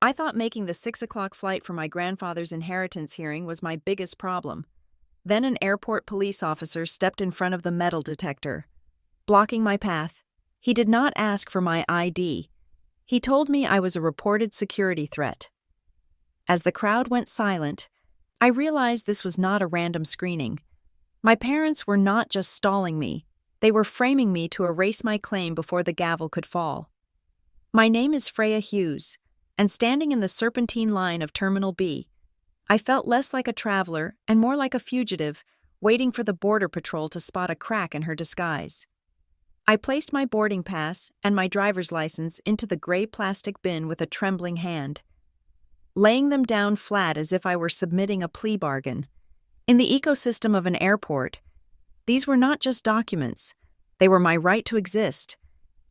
I thought making the 6 o'clock flight for my grandfather's inheritance hearing was my biggest problem. Then an airport police officer stepped in front of the metal detector, blocking my path. He did not ask for my ID. He told me I was a reported security threat. As the crowd went silent, I realized this was not a random screening. My parents were not just stalling me, they were framing me to erase my claim before the gavel could fall. My name is Freya Hughes, and standing in the serpentine line of Terminal B, I felt less like a traveler and more like a fugitive, waiting for the border patrol to spot a crack in her disguise. I placed my boarding pass and my driver's license into the gray plastic bin with a trembling hand, laying them down flat as if I were submitting a plea bargain. In the ecosystem of an airport, these were not just documents, they were my right to exist.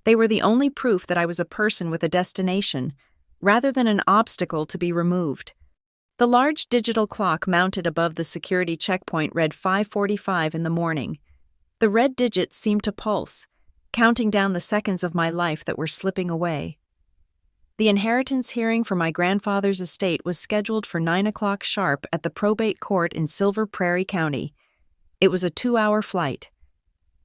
They were the only proof that I was a person with a destination, rather than an obstacle to be removed. The large digital clock mounted above the security checkpoint read 5:45 in the morning. The red digits seemed to pulse, counting down the seconds of my life that were slipping away. The inheritance hearing for my grandfather's estate was scheduled for 9 o'clock sharp at the probate court in Silver Prairie County. It was a 2-hour flight,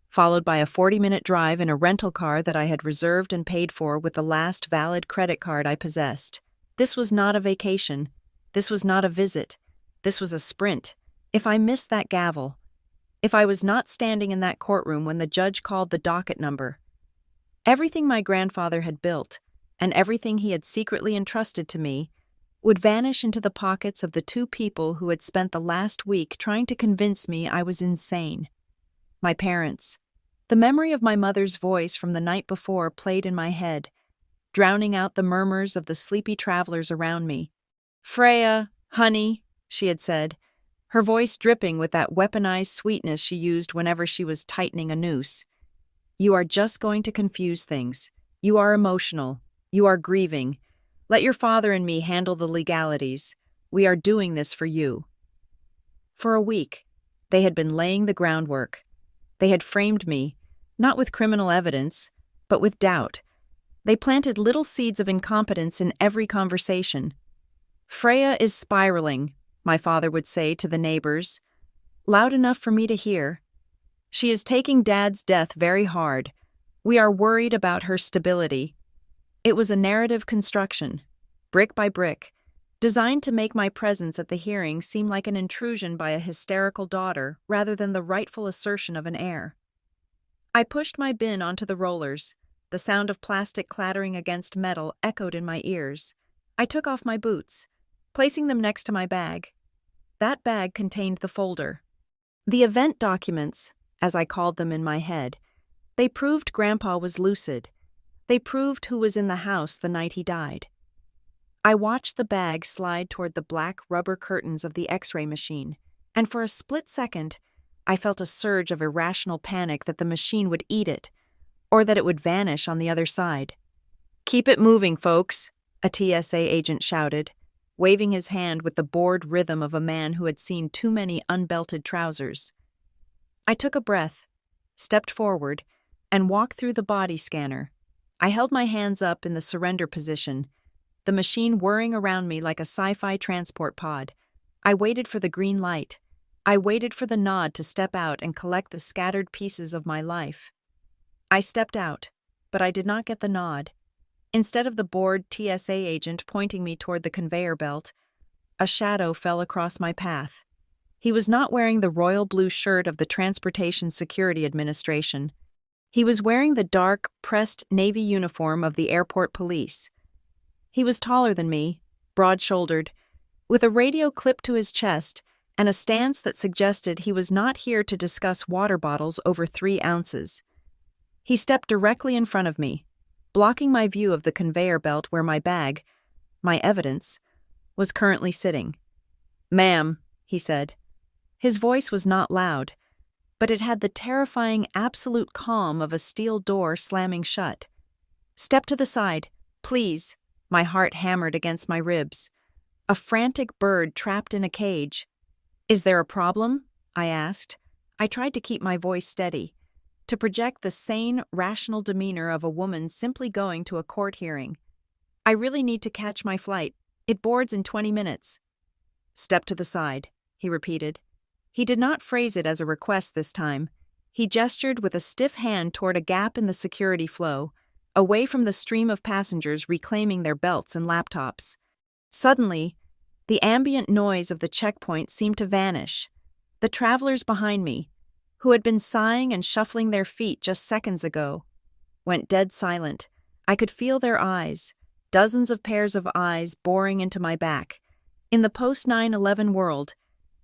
followed by a 40-minute drive in a rental car that I had reserved and paid for with the last valid credit card I possessed. This was not a vacation. This was not a visit. This was a sprint. If I missed that gavel, if I was not standing in that courtroom when the judge called the docket number, everything my grandfather had built, and everything he had secretly entrusted to me, would vanish into the pockets of the two people who had spent the last week trying to convince me I was insane. My parents. The memory of my mother's voice from the night before played in my head, drowning out the murmurs of the sleepy travelers around me. "Freya, honey," she had said, her voice dripping with that weaponized sweetness she used whenever she was tightening a noose. "You are just going to confuse things. You are emotional. You are grieving. Let your father and me handle the legalities. We are doing this for you." For a week, they had been laying the groundwork. They had framed me, not with criminal evidence, but with doubt. They planted little seeds of incompetence in every conversation. "Freya is spiraling," my father would say to the neighbors, loud enough for me to hear. "She is taking Dad's death very hard. We are worried about her stability." It was a narrative construction, brick by brick, designed to make my presence at the hearing seem like an intrusion by a hysterical daughter rather than the rightful assertion of an heir. I pushed my bin onto the rollers. The sound of plastic clattering against metal echoed in my ears. I took off my boots, placing them next to my bag. That bag contained the folder. The event documents, as I called them in my head, they proved Grandpa was lucid. They proved who was in the house the night he died. I watched the bag slide toward the black rubber curtains of the X-ray machine, and for a split second, I felt a surge of irrational panic that the machine would eat it, or that it would vanish on the other side. "Keep it moving, folks," a TSA agent shouted, waving his hand with the bored rhythm of a man who had seen too many unbelted trousers. I took a breath, stepped forward, and walked through the body scanner. I held my hands up in the surrender position, the machine whirring around me like a sci-fi transport pod. I waited for the green light. I waited for the nod to step out and collect the scattered pieces of my life. I stepped out, but I did not get the nod. Instead of the bored TSA agent pointing me toward the conveyor belt, a shadow fell across my path. He was not wearing the royal blue shirt of the Transportation Security Administration. He was wearing the dark, pressed navy uniform of the airport police. He was taller than me, broad-shouldered, with a radio clipped to his chest and a stance that suggested he was not here to discuss water bottles over 3 ounces. He stepped directly in front of me, blocking my view of the conveyor belt where my bag, my evidence, was currently sitting. "Ma'am," he said. His voice was not loud, but it had the terrifying absolute calm of a steel door slamming shut. "Step to the side, please." My heart hammered against my ribs. A frantic bird trapped in a cage. "Is there a problem?" I asked. I tried to keep my voice steady, to project the sane, rational demeanor of a woman simply going to a court hearing. I really need to catch my flight. It boards in 20 minutes. Step to the side, he repeated. He did not phrase it as a request this time. He gestured with a stiff hand toward a gap in the security flow, away from the stream of passengers reclaiming their belts and laptops. Suddenly, the ambient noise of the checkpoint seemed to vanish. The travelers behind me, who had been sighing and shuffling their feet just seconds ago, went dead silent. I could feel their eyes, dozens of pairs of eyes boring into my back. In the post-9/11 world,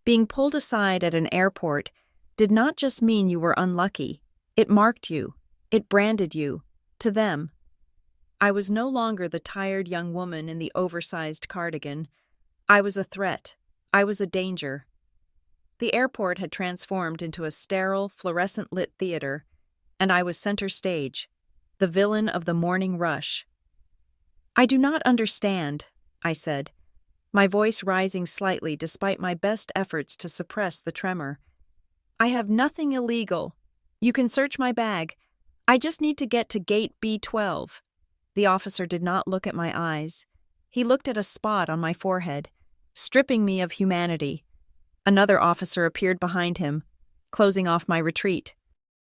being pulled aside at an airport did not just mean you were unlucky. It marked you. It branded you. To them. I was no longer the tired young woman in the oversized cardigan. I was a threat. I was a danger. The airport had transformed into a sterile, fluorescent-lit theater, and I was center stage, the villain of the morning rush. I do not understand, I said, my voice rising slightly despite my best efforts to suppress the tremor. I have nothing illegal. You can search my bag. I just need to get to gate B12. The officer did not look at my eyes. He looked at a spot on my forehead, stripping me of humanity. Another officer appeared behind him, closing off my retreat.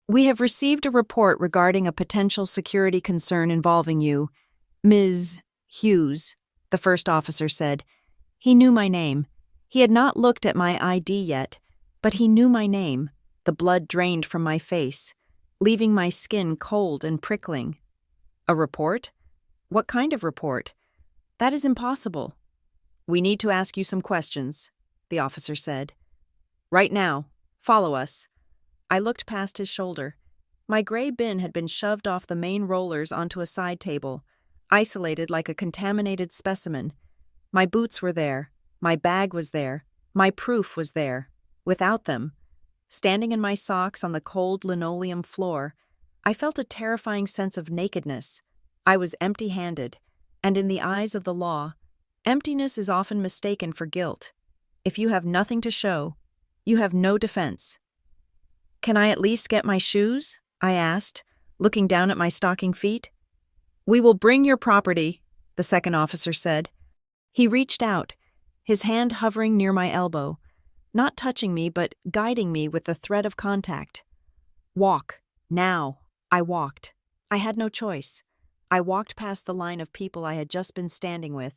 We have received a report regarding a potential security concern involving you, Ms. Hughes, the first officer said. He knew my name. He had not looked at my ID yet, but he knew my name. The blood drained from my face, leaving my skin cold and prickling. A report? What kind of report? That is impossible. We need to ask you some questions, the officer said. Right now. Follow us. I looked past his shoulder. My gray bin had been shoved off the main rollers onto a side table, isolated like a contaminated specimen. My boots were there. My bag was there. My proof was there. Without them, standing in my socks on the cold linoleum floor, I felt a terrifying sense of nakedness. I was empty-handed, and in the eyes of the law, emptiness is often mistaken for guilt. If you have nothing to show, you have no defense. Can I at least get my shoes? I asked, looking down at my stocking feet. We will bring your property, the second officer said. He reached out, his hand hovering near my elbow, not touching me but guiding me with the threat of contact. Walk, now. I walked. I had no choice. I walked past the line of people I had just been standing with.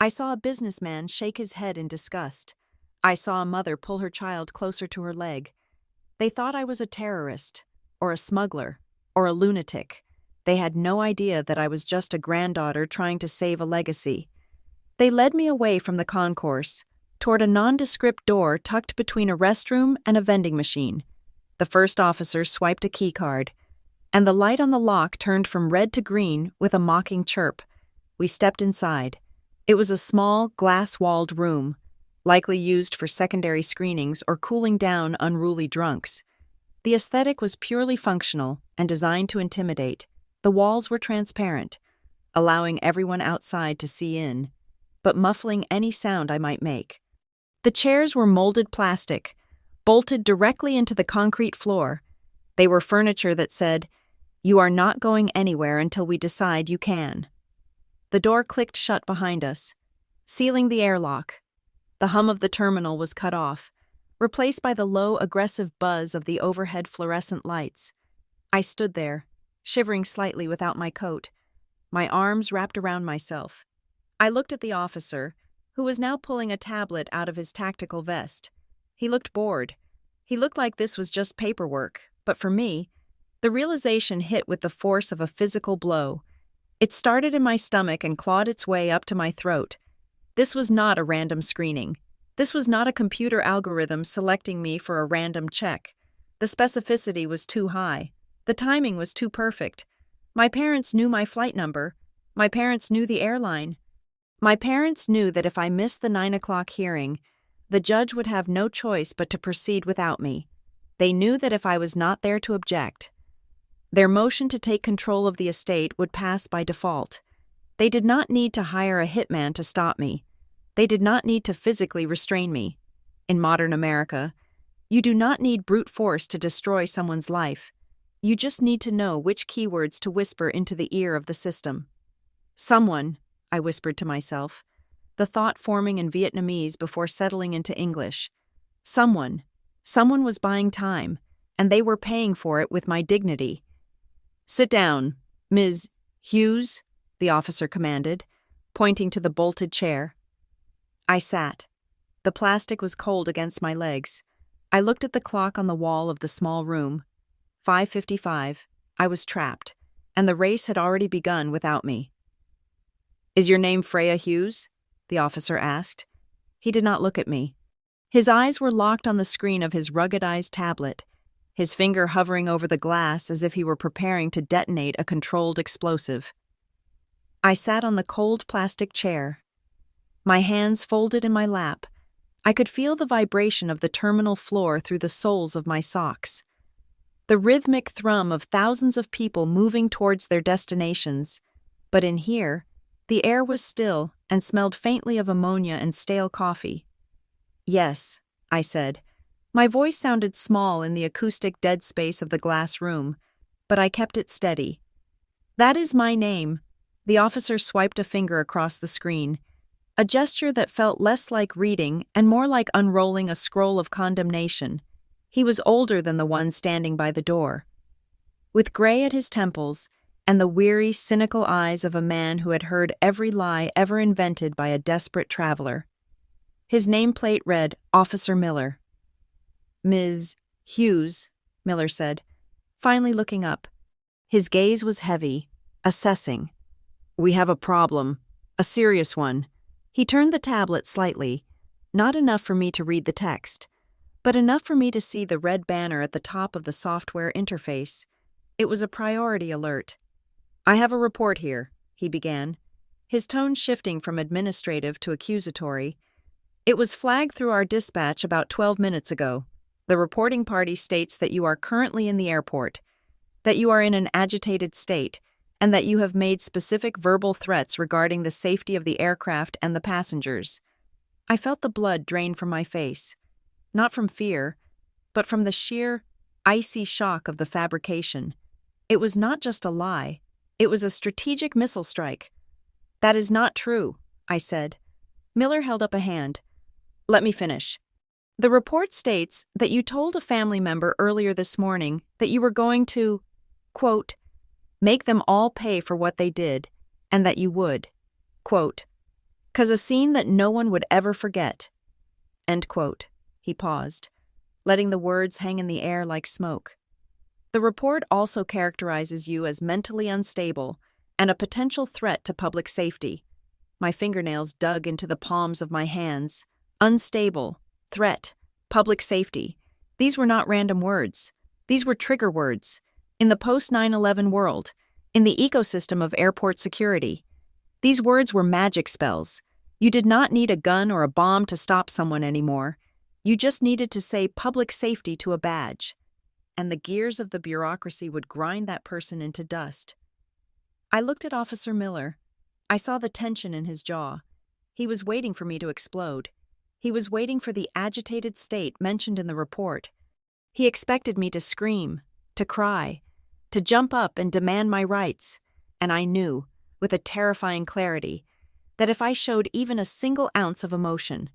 I saw a businessman shake his head in disgust. I saw a mother pull her child closer to her leg. They thought I was a terrorist, or a smuggler, or a lunatic. They had no idea that I was just a granddaughter trying to save a legacy. They led me away from the concourse, toward a nondescript door tucked between a restroom and a vending machine. The first officer swiped a key card, and the light on the lock turned from red to green with a mocking chirp. We stepped inside. It was a small, glass-walled room, likely used for secondary screenings or cooling down unruly drunks. The aesthetic was purely functional and designed to intimidate. The walls were transparent, allowing everyone outside to see in, but muffling any sound I might make. The chairs were molded plastic, bolted directly into the concrete floor. They were furniture that said, "You are not going anywhere until we decide you can." The door clicked shut behind us, sealing the airlock. The hum of the terminal was cut off, replaced by the low, aggressive buzz of the overhead fluorescent lights. I stood there, shivering slightly without my coat, my arms wrapped around myself. I looked at the officer, who was now pulling a tablet out of his tactical vest. He looked bored. He looked like this was just paperwork, but for me, the realization hit with the force of a physical blow. It started in my stomach and clawed its way up to my throat. This was not a random screening. This was not a computer algorithm selecting me for a random check. The specificity was too high. The timing was too perfect. My parents knew my flight number. My parents knew the airline. My parents knew that if I missed the 9 o'clock hearing, the judge would have no choice but to proceed without me. They knew that if I was not there to object, their motion to take control of the estate would pass by default. They did not need to hire a hitman to stop me. They did not need to physically restrain me. In modern America, you do not need brute force to destroy someone's life. You just need to know which keywords to whisper into the ear of the system. Someone, I whispered to myself, the thought forming in Vietnamese before settling into English. Someone was buying time, and they were paying for it with my dignity. "Sit down, Ms. Hughes," the officer commanded, pointing to the bolted chair. I sat. The plastic was cold against my legs. I looked at the clock on the wall of the small room. 5:55. I was trapped, and the race had already begun without me. "Is your name Freya Hughes?" the officer asked. He did not look at me. His eyes were locked on the screen of his ruggedized tablet, his finger hovering over the glass as if he were preparing to detonate a controlled explosive. I sat on the cold plastic chair. My hands folded in my lap. I could feel the vibration of the terminal floor through the soles of my socks. The rhythmic thrum of thousands of people moving towards their destinations. But in here, the air was still and smelled faintly of ammonia and stale coffee. "Yes," I said. My voice sounded small in the acoustic dead space of the glass room, but I kept it steady. "That is my name." The officer swiped a finger across the screen, a gesture that felt less like reading and more like unrolling a scroll of condemnation. He was older than the one standing by the door. With gray at his temples and the weary, cynical eyes of a man who had heard every lie ever invented by a desperate traveler. His nameplate read, "Officer Miller." "Ms. Hughes," Miller said, finally looking up. His gaze was heavy, assessing. "We have a problem, a serious one." He turned the tablet slightly, not enough for me to read the text, but enough for me to see the red banner at the top of the software interface. It was a priority alert. "I have a report here," he began, his tone shifting from administrative to accusatory. "It was flagged through our dispatch about 12 minutes ago. The reporting party states that you are currently in the airport, that you are in an agitated state, and that you have made specific verbal threats regarding the safety of the aircraft and the passengers." I felt the blood drain from my face, not from fear, but from the sheer, icy shock of the fabrication. It was not just a lie. It was a strategic missile strike. "That is not true," I said. Miller held up a hand. "Let me finish. The report states that you told a family member earlier this morning that you were going to, quote, make them all pay for what they did, and that you would, quote, 'cause a scene that no one would ever forget," end quote. He paused, letting the words hang in the air like smoke. "The report also characterizes you as mentally unstable and a potential threat to public safety." My fingernails dug into the palms of my hands. Unstable, threat, public safety. These were not random words. These were trigger words. In the post-9/11 world, in the ecosystem of airport security, these words were magic spells. You did not need a gun or a bomb to stop someone anymore. You just needed to say public safety to a badge, and the gears of the bureaucracy would grind that person into dust. I looked at Officer Miller. I saw the tension in his jaw. He was waiting for me to explode. He was waiting for the agitated state mentioned in the report. He expected me to scream, to cry, to jump up and demand my rights, and I knew, with a terrifying clarity, that if I showed even a single ounce of emotion,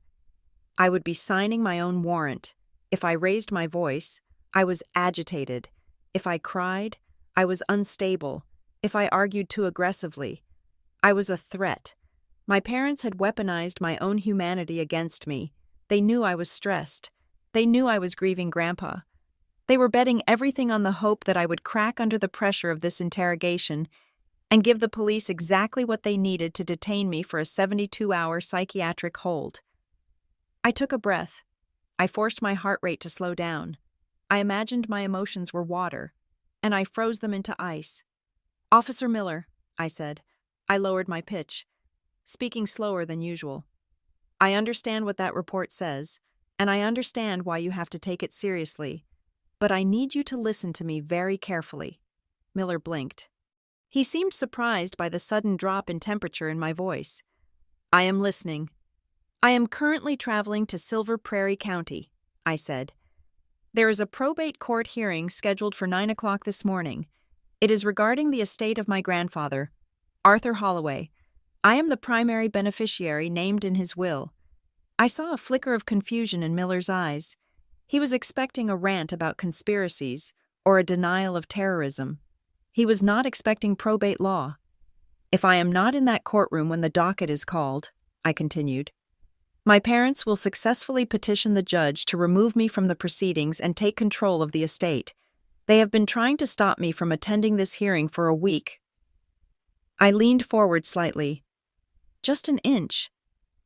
I would be signing my own warrant. If I raised my voice, I was agitated. If I cried, I was unstable. If I argued too aggressively, I was a threat. My parents had weaponized my own humanity against me. They knew I was stressed. They knew I was grieving Grandpa. They were betting everything on the hope that I would crack under the pressure of this interrogation and give the police exactly what they needed to detain me for a 72-hour psychiatric hold. I took a breath. I forced my heart rate to slow down. I imagined my emotions were water, and I froze them into ice. "Officer Miller," I said. I lowered my pitch, speaking slower than usual. "I understand what that report says, and I understand why you have to take it seriously, but I need you to listen to me very carefully." Miller blinked. He seemed surprised by the sudden drop in temperature in my voice. "I am listening." "I am currently traveling to Silver Prairie County," I said. "There is a probate court hearing scheduled for 9 o'clock this morning. It is regarding the estate of my grandfather, Arthur Holloway. I am the primary beneficiary named in his will. I saw a flicker of confusion in Miller's eyes. He was expecting a rant about conspiracies or a denial of terrorism. He was not expecting probate law. If I am not in that courtroom when the docket is called, I continued, my parents will successfully petition the judge to remove me from the proceedings and take control of the estate. They have been trying to stop me from attending this hearing for a week. I leaned forward slightly, just an inch,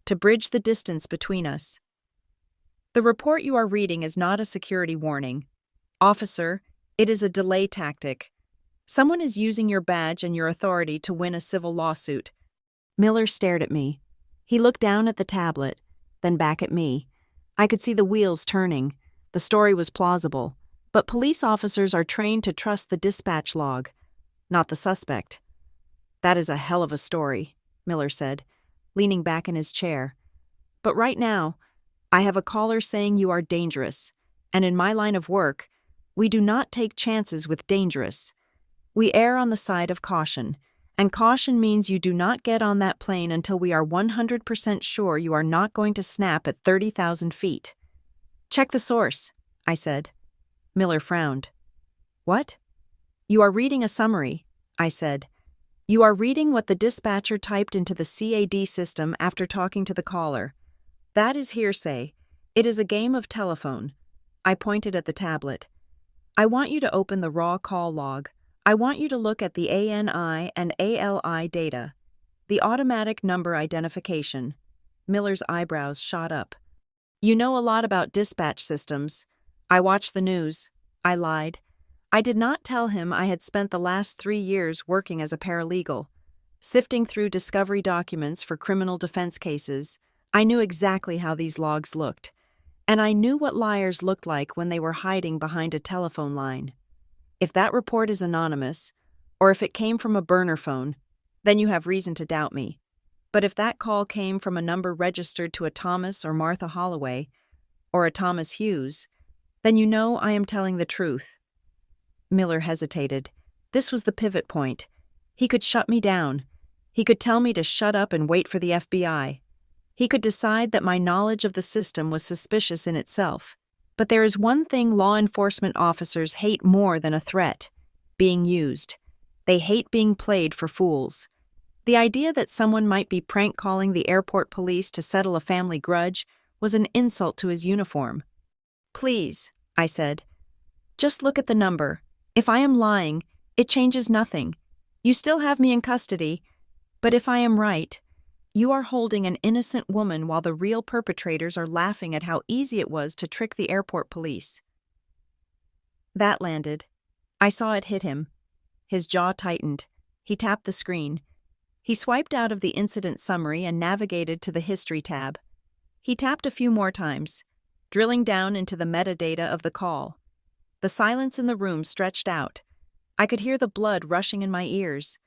to bridge the distance between us. The report you are reading is not a security warning. Officer, it is a delay tactic. Someone is using your badge and your authority to win a civil lawsuit. Miller stared at me. He looked down at the tablet, then back at me. I could see the wheels turning. The story was plausible, but police officers are trained to trust the dispatch log, not the suspect. That is a hell of a story, Miller said, leaning back in his chair. But right now, I have a caller saying you are dangerous, and in my line of work, we do not take chances with dangerous. We err on the side of caution, and caution means you do not get on that plane until we are 100% sure you are not going to snap at 30,000 feet. Check the source, I said. Miller frowned. What? You are reading a summary, I said. You are reading what the dispatcher typed into the CAD system after talking to the caller. That is hearsay. It is a game of telephone. I pointed at the tablet. I want you to open the raw call log. I want you to look at the ANI and ALI data, the automatic number identification. Miller's eyebrows shot up. You know a lot about dispatch systems. I watch the news. I lied. I did not tell him I had spent the last 3 years working as a paralegal. Sifting through discovery documents for criminal defense cases, I knew exactly how these logs looked, and I knew what liars looked like when they were hiding behind a telephone line. If that report is anonymous, or if it came from a burner phone, then you have reason to doubt me. But if that call came from a number registered to a Thomas or Martha Holloway, or a Thomas Hughes, then you know I am telling the truth. Miller hesitated. This was the pivot point. He could shut me down. He could tell me to shut up and wait for the FBI. He could decide that my knowledge of the system was suspicious in itself. But there is one thing law enforcement officers hate more than a threat: being used. They hate being played for fools. The idea that someone might be prank calling the airport police to settle a family grudge was an insult to his uniform. Please, I said, just look at the number. If I am lying, it changes nothing. You still have me in custody, but if I am right, you are holding an innocent woman while the real perpetrators are laughing at how easy it was to trick the airport police. That landed. I saw it hit him. His jaw tightened. He tapped the screen. He swiped out of the incident summary and navigated to the History tab. He tapped a few more times, drilling down into the metadata of the call. The silence in the room stretched out. I could hear the blood rushing in my ears.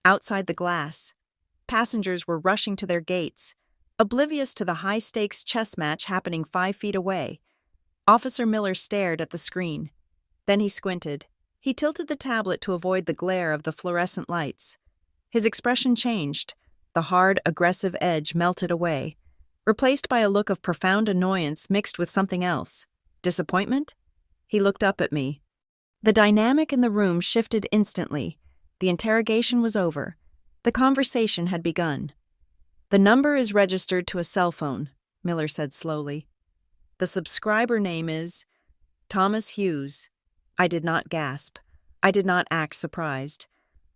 Outside the glass, passengers were rushing to their gates, oblivious to the high-stakes chess match happening 5 feet away. Officer Miller stared at the screen. Then he squinted. He tilted the tablet to avoid the glare of the fluorescent lights. His expression changed. The hard, aggressive edge melted away, replaced by a look of profound annoyance mixed with something else. Disappointment? He looked up at me. The dynamic in the room shifted instantly. The interrogation was over. The conversation had begun. The number is registered to a cell phone, Miller said slowly. The subscriber name is Thomas Hughes. I did not gasp. I did not act surprised.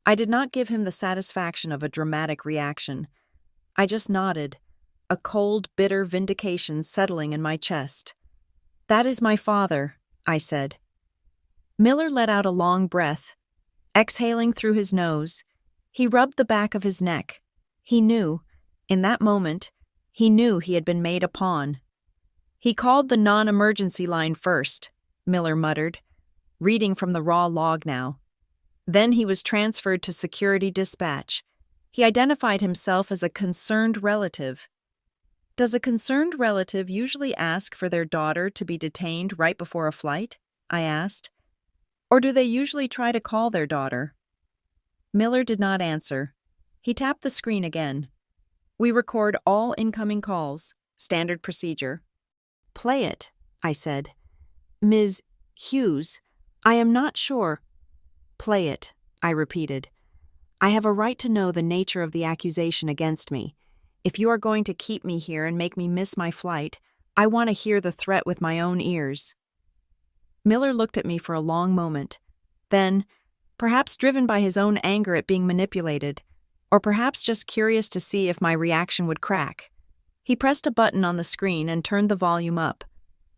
I did not give him the satisfaction of a dramatic reaction. I just nodded, a cold, bitter vindication settling in my chest. That is my father, I said. Miller let out a long breath. Exhaling through his nose, he rubbed the back of his neck. He knew, in that moment, he knew he had been made a pawn. He called the non-emergency line first, Miller muttered, reading from the raw log now. Then he was transferred to security dispatch. He identified himself as a concerned relative. Does a concerned relative usually ask for their daughter to be detained right before a flight? I asked. Or do they usually try to call their daughter? Miller did not answer. He tapped the screen again. We record all incoming calls. Standard procedure. Play it, I said. Ms. Hughes, I am not sure. Play it, I repeated. I have a right to know the nature of the accusation against me. If you are going to keep me here and make me miss my flight, I want to hear the threat with my own ears. Miller looked at me for a long moment. Then, perhaps driven by his own anger at being manipulated, or perhaps just curious to see if my reaction would crack, he pressed a button on the screen and turned the volume up.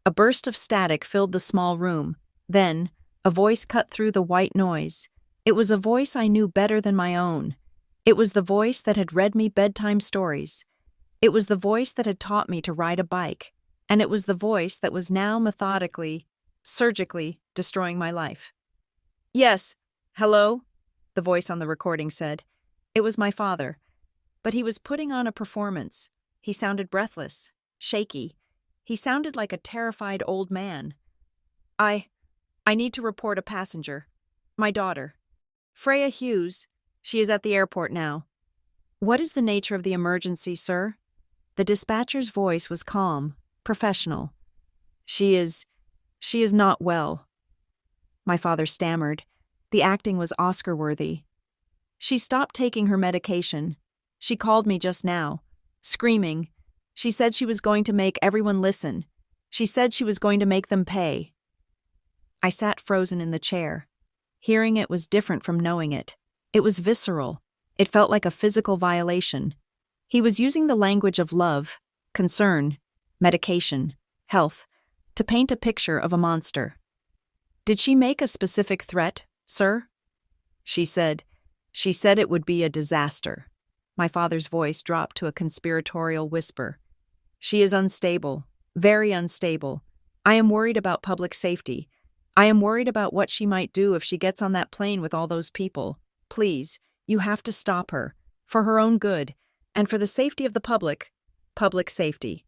A burst of static filled the small room. Then, a voice cut through the white noise. It was a voice I knew better than my own. It was the voice that had read me bedtime stories. It was the voice that had taught me to ride a bike. And it was the voice that was now methodically, surgically destroying my life. Yes, hello, the voice on the recording said. It was my father. But he was putting on a performance. He sounded breathless, shaky. He sounded like a terrified old man. I need to report a passenger. My daughter. Freya Hughes. She is at the airport now. What is the nature of the emergency, sir? The dispatcher's voice was calm, professional. She is not well. My father stammered. The acting was Oscar-worthy. She stopped taking her medication. She called me just now, screaming. She said she was going to make everyone listen. She said she was going to make them pay. I sat frozen in the chair. Hearing it was different from knowing it. It was visceral. It felt like a physical violation. He was using the language of love, concern, medication, health, to paint a picture of a monster. Did she make a specific threat, sir? She said it would be a disaster. My father's voice dropped to a conspiratorial whisper. She is unstable, very unstable. I am worried about public safety. I am worried about what she might do if she gets on that plane with all those people. Please, you have to stop her, for her own good, and for the safety of the public safety.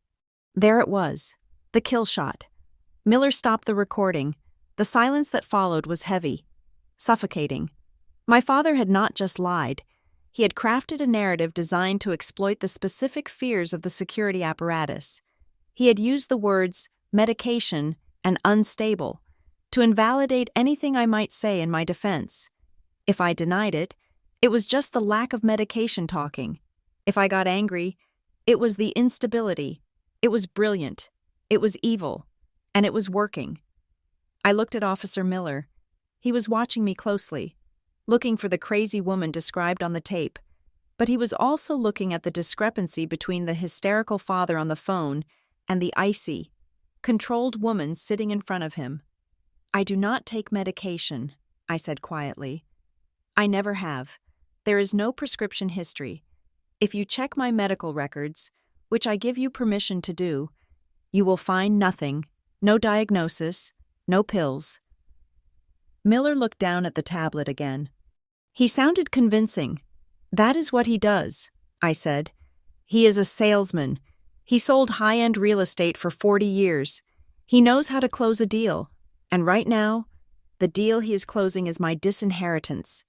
There it was, the kill shot. Miller stopped the recording. The silence that followed was heavy, suffocating. My father had not just lied. He had crafted a narrative designed to exploit the specific fears of the security apparatus. He had used the words medication and unstable to invalidate anything I might say in my defense. If I denied it, it was just the lack of medication talking. If I got angry, it was the instability. It was brilliant. It was evil. And it was working. I looked at Officer Miller. He was watching me closely, looking for the crazy woman described on the tape, but he was also looking at the discrepancy between the hysterical father on the phone and the icy, controlled woman sitting in front of him. I do not take medication, I said quietly. I never have. There is no prescription history. If you check my medical records, which I give you permission to do, you will find nothing, no diagnosis, no pills. Miller looked down at the tablet again. He sounded convincing. That is what he does, I said. He is a salesman. He sold high-end real estate for 40 years. He knows how to close a deal. And right now, the deal he is closing is my disinheritance.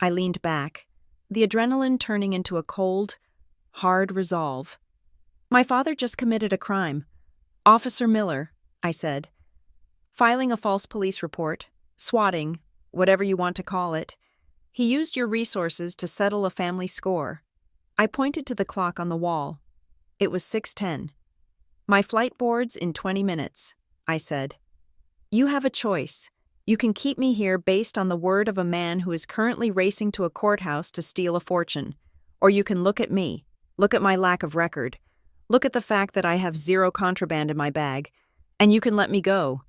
I leaned back, the adrenaline turning into a cold, hard resolve. My father just committed a crime. Officer Miller, I said. Filing a false police report, swatting, whatever you want to call it. He used your resources to settle a family score. I pointed to the clock on the wall. It was 6:10. My flight boards in 20 minutes, I said. You have a choice. You can keep me here based on the word of a man who is currently racing to a courthouse to steal a fortune. Or you can look at me, look at my lack of record, look at the fact that I have zero contraband in my bag, and you can let me go.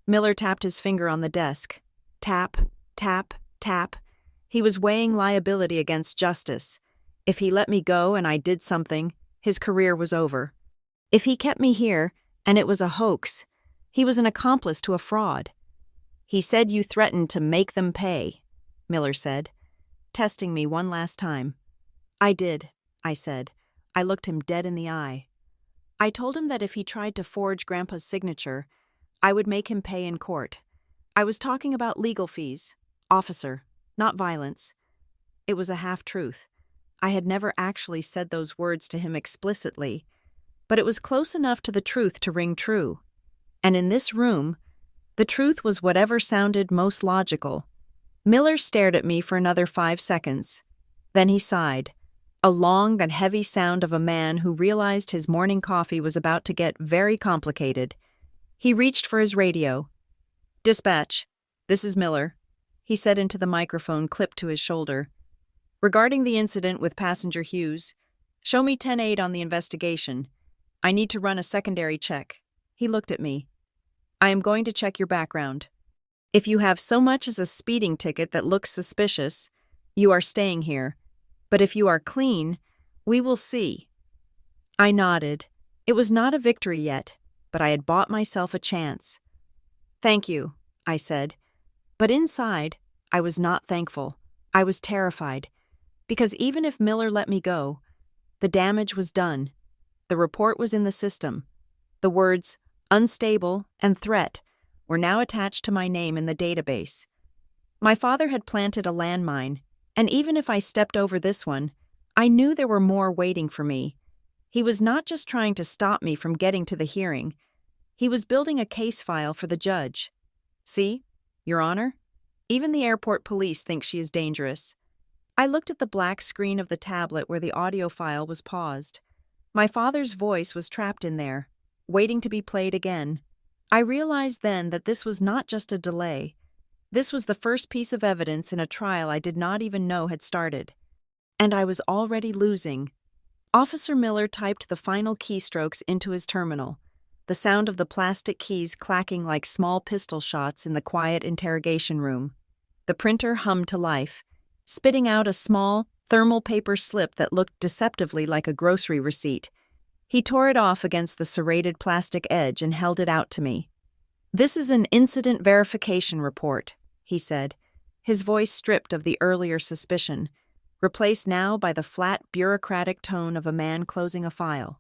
Miller tapped his finger on the desk. Tap, tap, tap. He was weighing liability against justice. If he let me go and I did something, his career was over. If he kept me here, and it was a hoax, he was an accomplice to a fraud. He said you threatened to make them pay, Miller said, testing me one last time. I did, I said. I looked him dead in the eye. I told him that if he tried to forge Grandpa's signature, I would make him pay in court. I was talking about legal fees, officer, not violence. It was a half-truth. I had never actually said those words to him explicitly, but it was close enough to the truth to ring true. And in this room, the truth was whatever sounded most logical. Miller stared at me for another 5 seconds. Then he sighed, a long and heavy sound of a man who realized his morning coffee was about to get very complicated. He reached for his radio. "Dispatch, this is Miller," he said into the microphone clipped to his shoulder. "Regarding the incident with passenger Hughes, show me 10-8 on the investigation. I need to run a secondary check." He looked at me. "I am going to check your background. If you have so much as a speeding ticket that looks suspicious, you are staying here. But if you are clean, we will see." I nodded. It was not a victory yet, but I had bought myself a chance. "Thank you," I said. But inside, I was not thankful. I was terrified. Because even if Miller let me go, the damage was done. The report was in the system. The words "unstable" and "threat" were now attached to my name in the database. My father had planted a landmine, and even if I stepped over this one, I knew there were more waiting for me. He was not just trying to stop me from getting to the hearing. He was building a case file for the judge. "See, Your Honor, even the airport police think she is dangerous." I looked at the black screen of the tablet where the audio file was paused. My father's voice was trapped in there, waiting to be played again. I realized then that this was not just a delay. This was the first piece of evidence in a trial I did not even know had started. And I was already losing. Officer Miller typed the final keystrokes into his terminal, the sound of the plastic keys clacking like small pistol shots in the quiet interrogation room. The printer hummed to life, spitting out a small, thermal paper slip that looked deceptively like a grocery receipt. He tore it off against the serrated plastic edge and held it out to me. "This is an incident verification report," he said, his voice stripped of the earlier suspicion, replaced now by the flat, bureaucratic tone of a man closing a file.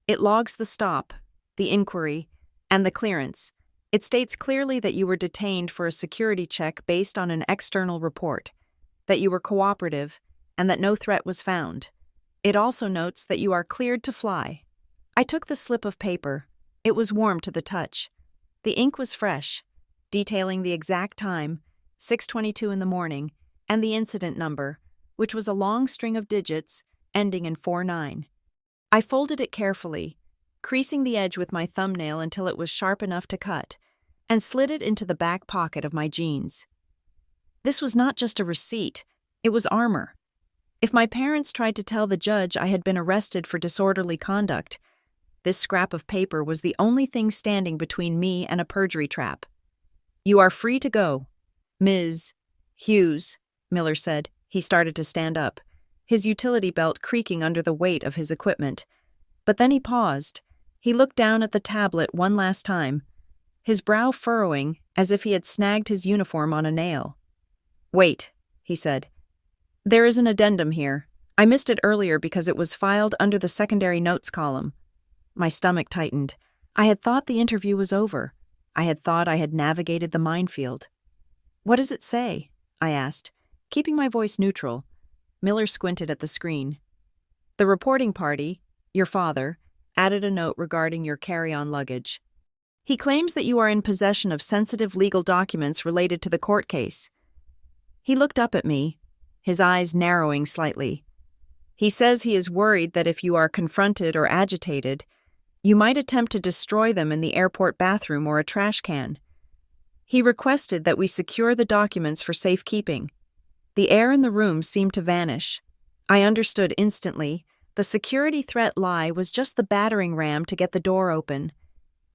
"It logs the stop, the inquiry, and the clearance. It states clearly that you were detained for a security check based on an external report, that you were cooperative, and that no threat was found. It also notes that you are cleared to fly." I took the slip of paper. It was warm to the touch. The ink was fresh, detailing the exact time, 6:22 in the morning, and the incident number, which was a long string of digits ending in 49. I folded it carefully, creasing the edge with my thumbnail until it was sharp enough to cut, and slid it into the back pocket of my jeans. This was not just a receipt, it was armor. If my parents tried to tell the judge I had been arrested for disorderly conduct, this scrap of paper was the only thing standing between me and a perjury trap. "You are free to go, Ms. Hughes," Miller said. He started to stand up, his utility belt creaking under the weight of his equipment. But then he paused. He looked down at the tablet one last time, his brow furrowing as if he had snagged his uniform on a nail. "Wait," he said. "There is an addendum here. I missed it earlier because it was filed under the secondary notes column." My stomach tightened. I had thought the interview was over. I had thought I had navigated the minefield. "What does it say?" I asked, keeping my voice neutral. Miller squinted at the screen. "The reporting party, your father, added a note regarding your carry-on luggage. He claims that you are in possession of sensitive legal documents related to the court case." He looked up at me, his eyes narrowing slightly. "He says he is worried that if you are confronted or agitated, you might attempt to destroy them in the airport bathroom or a trash can. He requested that we secure the documents for safekeeping." The air in the room seemed to vanish. I understood instantly. The security threat lie was just the battering ram to get the door open.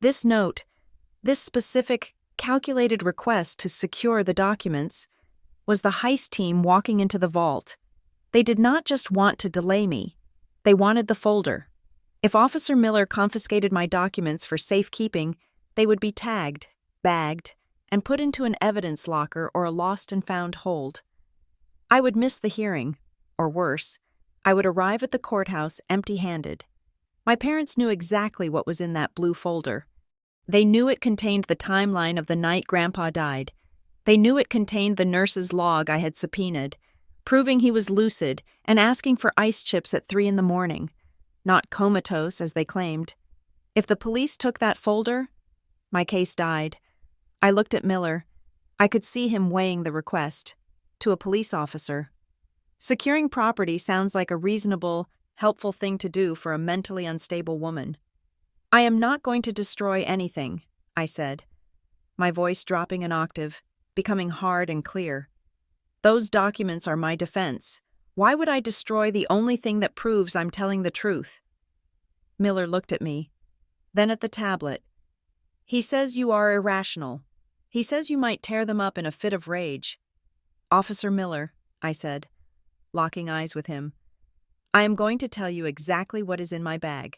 This note, this specific, calculated request to secure the documents, was the heist team walking into the vault. They did not just want to delay me. They wanted the folder. If Officer Miller confiscated my documents for safekeeping, they would be tagged, bagged, and put into an evidence locker or a lost and found hold. I would miss the hearing, or worse, I would arrive at the courthouse empty-handed. My parents knew exactly what was in that blue folder. They knew it contained the timeline of the night Grandpa died. They knew it contained the nurse's log I had subpoenaed, proving he was lucid and asking for ice chips at 3 a.m, not comatose as they claimed. If the police took that folder, my case died. I looked at Miller. I could see him weighing the request. To a police officer. Securing property sounds like a reasonable, helpful thing to do for a mentally unstable woman. I am not going to destroy anything, I said, my voice dropping an octave, becoming hard and clear. Those documents are my defense. Why would I destroy the only thing that proves I'm telling the truth? Miller looked at me, then at the tablet. He says you are irrational. He says you might tear them up in a fit of rage. Officer Miller, I said, locking eyes with him, I am going to tell you exactly what is in my bag.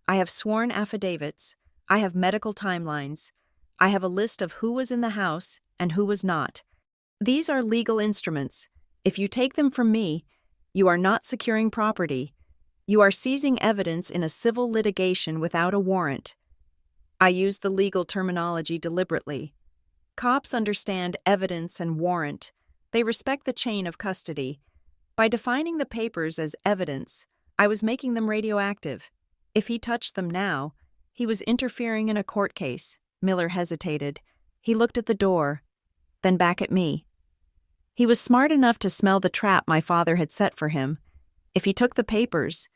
I have sworn affidavits. I have medical timelines. I have a list of who was in the house and who was not. These are legal instruments. If you take them from me, you are not securing property. You are seizing evidence in a civil litigation without a warrant. I use the legal terminology deliberately. Cops understand evidence and warrant. They respect the chain of custody. By defining the papers as evidence, I was making them radioactive. If he touched them now, he was interfering in a court case. Miller hesitated. He looked at the door, then back at me. He was smart enough to smell the trap my father had set for him. If he took the papers,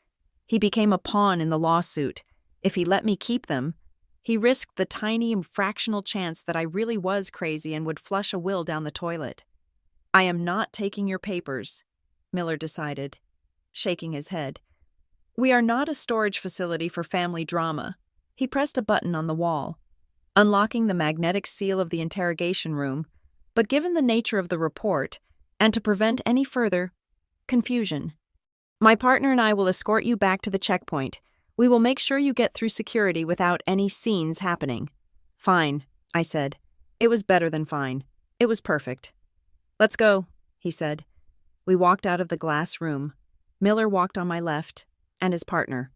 he became a pawn in the lawsuit. If he let me keep them, he risked the tiny fractional chance that I really was crazy and would flush a will down the toilet. I am not taking your papers, Miller decided, shaking his head. We are not a storage facility for family drama. He pressed a button on the wall, unlocking the magnetic seal of the interrogation room, but given the nature of the report, and to prevent any further confusion, my partner and I will escort you back to the checkpoint. We will make sure you get through security without any scenes happening. Fine, I said. It was better than fine. It was perfect. Let's go, he said. We walked out of the glass room. Miller walked on my left, and his partner,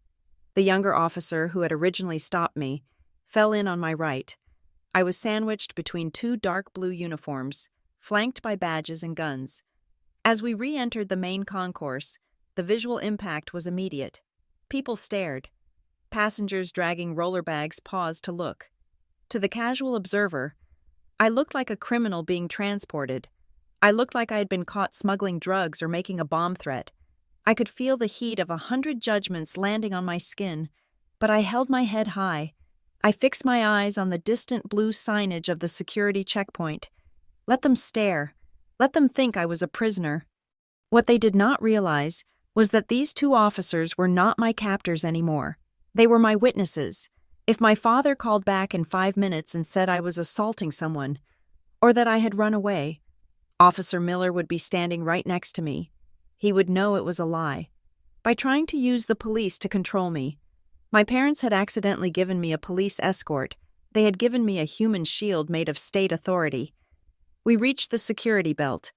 the younger officer who had originally stopped me, fell in on my right. I was sandwiched between two dark blue uniforms, flanked by badges and guns. As we re-entered the main concourse, the visual impact was immediate. People stared. Passengers dragging roller bags paused to look. To the casual observer, I looked like a criminal being transported. I looked like I had been caught smuggling drugs or making a bomb threat. I could feel the heat of 100 judgments landing on my skin, but I held my head high. I fixed my eyes on the distant blue signage of the security checkpoint. Let them stare. Let them think I was a prisoner. What they did not realize was that these two officers were not my captors anymore. They were my witnesses. If my father called back in 5 minutes and said I was assaulting someone, or that I had run away, Officer Miller would be standing right next to me. He would know it was a lie. By trying to use the police to control me, my parents had accidentally given me a police escort. They had given me a human shield made of state authority. We reached the security belt.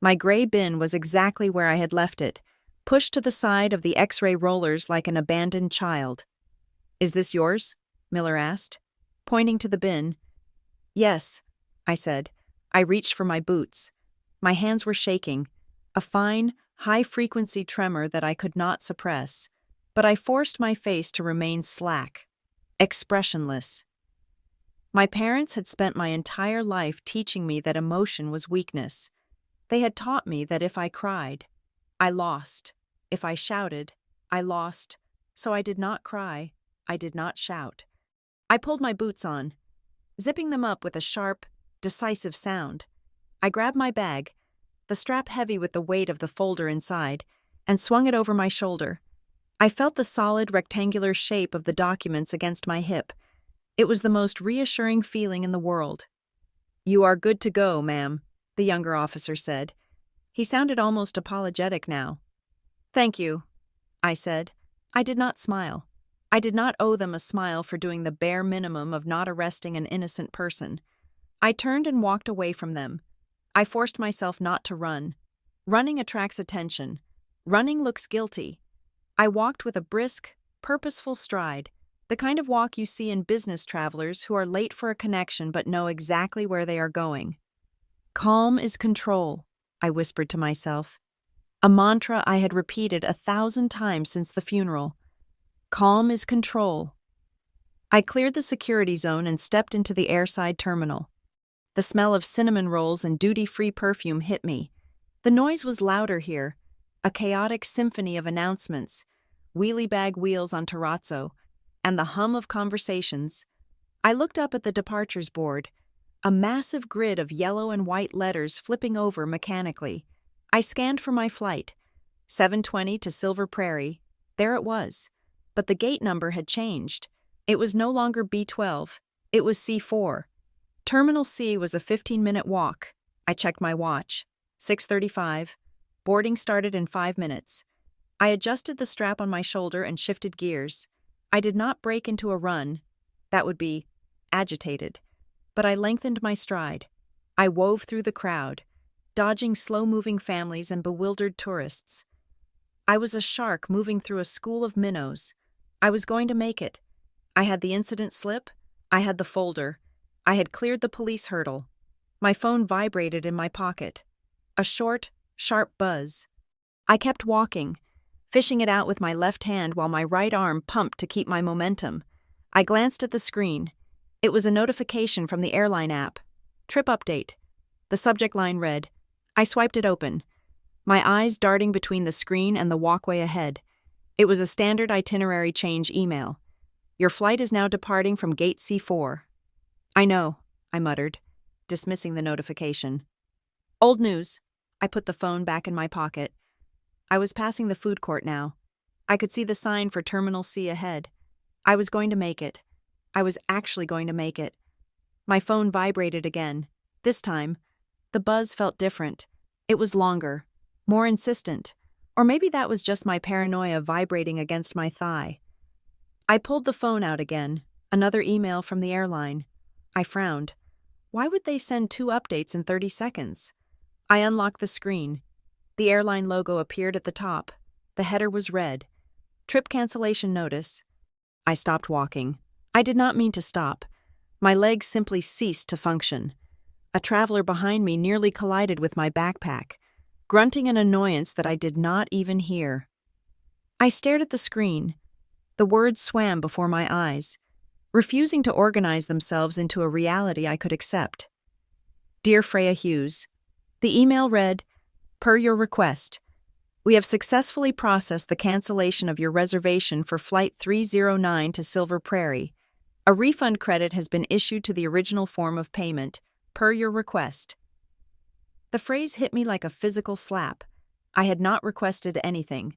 My gray bin was exactly where I had left it, pushed to the side of the X-ray rollers like an abandoned child. Is this yours? Miller asked, pointing to the bin. Yes, I said. I reached for my boots. My hands were shaking, a fine, high-frequency tremor that I could not suppress, but I forced my face to remain slack, expressionless. My parents had spent my entire life teaching me that emotion was weakness. They had taught me that if I cried, I lost. If I shouted, I lost. So I did not cry. I did not shout. I pulled my boots on, zipping them up with a sharp, decisive sound. I grabbed my bag, the strap heavy with the weight of the folder inside, and swung it over my shoulder. I felt the solid, rectangular shape of the documents against my hip. It was the most reassuring feeling in the world. You are good to go, ma'am, the younger officer said. He sounded almost apologetic now. Thank you, I said. I did not smile. I did not owe them a smile for doing the bare minimum of not arresting an innocent person. I turned and walked away from them. I forced myself not to run. Running attracts attention. Running looks guilty. I walked with a brisk, purposeful stride, the kind of walk you see in business travelers who are late for a connection but know exactly where they are going. Calm is control, I whispered to myself. a mantra I had repeated 1,000 times since the funeral. Calm is control. I cleared the security zone and stepped into the airside terminal. The smell of cinnamon rolls and duty-free perfume hit me. The noise was louder here, a chaotic symphony of announcements, wheelie bag wheels on terrazzo, and the hum of conversations. I looked up at the departures board, a massive grid of yellow and white letters flipping over mechanically. I scanned for my flight. 7:20 to Silver Prairie. There it was. But the gate number had changed. It was no longer B12. It was C4. Terminal C was a 15-minute walk. I checked my watch. 6:35. Boarding started in 5 minutes. I adjusted the strap on my shoulder and shifted gears. I did not break into a run. That would be agitated. But I lengthened my stride. I wove through the crowd, dodging slow-moving families and bewildered tourists. I was a shark moving through a school of minnows. I was going to make it. I had the incident slip. I had the folder. I had cleared the police hurdle. My phone vibrated in my pocket. A short, sharp buzz. I kept walking, fishing it out with my left hand while my right arm pumped to keep my momentum. I glanced at the screen. It was a notification from the airline app. Trip update. The subject line read. I swiped it open, my eyes darting between the screen and the walkway ahead. It was a standard itinerary change email. Your flight is now departing from gate C4. I know, I muttered, dismissing the notification. Old news. I put the phone back in my pocket. I was passing the food court now. I could see the sign for Terminal C ahead. I was going to make it. I was actually going to make it. My phone vibrated again. This time, the buzz felt different. It was longer, more insistent, or maybe that was just my paranoia vibrating against my thigh. I pulled the phone out again, another email from the airline. I frowned. Why would they send 2 updates in 30 seconds? I unlocked the screen. The airline logo appeared at the top. The header was red. Trip cancellation notice. I stopped walking. I did not mean to stop. My legs simply ceased to function. A traveler behind me nearly collided with my backpack, grunting an annoyance that I did not even hear. I stared at the screen. The words swam before my eyes, refusing to organize themselves into a reality I could accept. Dear Freya Hughes, the email read, per your request, we have successfully processed the cancellation of your reservation for Flight 309 to Silver Prairie. A refund credit has been issued to the original form of payment, per your request. The phrase hit me like a physical slap. I had not requested anything.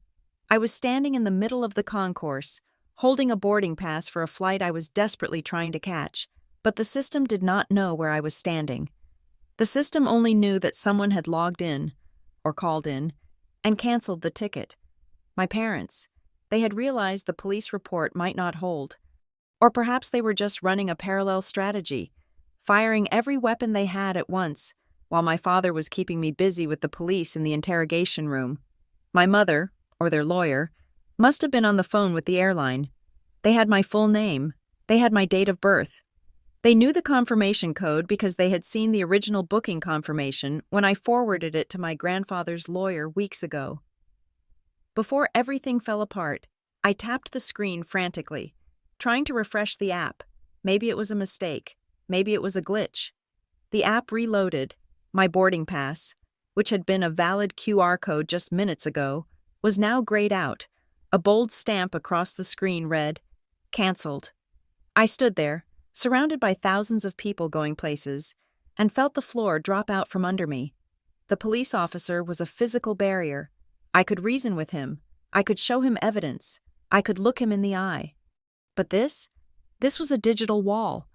I was standing in the middle of the concourse, holding a boarding pass for a flight I was desperately trying to catch, but the system did not know where I was standing. The system only knew that someone had logged in, or called in, and canceled the ticket. My parents. They had realized the police report might not hold. Or perhaps they were just running a parallel strategy, firing every weapon they had at once, while my father was keeping me busy with the police in the interrogation room. My mother, or their lawyer, must have been on the phone with the airline. They had my full name. They had my date of birth. They knew the confirmation code because they had seen the original booking confirmation when I forwarded it to my grandfather's lawyer weeks ago. Before everything fell apart, I tapped the screen frantically, trying to refresh the app. Maybe it was a mistake. Maybe it was a glitch. The app reloaded. My boarding pass, which had been a valid QR code just minutes ago, was now grayed out. A bold stamp across the screen read, "Cancelled." I stood there, surrounded by thousands of people going places, and felt the floor drop out from under me. The police officer was a physical barrier. I could reason with him. I could show him evidence. I could look him in the eye. But this was a digital wall.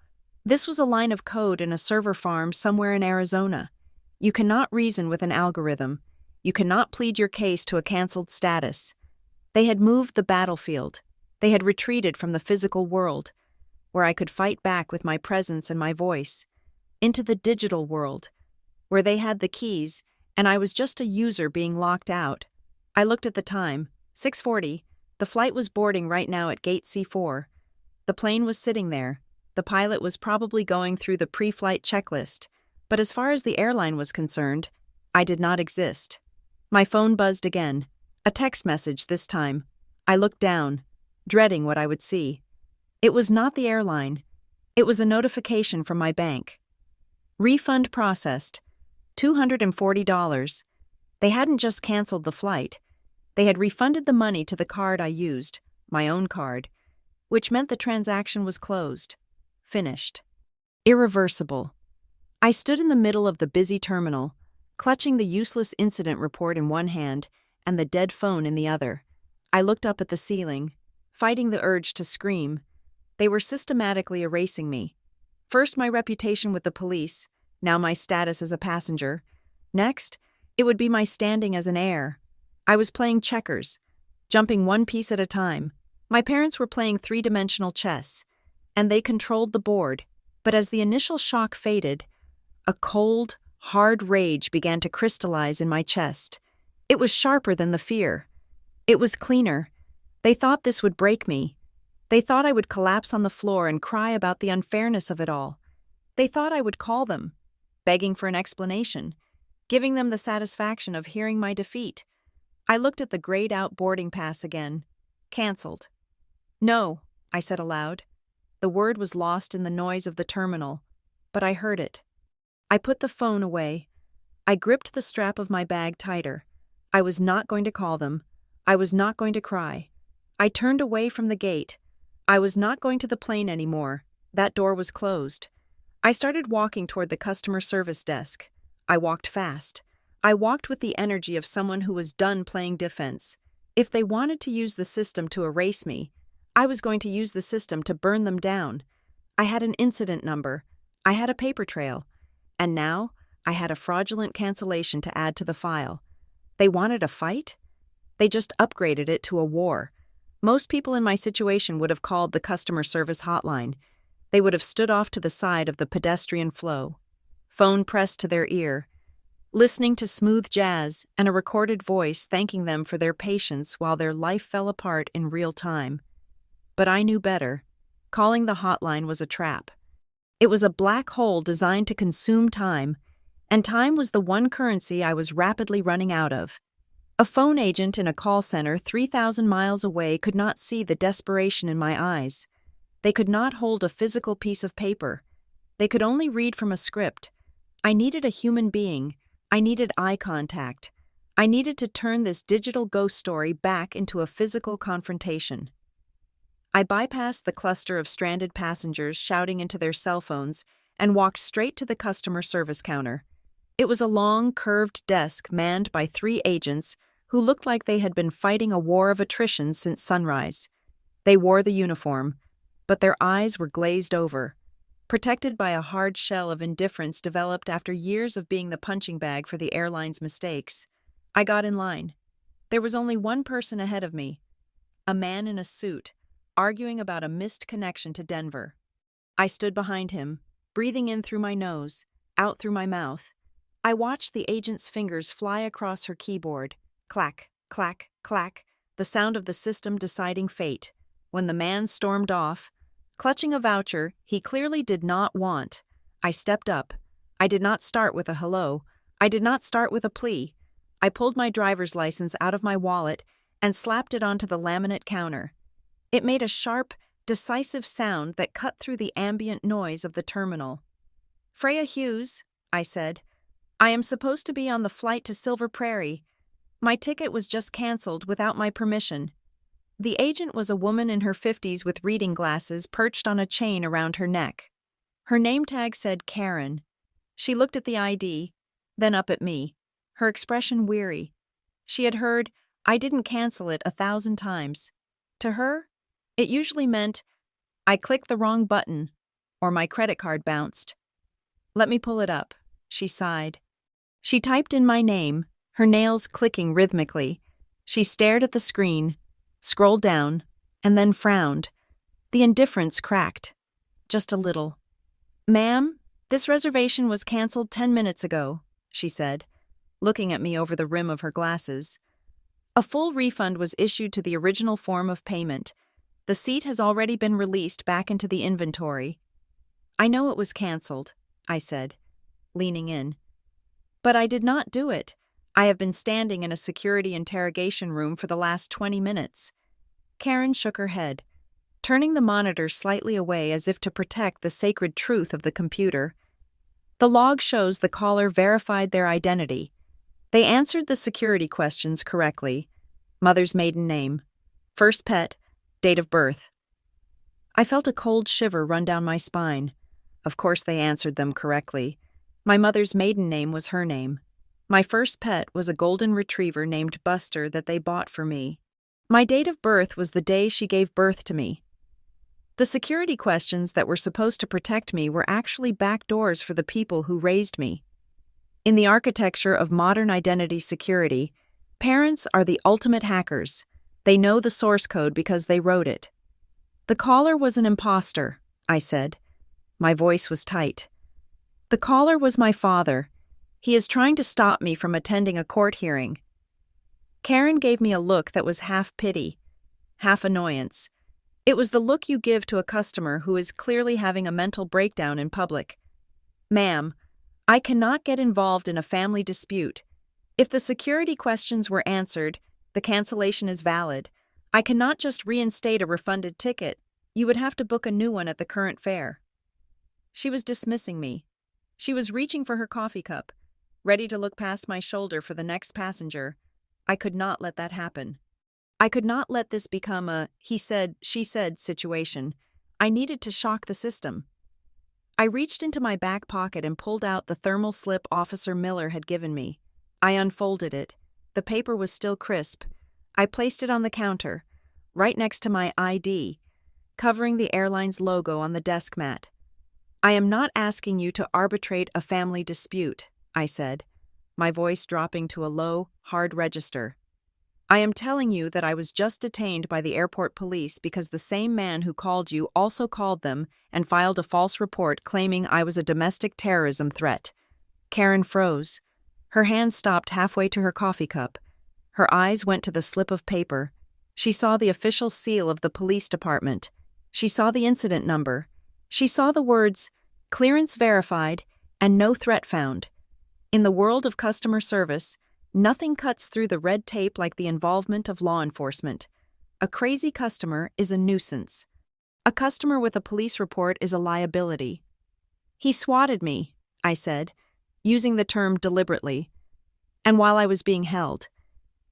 This was a line of code in a server farm somewhere in Arizona. You cannot reason with an algorithm. You cannot plead your case to a canceled status. They had moved the battlefield. They had retreated from the physical world, where I could fight back with my presence and my voice, into the digital world, where they had the keys, and I was just a user being locked out. I looked at the time, 6:40. The flight was boarding right now at gate C4. The plane was sitting there. The pilot was probably going through the pre-flight checklist, but as far as the airline was concerned, I did not exist. My phone buzzed again. A text message this time. I looked down, dreading what I would see. It was not the airline. It was a notification from my bank. Refund processed. $240. They hadn't just canceled the flight. They had refunded the money to the card I used, my own card, which meant the transaction was closed. Finished. Irreversible. I stood in the middle of the busy terminal, clutching the useless incident report in one hand and the dead phone in the other. I looked up at the ceiling, fighting the urge to scream. They were systematically erasing me. First my reputation with the police, now my status as a passenger. Next, it would be my standing as an heir. I was playing checkers, jumping one piece at a time. My parents were playing three-dimensional chess, and they controlled the board. But as the initial shock faded, a cold, hard rage began to crystallize in my chest. It was sharper than the fear. It was cleaner. They thought this would break me. They thought I would collapse on the floor and cry about the unfairness of it all. They thought I would call them, begging for an explanation, giving them the satisfaction of hearing my defeat. I looked at the grayed-out boarding pass again. Cancelled. No, I said aloud. The word was lost in the noise of the terminal, but I heard it. I put the phone away. I gripped the strap of my bag tighter. I was not going to call them. I was not going to cry. I turned away from the gate. I was not going to the plane anymore. That door was closed. I started walking toward the customer service desk. I walked fast. I walked with the energy of someone who was done playing defense. If they wanted to use the system to erase me, I was going to use the system to burn them down. I had an incident number. I had a paper trail. And now, I had a fraudulent cancellation to add to the file. They wanted a fight? They just upgraded it to a war. Most people in my situation would have called the customer service hotline. They would have stood off to the side of the pedestrian flow, phone pressed to their ear, listening to smooth jazz and a recorded voice thanking them for their patience while their life fell apart in real time. But I knew better. Calling the hotline was a trap. It was a black hole designed to consume time, and time was the one currency I was rapidly running out of. A phone agent in a call center 3,000 miles away could not see the desperation in my eyes. They could not hold a physical piece of paper. They could only read from a script. I needed a human being. I needed eye contact. I needed to turn this digital ghost story back into a physical confrontation. I bypassed the cluster of stranded passengers shouting into their cell phones and walked straight to the customer service counter. It was a long, curved desk manned by 3 agents who looked like they had been fighting a war of attrition since sunrise. They wore the uniform, but their eyes were glazed over, protected by a hard shell of indifference developed after years of being the punching bag for the airline's mistakes. I got in line. There was only one person ahead of me, a man in a suit, arguing about a missed connection to Denver. I stood behind him, breathing in through my nose, out through my mouth. I watched the agent's fingers fly across her keyboard. Clack, clack, clack, the sound of the system deciding fate. When the man stormed off, clutching a voucher he clearly did not want, I stepped up. I did not start with a hello. I did not start with a plea. I pulled my driver's license out of my wallet and slapped it onto the laminate counter. It made a sharp, decisive sound that cut through the ambient noise of the terminal. "Freya Hughes," I said. "I am supposed to be on the flight to Silver Prairie. My ticket was just canceled without my permission." The agent was a woman in her 50s with reading glasses perched on a chain around her neck. Her name tag said Karen. She looked at the ID, then up at me, her expression weary. She had heard, "I didn't cancel it" 1,000 times. To her, it usually meant, "I clicked the wrong button," or "my credit card bounced." "Let me pull it up," she sighed. She typed in my name, her nails clicking rhythmically. She stared at the screen, scrolled down, and then frowned. The indifference cracked. Just a little. "Ma'am, this reservation was canceled 10 minutes ago," she said, looking at me over the rim of her glasses. "A full refund was issued to the original form of payment. The seat has already been released back into the inventory." "I know it was canceled," I said, leaning in. "But I did not do it. I have been standing in a security interrogation room for the last 20 minutes. Karen shook her head, turning the monitor slightly away as if to protect the sacred truth of the computer. The log shows the caller verified their identity. They answered the security questions correctly. Mother's maiden name, first pet, date of birth. I felt a cold shiver run down my spine. Of course they answered them correctly. My mother's maiden name was her name. My first pet was a golden retriever named Buster that they bought for me. My date of birth was the day she gave birth to me. The security questions that were supposed to protect me were actually back doors for the people who raised me. In the architecture of modern identity security, parents are the ultimate hackers. They know the source code because they wrote it. The caller was an imposter, I said. My voice was tight. The caller was my father. He is trying to stop me from attending a court hearing. Karen gave me a look that was half pity, half annoyance. It was the look you give to a customer who is clearly having a mental breakdown in public. Ma'am, I cannot get involved in a family dispute. If the security questions were answered, the cancellation is valid. I cannot just reinstate a refunded ticket. You would have to book a new one at the current fare. She was dismissing me. She was reaching for her coffee cup, ready to look past my shoulder for the next passenger. I could not let that happen. I could not let this become a he said, she said situation. I needed to shock the system. I reached into my back pocket and pulled out the thermal slip Officer Miller had given me. I unfolded it. The paper was still crisp. I placed it on the counter, right next to my ID, covering the airline's logo on the desk mat. I am not asking you to arbitrate a family dispute, I said, my voice dropping to a low, hard register. I am telling you that I was just detained by the airport police because the same man who called you also called them and filed a false report claiming I was a domestic terrorism threat. Karen froze. Her hand stopped halfway to her coffee cup. Her eyes went to the slip of paper. She saw the official seal of the police department. She saw the incident number. She saw the words, "Clearance verified" and "No threat found." In the world of customer service, nothing cuts through the red tape like the involvement of law enforcement. A crazy customer is a nuisance. A customer with a police report is a liability. He swatted me, I said, using the term deliberately. And while I was being held,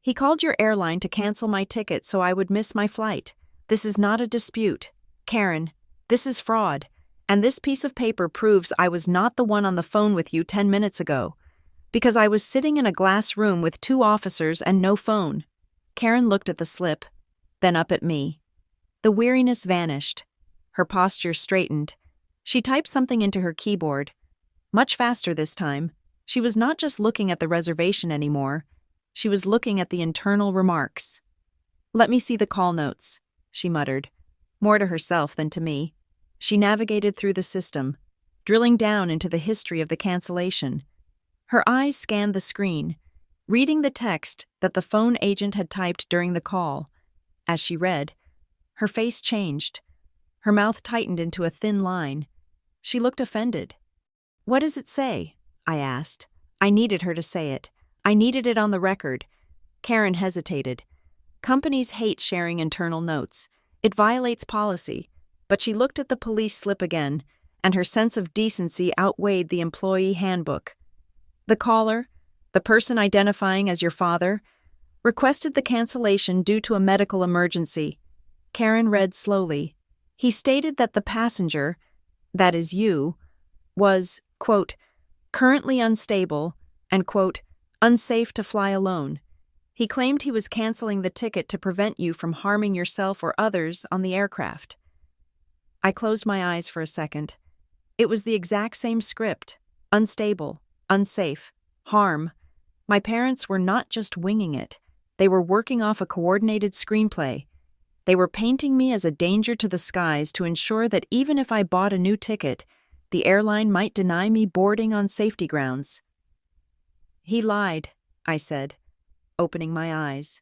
he called your airline to cancel my ticket so I would miss my flight. This is not a dispute. Karen, this is fraud. And this piece of paper proves I was not the one on the phone with you 10 minutes ago. Because I was sitting in a glass room with 2 officers and no phone. Karen looked at the slip, then up at me. The weariness vanished. Her posture straightened. She typed something into her keyboard. Much faster this time. She was not just looking at the reservation anymore. She was looking at the internal remarks. Let me see the call notes, she muttered, more to herself than to me. She navigated through the system, drilling down into the history of the cancellation. Her eyes scanned the screen, reading the text that the phone agent had typed during the call. As she read, her face changed. Her mouth tightened into a thin line. She looked offended. What does it say? I asked. I needed her to say it. I needed it on the record. Karen hesitated. Companies hate sharing internal notes. It violates policy. But she looked at the police slip again, and her sense of decency outweighed the employee handbook. The caller, the person identifying as your father, requested the cancellation due to a medical emergency. Karen read slowly. He stated that the passenger, that is you, was, quote, currently unstable and, quote, unsafe to fly alone. He claimed he was canceling the ticket to prevent you from harming yourself or others on the aircraft. I closed my eyes for a second. It was the exact same script. Unstable, unsafe, harm. My parents were not just winging it. They were working off a coordinated screenplay. They were painting me as a danger to the skies to ensure that even if I bought a new ticket, the airline might deny me boarding on safety grounds. He lied, I said, opening my eyes.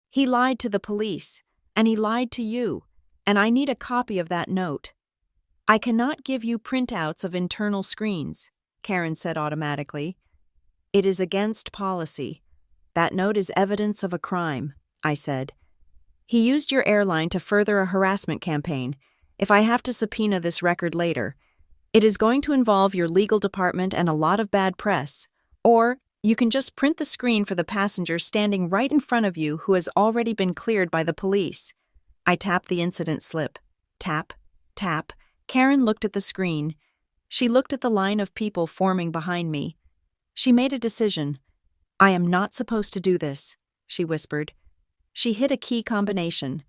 He lied to the police, and he lied to you, and I need a copy of that note. I cannot give you printouts of internal screens, Karen said automatically. It is against policy. That note is evidence of a crime, I said. He used your airline to further a harassment campaign. If I have to subpoena this record later, it is going to involve your legal department and a lot of bad press. Or you can just print the screen for the passenger standing right in front of you who has already been cleared by the police. I tapped the incident slip. Tap, tap. Karen looked at the screen. She looked at the line of people forming behind me. She made a decision. I am not supposed to do this, she whispered. She hit a key combination.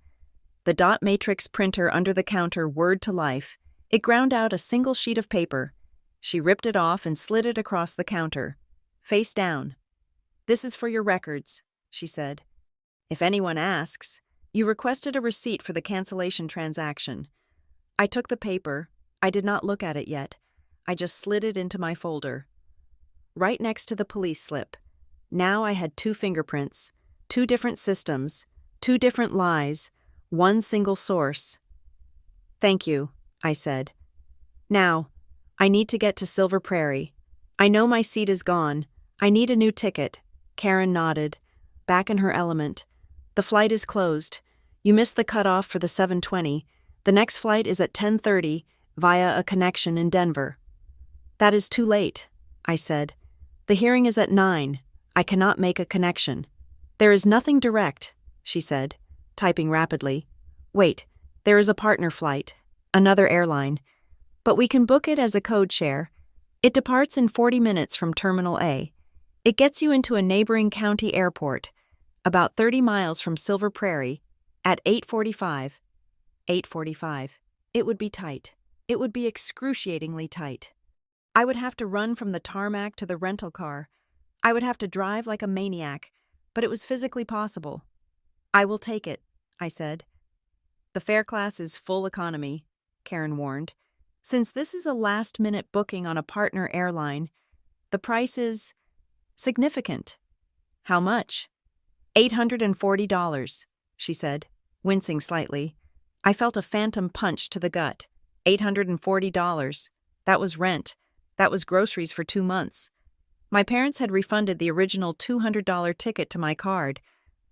The dot matrix printer under the counter whirred to life. It ground out a single sheet of paper. She ripped it off and slid it across the counter. Face down. This is for your records, she said. If anyone asks, you requested a receipt for the cancellation transaction. I took the paper. I did not look at it yet. I just slid it into my folder. Right next to the police slip. Now I had 2 fingerprints, 2 different systems, 2 different lies, 1 single source. Thank you, I said. Now, I need to get to Silver Prairie. I know my seat is gone. I need a new ticket. Karen nodded, back in her element. The flight is closed. You missed the cutoff for the 7:20. The next flight is at 10:30 via a connection in Denver. That is too late, I said. The hearing is at 9. I cannot make a connection. There is nothing direct, she said, typing rapidly. Wait, there is a partner flight, another airline. But we can book it as a code share. It departs in 40 minutes from Terminal A. It gets you into a neighboring county airport, about 30 miles from Silver Prairie, at 8:45. 8:45. It would be tight. It would be excruciatingly tight. I would have to run from the tarmac to the rental car. I would have to drive like a maniac, but it was physically possible. I will take it, I said. The fare class is full economy, Karen warned. Since this is a last-minute booking on a partner airline, the price is significant. How much? $840, she said, wincing slightly. I felt a phantom punch to the gut. $840. That was rent. That was groceries for 2 months. My parents had refunded the original $200 ticket to my card,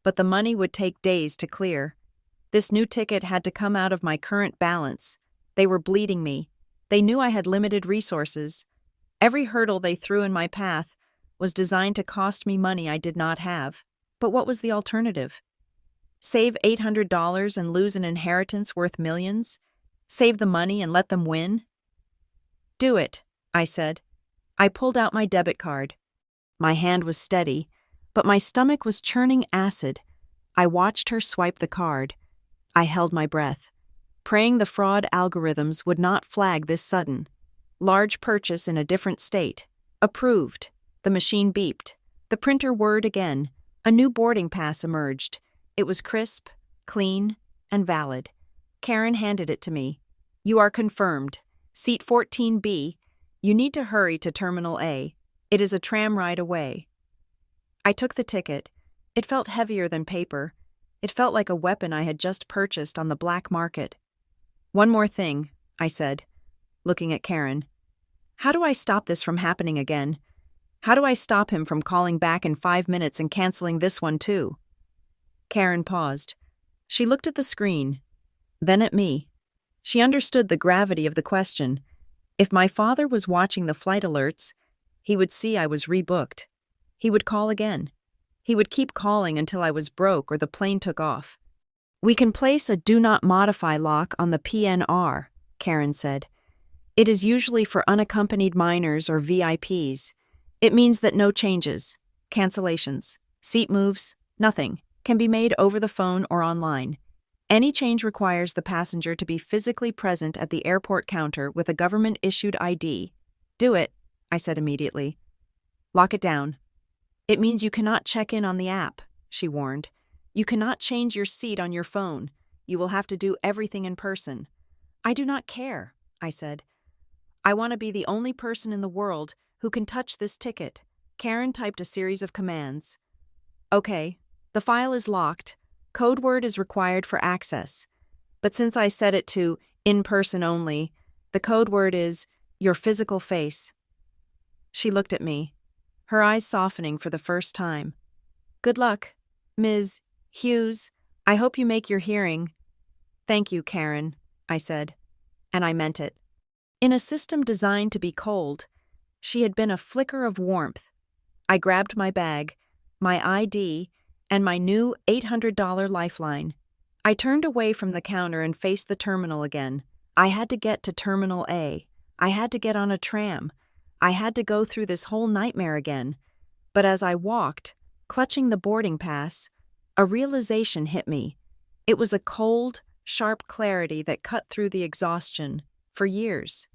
but the money would take days to clear. This new ticket had to come out of my current balance. They were bleeding me. They knew I had limited resources. Every hurdle they threw in my path was designed to cost me money I did not have. But what was the alternative? Save $800 and lose an inheritance worth millions? Save the money and let them win? Do it, I said. I pulled out my debit card. My hand was steady, but my stomach was churning acid. I watched her swipe the card. I held my breath, praying the fraud algorithms would not flag this sudden. Large purchase in a different state. Approved. The machine beeped. The printer whirred again. A new boarding pass emerged. It was crisp, clean, and valid. Karen handed it to me. You are confirmed. Seat 14B. You need to hurry to Terminal A. It is a tram ride away. I took the ticket. It felt heavier than paper. It felt like a weapon I had just purchased on the black market. One more thing, I said, looking at Karen. How do I stop this from happening again? How do I stop him from calling back in 5 minutes and canceling this one too? Karen paused. She looked at the screen, then at me. She understood the gravity of the question. If my father was watching the flight alerts, he would see I was rebooked. He would call again. He would keep calling until I was broke or the plane took off. We can place a do not modify lock on the PNR, Karen said. It is usually for unaccompanied minors or VIPs. It means that no changes, cancellations, seat moves, nothing, can be made over the phone or online. Any change requires the passenger to be physically present at the airport counter with a government-issued ID. Do it, I said immediately. Lock it down. It means you cannot check in on the app, she warned. You cannot change your seat on your phone. You will have to do everything in person. I do not care, I said. I want to be the only person in the world who can touch this ticket. Karen typed a series of commands. Okay, the file is locked. Code word is required for access. But since I set it to in person only, the code word is your physical face. She looked at me, her eyes softening for the first time. Good luck, Ms. Hughes. I hope you make your hearing. Thank you, Karen, I said, and I meant it. In a system designed to be cold, she had been a flicker of warmth. I grabbed my bag, my ID, and my new $800 lifeline. I turned away from the counter and faced the terminal again. I had to get to Terminal A. I had to get on a tram. I had to go through this whole nightmare again. But as I walked, clutching the boarding pass, a realization hit me. It was a cold, sharp clarity that cut through the exhaustion. For years,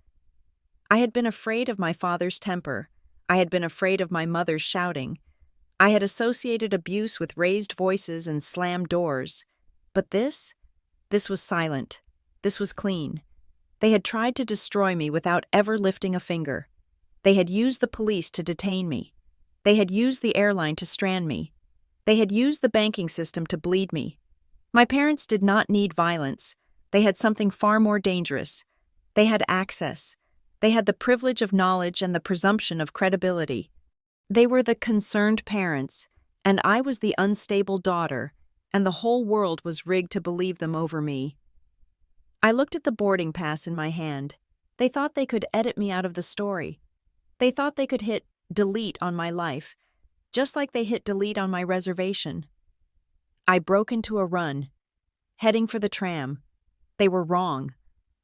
I had been afraid of my father's temper. I had been afraid of my mother's shouting. I had associated abuse with raised voices and slammed doors. But this was silent. This was clean. They had tried to destroy me without ever lifting a finger. They had used the police to detain me. They had used the airline to strand me. They had used the banking system to bleed me. My parents did not need violence. They had something far more dangerous. They had access. They had the privilege of knowledge and the presumption of credibility. They were the concerned parents, and I was the unstable daughter, and the whole world was rigged to believe them over me. I looked at the boarding pass in my hand. They thought they could edit me out of the story. They thought they could hit delete on my life, just like they hit delete on my reservation. I broke into a run, heading for the tram. They were wrong.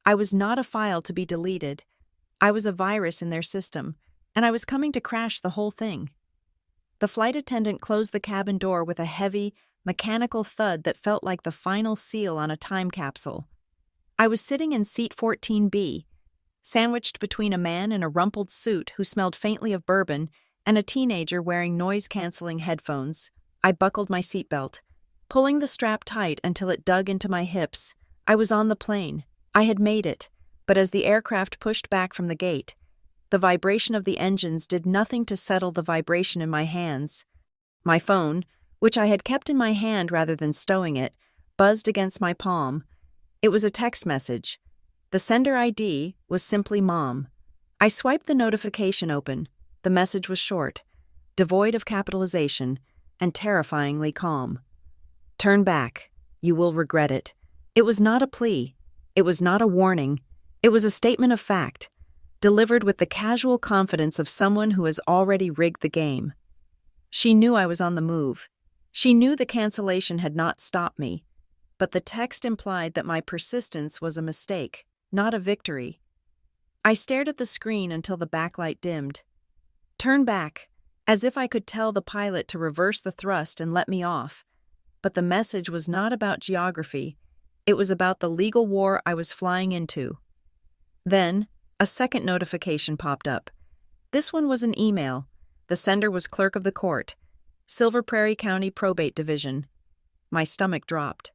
I was not a file to be deleted. I was a virus in their system, and I was coming to crash the whole thing. The flight attendant closed the cabin door with a heavy, mechanical thud that felt like the final seal on a time capsule. I was sitting in seat 14B, sandwiched between a man in a rumpled suit who smelled faintly of bourbon and a teenager wearing noise-canceling headphones. I buckled my seatbelt, pulling the strap tight until it dug into my hips. I was on the plane. I had made it, but as the aircraft pushed back from the gate, the vibration of the engines did nothing to settle the vibration in my hands. My phone, which I had kept in my hand rather than stowing it, buzzed against my palm. It was a text message. The sender ID was simply Mom. I swiped the notification open. The message was short, devoid of capitalization, and terrifyingly calm. Turn back. You will regret it. It was not a plea. It was not a warning. It was a statement of fact, delivered with the casual confidence of someone who has already rigged the game. She knew I was on the move. She knew the cancellation had not stopped me, but the text implied that my persistence was a mistake, not a victory. I stared at the screen until the backlight dimmed. Turn back, as if I could tell the pilot to reverse the thrust and let me off. But the message was not about geography. It was about the legal war I was flying into. Then, a second notification popped up. This one was an email. The sender was clerk of the court, Silver Prairie County Probate Division. My stomach dropped.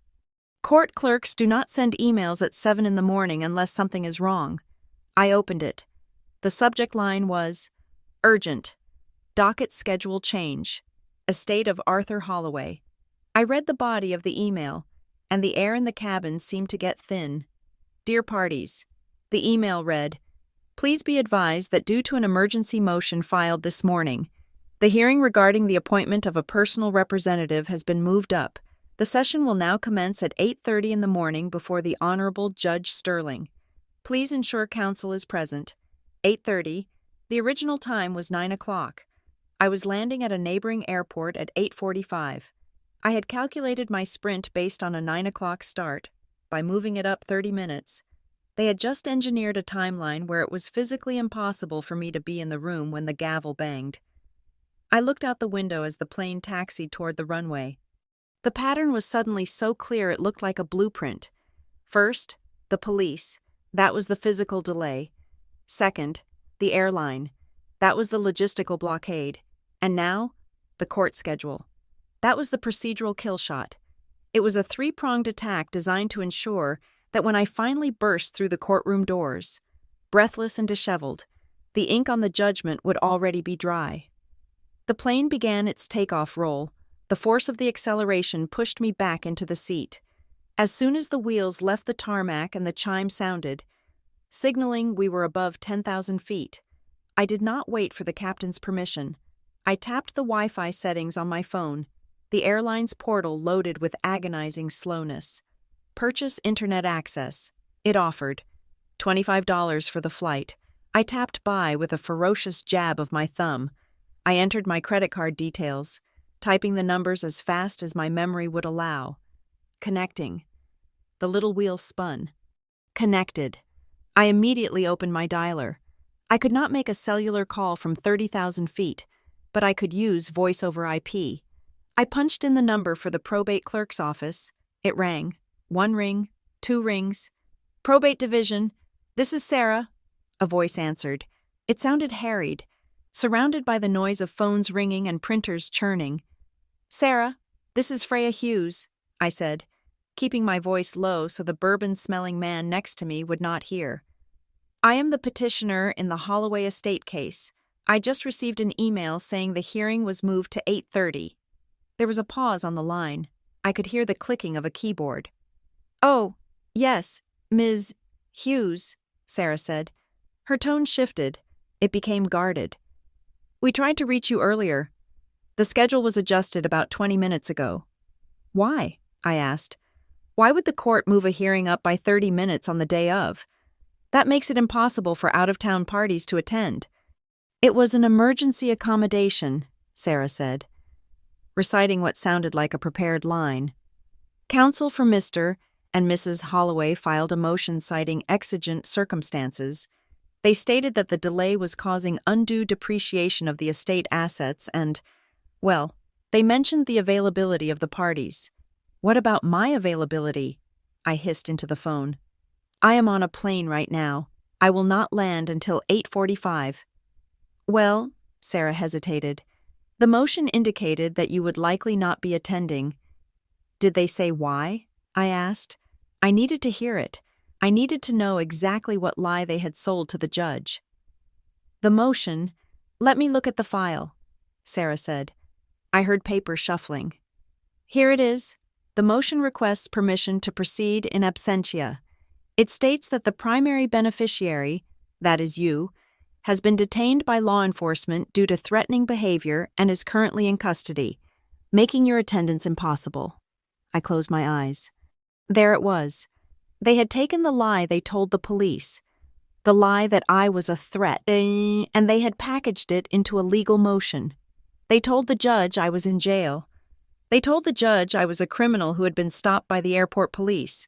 Court clerks do not send emails at 7 in the morning unless something is wrong. I opened it. The subject line was, Urgent. Docket schedule change. Estate of Arthur Holloway. I read the body of the email, and the air in the cabin seemed to get thin. Dear parties, the email read, Please be advised that due to an emergency motion filed this morning, the hearing regarding the appointment of a personal representative has been moved up. The session will now commence at 8:30 in the morning before the Honorable Judge Sterling. Please ensure counsel is present. 8:30. The original time was 9 o'clock. I was landing at a neighboring airport at 8:45. I had calculated my sprint based on a 9 o'clock start, by moving it up 30 minutes. They had just engineered a timeline where it was physically impossible for me to be in the room when the gavel banged. I looked out the window as the plane taxied toward the runway. The pattern was suddenly so clear it looked like a blueprint. First, the police. That was the physical delay. Second, the airline. That was the logistical blockade. And now, the court schedule. That was the procedural kill shot. It was a three-pronged attack designed to ensure that when I finally burst through the courtroom doors, breathless and disheveled, the ink on the judgment would already be dry. The plane began its takeoff roll. The force of the acceleration pushed me back into the seat. As soon as the wheels left the tarmac and the chime sounded, signaling we were above 10,000 feet, I did not wait for the captain's permission. I tapped the Wi-Fi settings on my phone. The airline's portal loaded with agonizing slowness. Purchase internet access. It offered. $25 for the flight. I tapped buy with a ferocious jab of my thumb. I entered my credit card details, typing the numbers as fast as my memory would allow. Connecting. The little wheel spun. Connected. I immediately opened my dialer. I could not make a cellular call from 30,000 feet, but I could use voice over IP. I punched in the number for the probate clerk's office. It rang. 1 ring, 2 rings. Probate division. This is Sarah. A voice answered. It sounded harried, surrounded by the noise of phones ringing and printers churning. Sarah, this is Freya Hughes, I said, keeping my voice low so the bourbon-smelling man next to me would not hear. I am the petitioner in the Holloway estate case. I just received an email saying the hearing was moved to 8:30. There was a pause on the line. I could hear the clicking of a keyboard. Oh, yes, Ms. Hughes, Sarah said. Her tone shifted. It became guarded. We tried to reach you earlier. The schedule was adjusted about 20 minutes ago. Why? I asked. Why would the court move a hearing up by 30 minutes on the day of? That makes it impossible for out-of-town parties to attend. It was an emergency accommodation, Sarah said, reciting what sounded like a prepared line. Counsel for Mr. and Mrs. Holloway filed a motion citing exigent circumstances. They stated that the delay was causing undue depreciation of the estate assets and, well, they mentioned the availability of the parties. What about my availability? I hissed into the phone. I am on a plane right now. I will not land until 8:45. Well, Sarah hesitated. The motion indicated that you would likely not be attending. Did they say why? I asked. I needed to hear it. I needed to know exactly what lie they had sold to the judge. The motion, let me look at the file, Sarah said. I heard paper shuffling. Here it is. The motion requests permission to proceed in absentia. It states that the primary beneficiary, that is you, has been detained by law enforcement due to threatening behavior and is currently in custody, making your attendance impossible. I closed my eyes. There it was. They had taken the lie they told the police, the lie that I was a threat, and they had packaged it into a legal motion. They told the judge I was in jail. They told the judge I was a criminal who had been stopped by the airport police.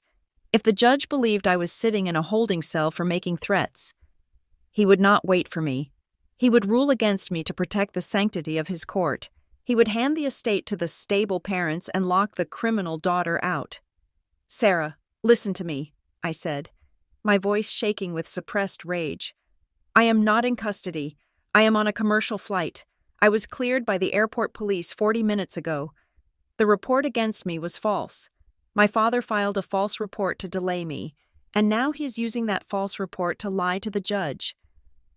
If the judge believed I was sitting in a holding cell for making threats, he would not wait for me. He would rule against me to protect the sanctity of his court. He would hand the estate to the stable parents and lock the criminal daughter out. Sarah, listen to me, I said, my voice shaking with suppressed rage. I am not in custody. I am on a commercial flight. I was cleared by the airport police 40 minutes ago. The report against me was false. My father filed a false report to delay me, and now he is using that false report to lie to the judge.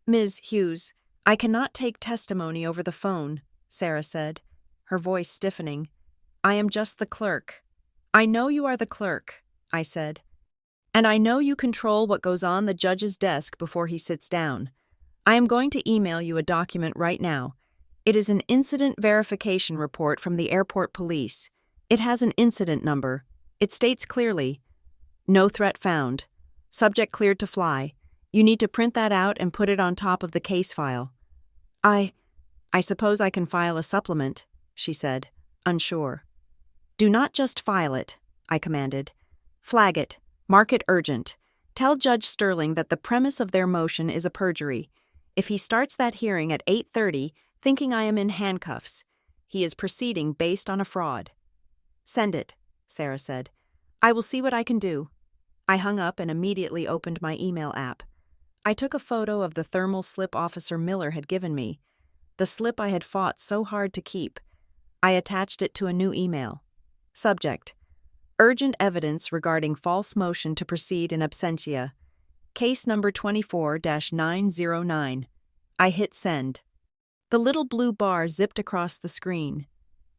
Ms. Hughes, I cannot take testimony over the phone, Sarah said, her voice stiffening. I am just the clerk. I know you are the clerk, I said. And I know you control what goes on the judge's desk before he sits down. I am going to email you a document right now. It is an incident verification report from the airport police. It has an incident number. It states clearly, no threat found. Subject cleared to fly. You need to print that out and put it on top of the case file. I suppose I can file a supplement, she said, unsure. Do not just file it, I commanded. Flag it. Mark it urgent. Tell Judge Sterling that the premise of their motion is a perjury. If he starts that hearing at 8:30, thinking I am in handcuffs, he is proceeding based on a fraud. Send it, Sarah said. I will see what I can do. I hung up and immediately opened my email app. I took a photo of the thermal slip Officer Miller had given me, the slip I had fought so hard to keep. I attached it to a new email. Subject: urgent evidence regarding false motion to proceed in absentia. Case number 24-909. I hit send. The little blue bar zipped across the screen.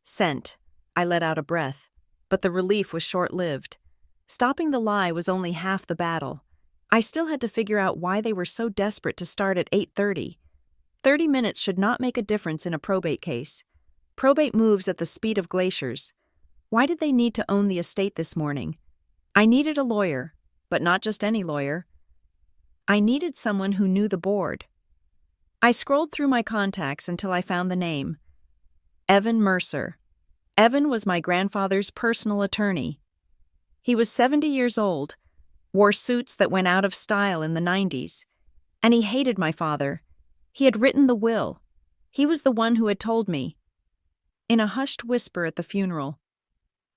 Sent. I let out a breath, but the relief was short-lived. Stopping the lie was only half the battle. I still had to figure out why they were so desperate to start at 8:30. 30 minutes should not make a difference in a probate case. Probate moves at the speed of glaciers. Why did they need to own the estate this morning? I needed a lawyer, but not just any lawyer. I needed someone who knew the board. I scrolled through my contacts until I found the name. Evan Mercer. Evan was my grandfather's personal attorney. He was 70 years old, wore suits that went out of style in the 90s, and he hated my father. He had written the will. He was the one who had told me. In a hushed whisper at the funeral,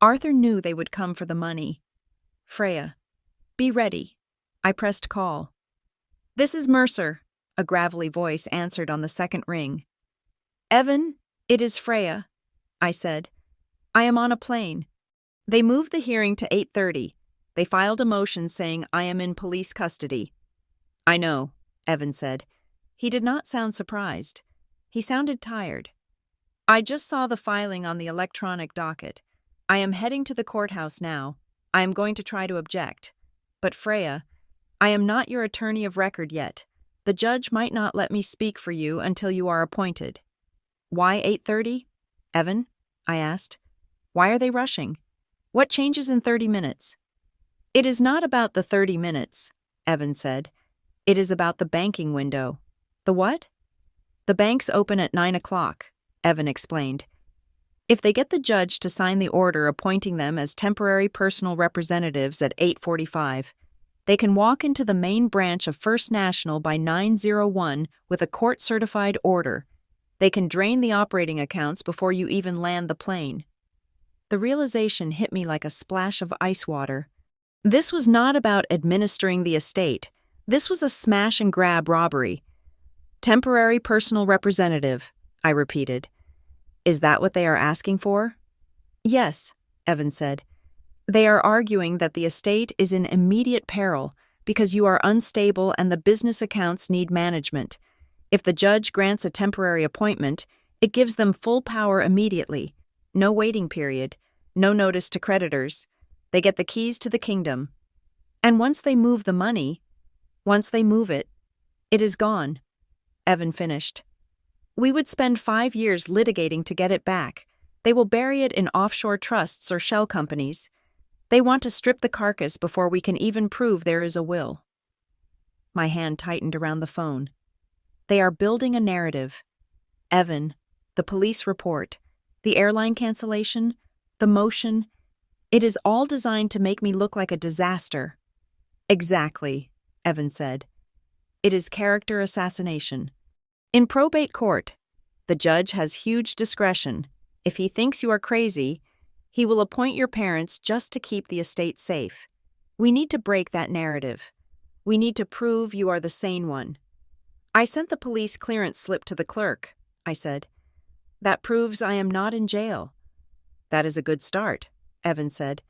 Arthur knew they would come for the money. Freya, be ready. I pressed call. This is Mercer, a gravelly voice answered on the second ring. Evan, it is Freya, I said. I am on a plane. They moved the hearing to 8:30. They filed a motion saying I am in police custody. I know, Evan said. He did not sound surprised. He sounded tired. I just saw the filing on the electronic docket. I am heading to the courthouse now. I am going to try to object. But Freya, I am not your attorney of record yet. The judge might not let me speak for you until you are appointed. Why 8:30? Evan, I asked. Why are they rushing? What changes in 30 minutes? It is not about the 30 minutes, Evan said. It is about the banking window. The what? The banks open at 9 o'clock, Evan explained. If they get the judge to sign the order appointing them as temporary personal representatives at 8:45, they can walk into the main branch of First National by 9:01 with a court-certified order. They can drain the operating accounts before you even land the plane. The realization hit me like a splash of ice water. This was not about administering the estate. This was a smash-and-grab robbery. Temporary personal representative, I repeated. Is that what they are asking for? Yes, Evan said. They are arguing that the estate is in immediate peril because you are unstable and the business accounts need management. If the judge grants a temporary appointment, it gives them full power immediately. No waiting period, no notice to creditors. They get the keys to the kingdom. And once they move the money, once they move it, it is gone. Evan finished. We would spend 5 years litigating to get it back. They will bury it in offshore trusts or shell companies. They want to strip the carcass before we can even prove there is a will. My hand tightened around the phone. They are building a narrative. Evan, the police report, the airline cancellation, the motion, it is all designed to make me look like a disaster. Exactly, Evan said. It is character assassination. In probate court, the judge has huge discretion. If he thinks you are crazy, he will appoint your parents just to keep the estate safe. We need to break that narrative. We need to prove you are the sane one. I sent the police clearance slip to the clerk, I said. That proves I am not in jail. That is a good start, Evan said.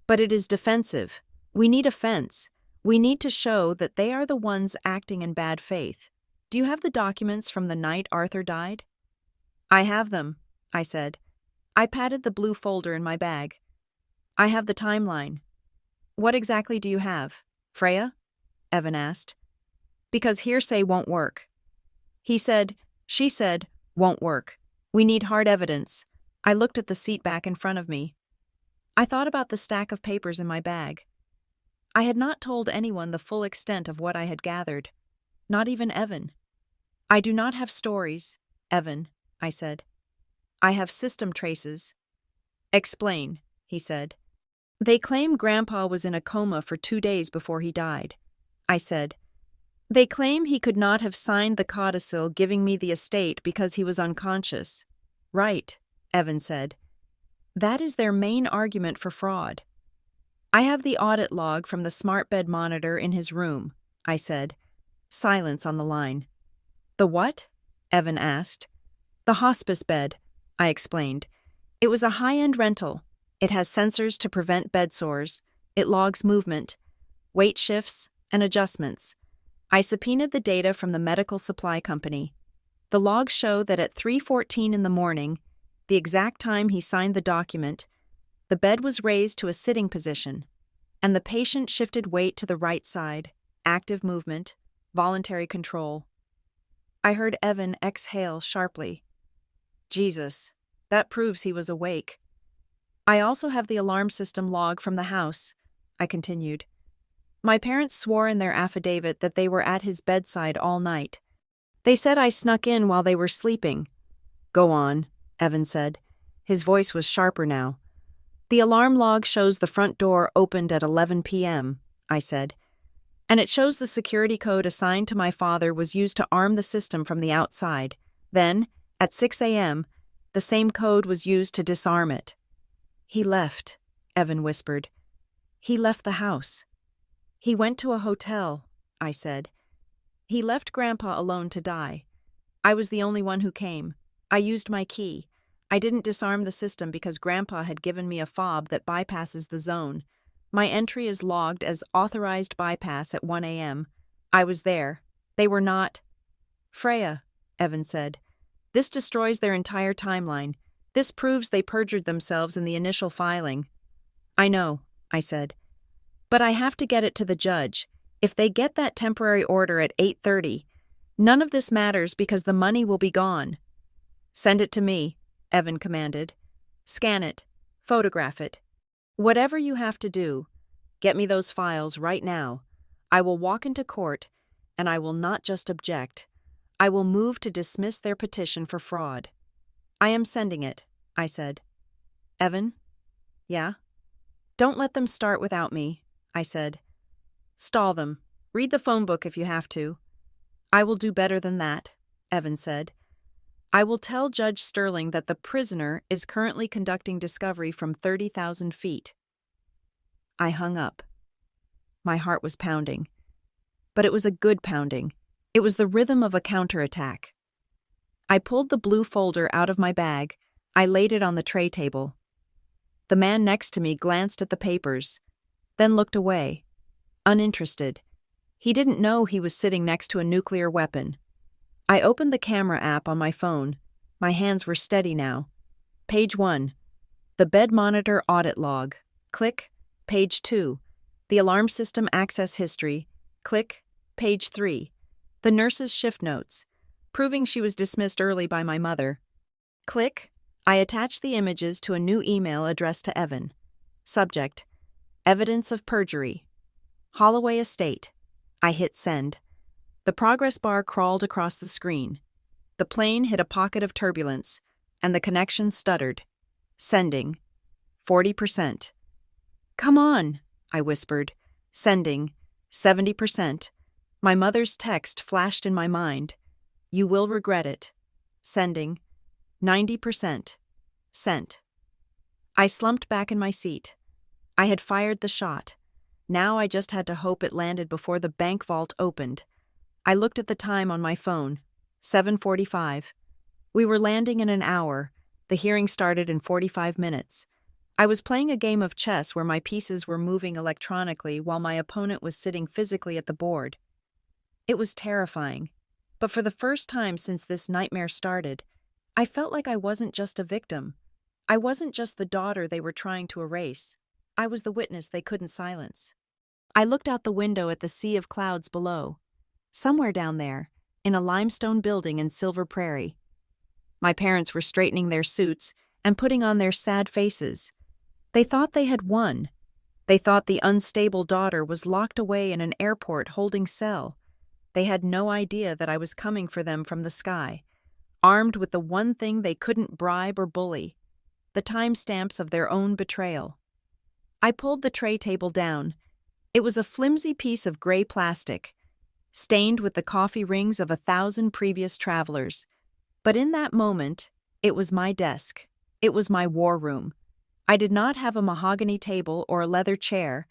But it is defensive. We need a fence. We need to show that they are the ones acting in bad faith. Do you have the documents from the night Arthur died? I have them, I said. I patted the blue folder in my bag. I have the timeline. What exactly do you have, Freya? Evan asked. Because hearsay won't work. He said, she said, won't work. We need hard evidence. I looked at the seat back in front of me. I thought about the stack of papers in my bag. I had not told anyone the full extent of what I had gathered. Not even Evan. I do not have stories, Evan, I said. I have system traces. Explain, he said. They claim Grandpa was in a coma for 2 days before he died. I said. They claim he could not have signed the codicil giving me the estate because he was unconscious. Right, Evan said. That is their main argument for fraud. I have the audit log from the smart bed monitor in his room, I said. Silence on the line. The what? Evan asked. The hospice bed, I explained. It was a high-end rental. It has sensors to prevent bed sores. It logs movement, weight shifts, and adjustments. I subpoenaed the data from the medical supply company. The logs show that at 3:14 in the morning, the exact time he signed the document, the bed was raised to a sitting position, and the patient shifted weight to the right side, active movement, voluntary control. I heard Evan exhale sharply. Jesus, That proves he was awake. I also have the alarm system log from the house, I continued. My parents swore in their affidavit that they were at his bedside all night. They said I snuck in while they were sleeping. Go on, Evan said. His voice was sharper now. The alarm log shows the front door opened at 11 p.m., I said. And it shows the security code assigned to my father was used to arm the system from the outside. Then, at 6 a.m., the same code was used to disarm it. He left, Evan whispered. He left the house. He went to a hotel, I said. He left Grandpa alone to die. I was the only one who came. I used my key. I didn't disarm the system because Grandpa had given me a fob that bypasses the zone. My entry is logged as authorized bypass at 1 a.m. I was there. They were not. Freya, Evan said. This destroys their entire timeline. This proves they perjured themselves in the initial filing. I know, I said. But I have to get it to the judge. If they get that temporary order at 8:30, none of this matters because the money will be gone. Send it to me, Evan commanded. Scan it. Photograph it. Whatever you have to do, get me those files right now. I will walk into court, and I will not just object. I will move to dismiss their petition for fraud. I am sending it, I said. Evan? Yeah? Don't let them start without me, I said. Stall them. Read the phone book if you have to. I will do better than that, Evan said. I will tell Judge Sterling that the prisoner is currently conducting discovery from 30,000 feet. I hung up. My heart was pounding. But it was a good pounding. It was the rhythm of a counterattack. I pulled the blue folder out of my bag. I laid it on the tray table. The man next to me glanced at the papers, then looked away, uninterested. He didn't know he was sitting next to a nuclear weapon. I opened the camera app on my phone. My hands were steady now. Page 1. The bed monitor audit log. Click. Page 2. The alarm system access history. Click. Page 3. The nurse's shift notes, proving she was dismissed early by my mother. Click. I attached the images to a new email addressed to Evan. Subject: Evidence of perjury. Holloway Estate. I hit send. The progress bar crawled across the screen. The plane hit a pocket of turbulence, and the connection stuttered. Sending. 40%. Come on, I whispered. Sending. 70%. My mother's text flashed in my mind. You will regret it. Sending. 90%. Sent. I slumped back in my seat. I had fired the shot. Now I just had to hope it landed before the bank vault opened. I looked at the time on my phone. 7:45. We were landing in an hour. The hearing started in 45 minutes. I was playing a game of chess where my pieces were moving electronically while my opponent was sitting physically at the board. It was terrifying. But for the first time since this nightmare started, I felt like I wasn't just a victim. I wasn't just the daughter they were trying to erase. I was the witness they couldn't silence. I looked out the window at the sea of clouds below. Somewhere down there, in a limestone building in Silver Prairie. My parents were straightening their suits and putting on their sad faces. They thought they had won. They thought the unstable daughter was locked away in an airport holding cell. They had no idea that I was coming for them from the sky, armed with the one thing they couldn't bribe or bully, the timestamps of their own betrayal. I pulled the tray table down. It was a flimsy piece of gray plastic, stained with the coffee rings of 1,000 previous travelers. But in that moment, it was my desk. It was my war room. I did not have a mahogany table or a leather chair.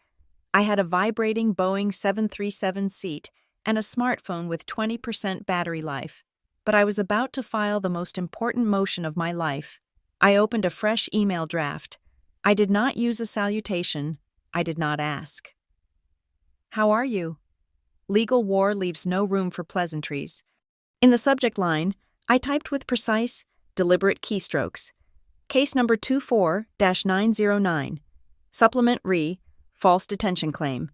I had a vibrating Boeing 737 seat and a smartphone with 20% battery life. But I was about to file the most important motion of my life. I opened a fresh email draft. I did not use a salutation. I did not ask. How are you? Legal war leaves no room for pleasantries. In the subject line, I typed with precise, deliberate keystrokes. Case number 24-909. Supplement re. False detention claim.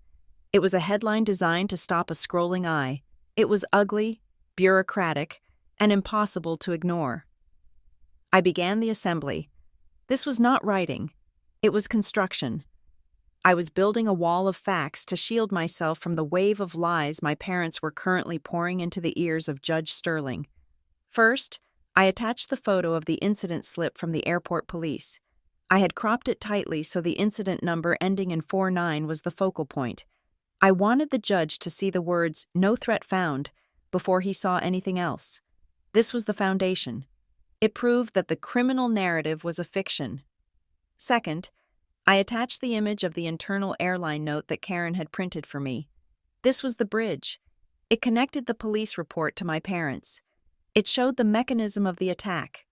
It was a headline designed to stop a scrolling eye. It was ugly, bureaucratic, and impossible to ignore. I began the assembly. This was not writing. It was construction. I was building a wall of facts to shield myself from the wave of lies my parents were currently pouring into the ears of Judge Sterling. First, I attached the photo of the incident slip from the airport police. I had cropped it tightly so the incident number ending in 49 was the focal point. I wanted the judge to see the words "no threat found" before he saw anything else. This was the foundation. It proved that the criminal narrative was a fiction. Second, I attached the image of the internal airline note that Karen had printed for me. This was the bridge. It connected the police report to my parents. It showed the mechanism of the attack.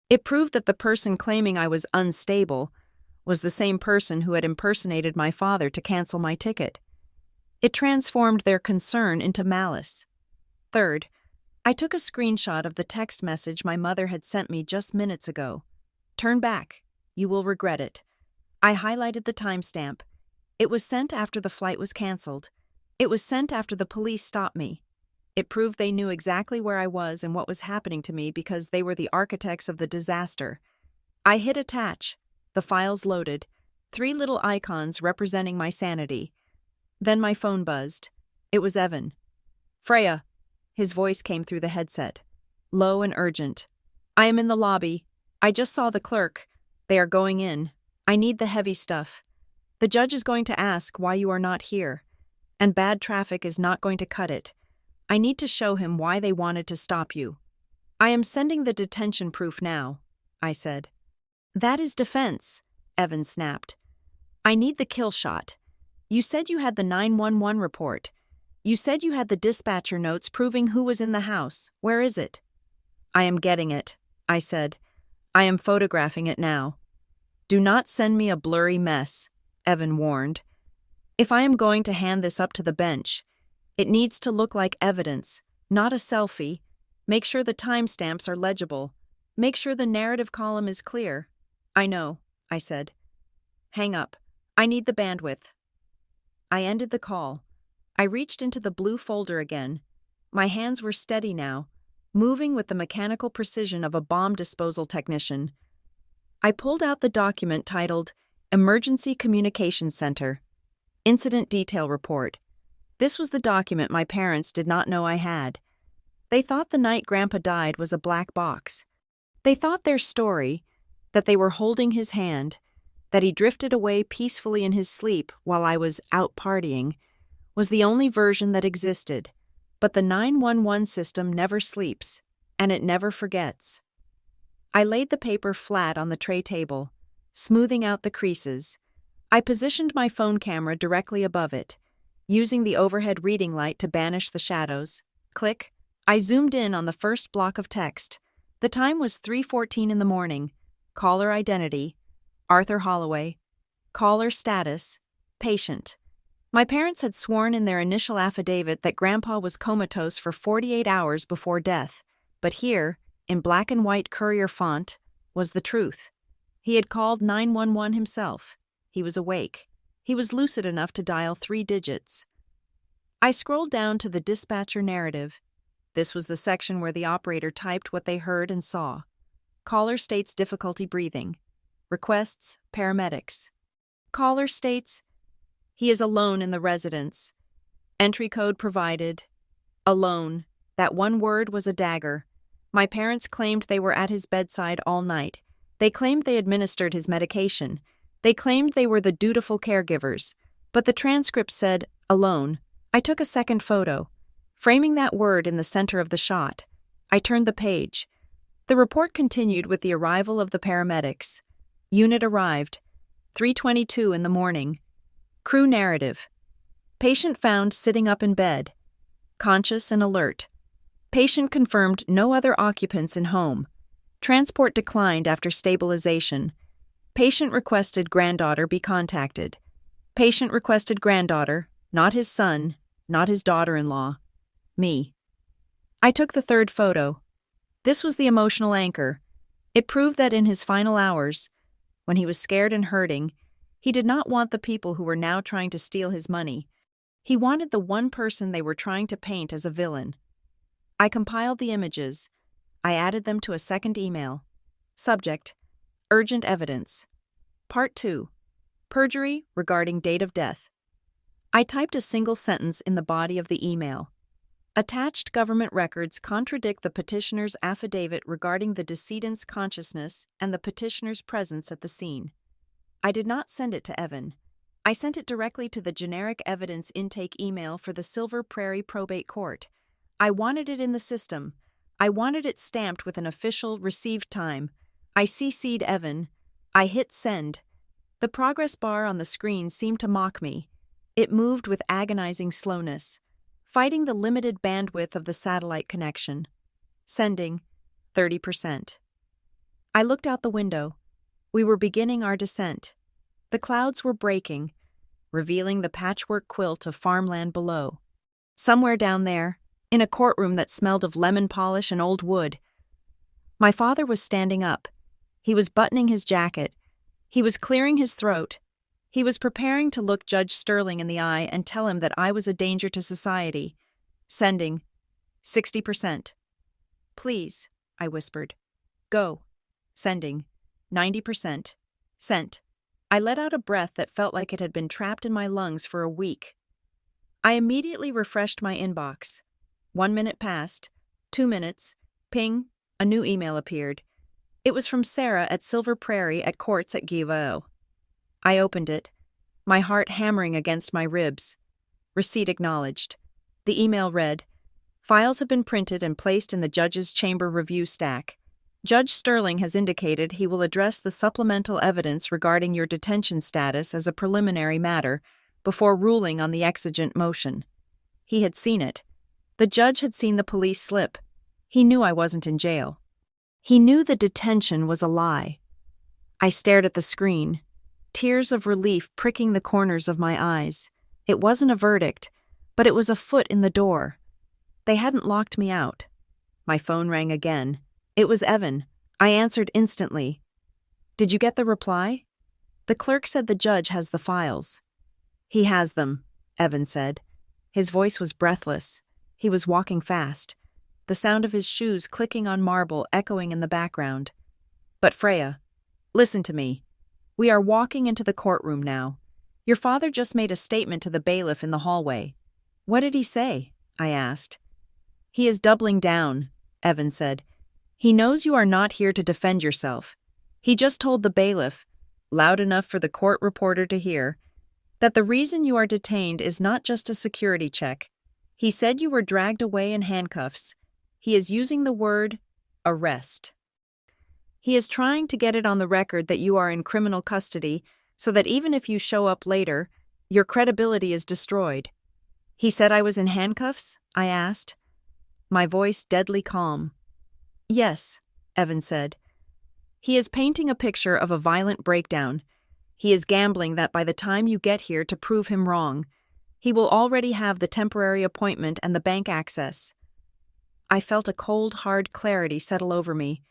It proved that the person claiming I was unstable was the same person who had impersonated my father to cancel my ticket. It transformed their concern into malice. Third, I took a screenshot of the text message my mother had sent me just minutes ago. "Turn back. You will regret it." I highlighted the timestamp. It was sent after the flight was canceled. It was sent after the police stopped me. It proved they knew exactly where I was and what was happening to me because they were the architects of the disaster. I hit attach. The files loaded. 3 little icons representing my sanity. Then my phone buzzed. It was Evan. "Freya." His voice came through the headset. Low and urgent. "I am in the lobby. I just saw the clerk. They are going in. I need the heavy stuff. The judge is going to ask why you are not here. And bad traffic is not going to cut it. I need to show him why they wanted to stop you." "I am sending the detention proof now," I said. "That is defense," Evan snapped. "I need the kill shot. You said you had the 911 report. You said you had the dispatcher notes proving who was in the house. Where is it?" "I am getting it," I said. "I am photographing it now." "Do not send me a blurry mess," Evan warned. "If I am going to hand this up to the bench, it needs to look like evidence, not a selfie. Make sure the timestamps are legible. Make sure the narrative column is clear." "I know," I said. "Hang up. I need the bandwidth." I ended the call. I reached into the blue folder again. My hands were steady now, moving with the mechanical precision of a bomb disposal technician. I pulled out the document titled Emergency Communications Center, Incident Detail Report. This was the document my parents did not know I had. They thought the night Grandpa died was a black box. They thought their story, that they were holding his hand, that he drifted away peacefully in his sleep while I was out partying, was the only version that existed. But the 911 system never sleeps, and it never forgets. I laid the paper flat on the tray table, smoothing out the creases. I positioned my phone camera directly above it, using the overhead reading light to banish the shadows. Click. I zoomed in on the first block of text. The time was 3:14 in the morning. Caller identity: Arthur Holloway. Caller status: patient. My parents had sworn in their initial affidavit that Grandpa was comatose for 48 hours before death, but here, in black and white courier font, was the truth. He had called 911 himself. He was awake. He was lucid enough to dial 3 digits. I scrolled down to the dispatcher narrative. This was the section where the operator typed what they heard and saw. Caller states difficulty breathing. Requests paramedics. Caller states he is alone in the residence. Entry code provided. Alone. That one word was a dagger. My parents claimed they were at his bedside all night. They claimed they administered his medication. They claimed they were the dutiful caregivers. But the transcript said, alone. I took a second photo, framing that word in the center of the shot. I turned the page. The report continued with the arrival of the paramedics. Unit arrived. 3:22 in the morning. Crew narrative. Patient found sitting up in bed. Conscious and alert. Patient confirmed no other occupants in home. Transport declined after stabilization. Patient requested granddaughter be contacted. Patient requested granddaughter, not his son, not his daughter-in-law. Me. I took the third photo. This was the emotional anchor. It proved that in his final hours, when he was scared and hurting, he did not want the people who were now trying to steal his money. He wanted the one person they were trying to paint as a villain. I compiled the images. I added them to a second email. Subject: Urgent evidence. Part 2. Perjury regarding date of death. I typed a single sentence in the body of the email. Attached government records contradict the petitioner's affidavit regarding the decedent's consciousness and the petitioner's presence at the scene. I did not send it to Evan. I sent it directly to the generic evidence intake email for the Silver Prairie Probate Court. I wanted it in the system. I wanted it stamped with an official received time. I CC'd Evan. I hit send. The progress bar on the screen seemed to mock me. It moved with agonizing slowness, fighting the limited bandwidth of the satellite connection. Sending, 30%. I looked out the window. We were beginning our descent. The clouds were breaking, revealing the patchwork quilt of farmland below. Somewhere down there, in a courtroom that smelled of lemon polish and old wood, my father was standing up. He was buttoning his jacket. He was clearing his throat. He was preparing to look Judge Sterling in the eye and tell him that I was a danger to society. Sending, 60%. Please, I whispered. Go. Sending, 90%. Sent. I let out a breath that felt like it had been trapped in my lungs for a week. I immediately refreshed my inbox. 1 minute passed. 2 minutes. Ping. A new email appeared. It was from Sarah at Silver Prairie at Courts at gavel. I opened it, my heart hammering against my ribs. Receipt acknowledged. The email read, "Files have been printed and placed in the judge's chamber review stack. Judge Sterling has indicated he will address the supplemental evidence regarding your detention status as a preliminary matter before ruling on the exigent motion." He had seen it. The judge had seen the police slip. He knew I wasn't in jail. He knew the detention was a lie. I stared at the screen, tears of relief pricking the corners of my eyes. It wasn't a verdict, but it was a foot in the door. They hadn't locked me out. My phone rang again. It was Evan. I answered instantly. "Did you get the reply?" "The clerk said the judge has the files." "He has them," Evan said. His voice was breathless. He was walking fast, the sound of his shoes clicking on marble echoing in the background. "But Freya, listen to me. We are walking into the courtroom now. Your father just made a statement to the bailiff in the hallway." "What did he say?" I asked. "He is doubling down," Evan said. "He knows you are not here to defend yourself. He just told the bailiff, loud enough for the court reporter to hear, that the reason you are detained is not just a security check. He said you were dragged away in handcuffs. He is using the word arrest. He is trying to get it on the record that you are in criminal custody so that even if you show up later, your credibility is destroyed." "He said I was in handcuffs?" I asked, my voice deadly calm. "Yes," Evan said. "He is painting a picture of a violent breakdown. He is gambling that by the time you get here to prove him wrong, he will already have the temporary appointment and the bank access." I felt a cold, hard clarity settle over me.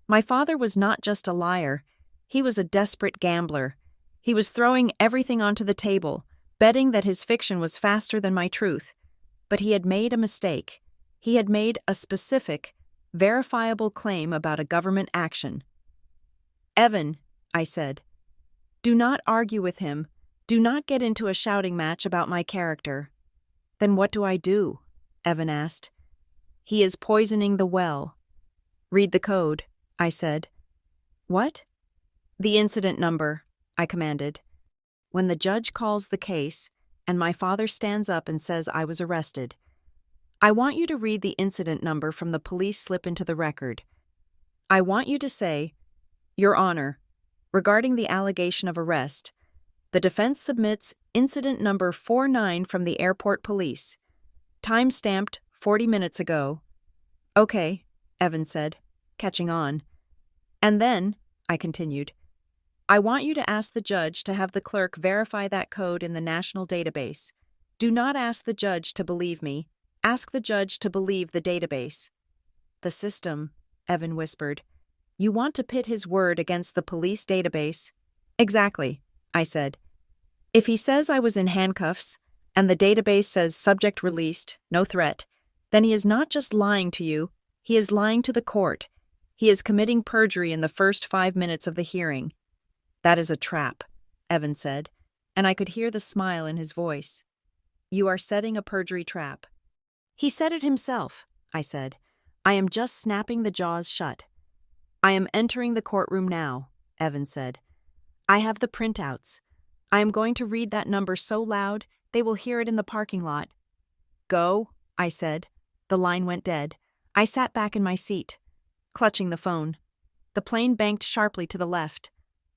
My father was not just a liar. He was a desperate gambler. He was throwing everything onto the table, betting that his fiction was faster than my truth. But he had made a mistake. He had made a specific, verifiable claim about a government action. "Evan," I said, "do not argue with him. Do not get into a shouting match about my character." "Then what do I do?" Evan asked. "He is poisoning the well." "Read the code," I said. "What?" "The incident number," I commanded. "When the judge calls the case, and my father stands up and says I was arrested, I want you to read the incident number from the police slip into the record. I want you to say, 'Your Honor, regarding the allegation of arrest, the defense submits incident number 49 from the airport police. Time stamped 40 minutes ago.'" "Okay," Evan said, catching on. "And then," I continued, "I want you to ask the judge to have the clerk verify that code in the national database. Do not ask the judge to believe me. Ask the judge to believe the database." "The system," Evan whispered. "You want to pit his word against the police database?" "Exactly," I said. "If he says I was in handcuffs, and the database says subject released, no threat, then he is not just lying to you, he is lying to the court. He is committing perjury in the first 5 minutes of the hearing. That is a trap, Evan said, and I could hear the smile in his voice. You are setting a perjury trap. He said it himself, I said. I am just snapping the jaws shut. I am entering the courtroom now, Evan said. I have the printouts. I am going to read that number so loud they will hear it in the parking lot. Go, I said. The line went dead. I sat back in my seat, clutching the phone. The plane banked sharply to the left,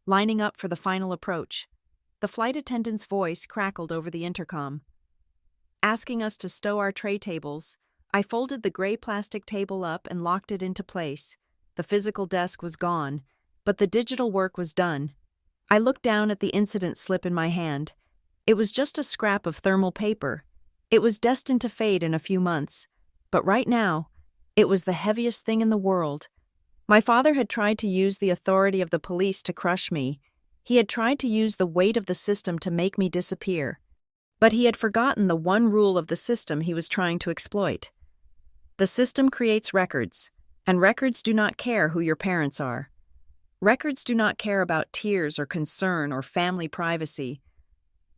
lining up for the final approach. The flight attendant's voice crackled over the intercom. Asking us to stow our tray tables, I folded the gray plastic table up and locked it into place. The physical desk was gone, but the digital work was done. I looked down at the incident slip in my hand. It was just a scrap of thermal paper. It was destined to fade in a few months, but right now, it was the heaviest thing in the world. My father had tried to use the authority of the police to crush me. He had tried to use the weight of the system to make me disappear. But he had forgotten the one rule of the system he was trying to exploit. The system creates records, and records do not care who your parents are. Records do not care about tears or concern or family privacy.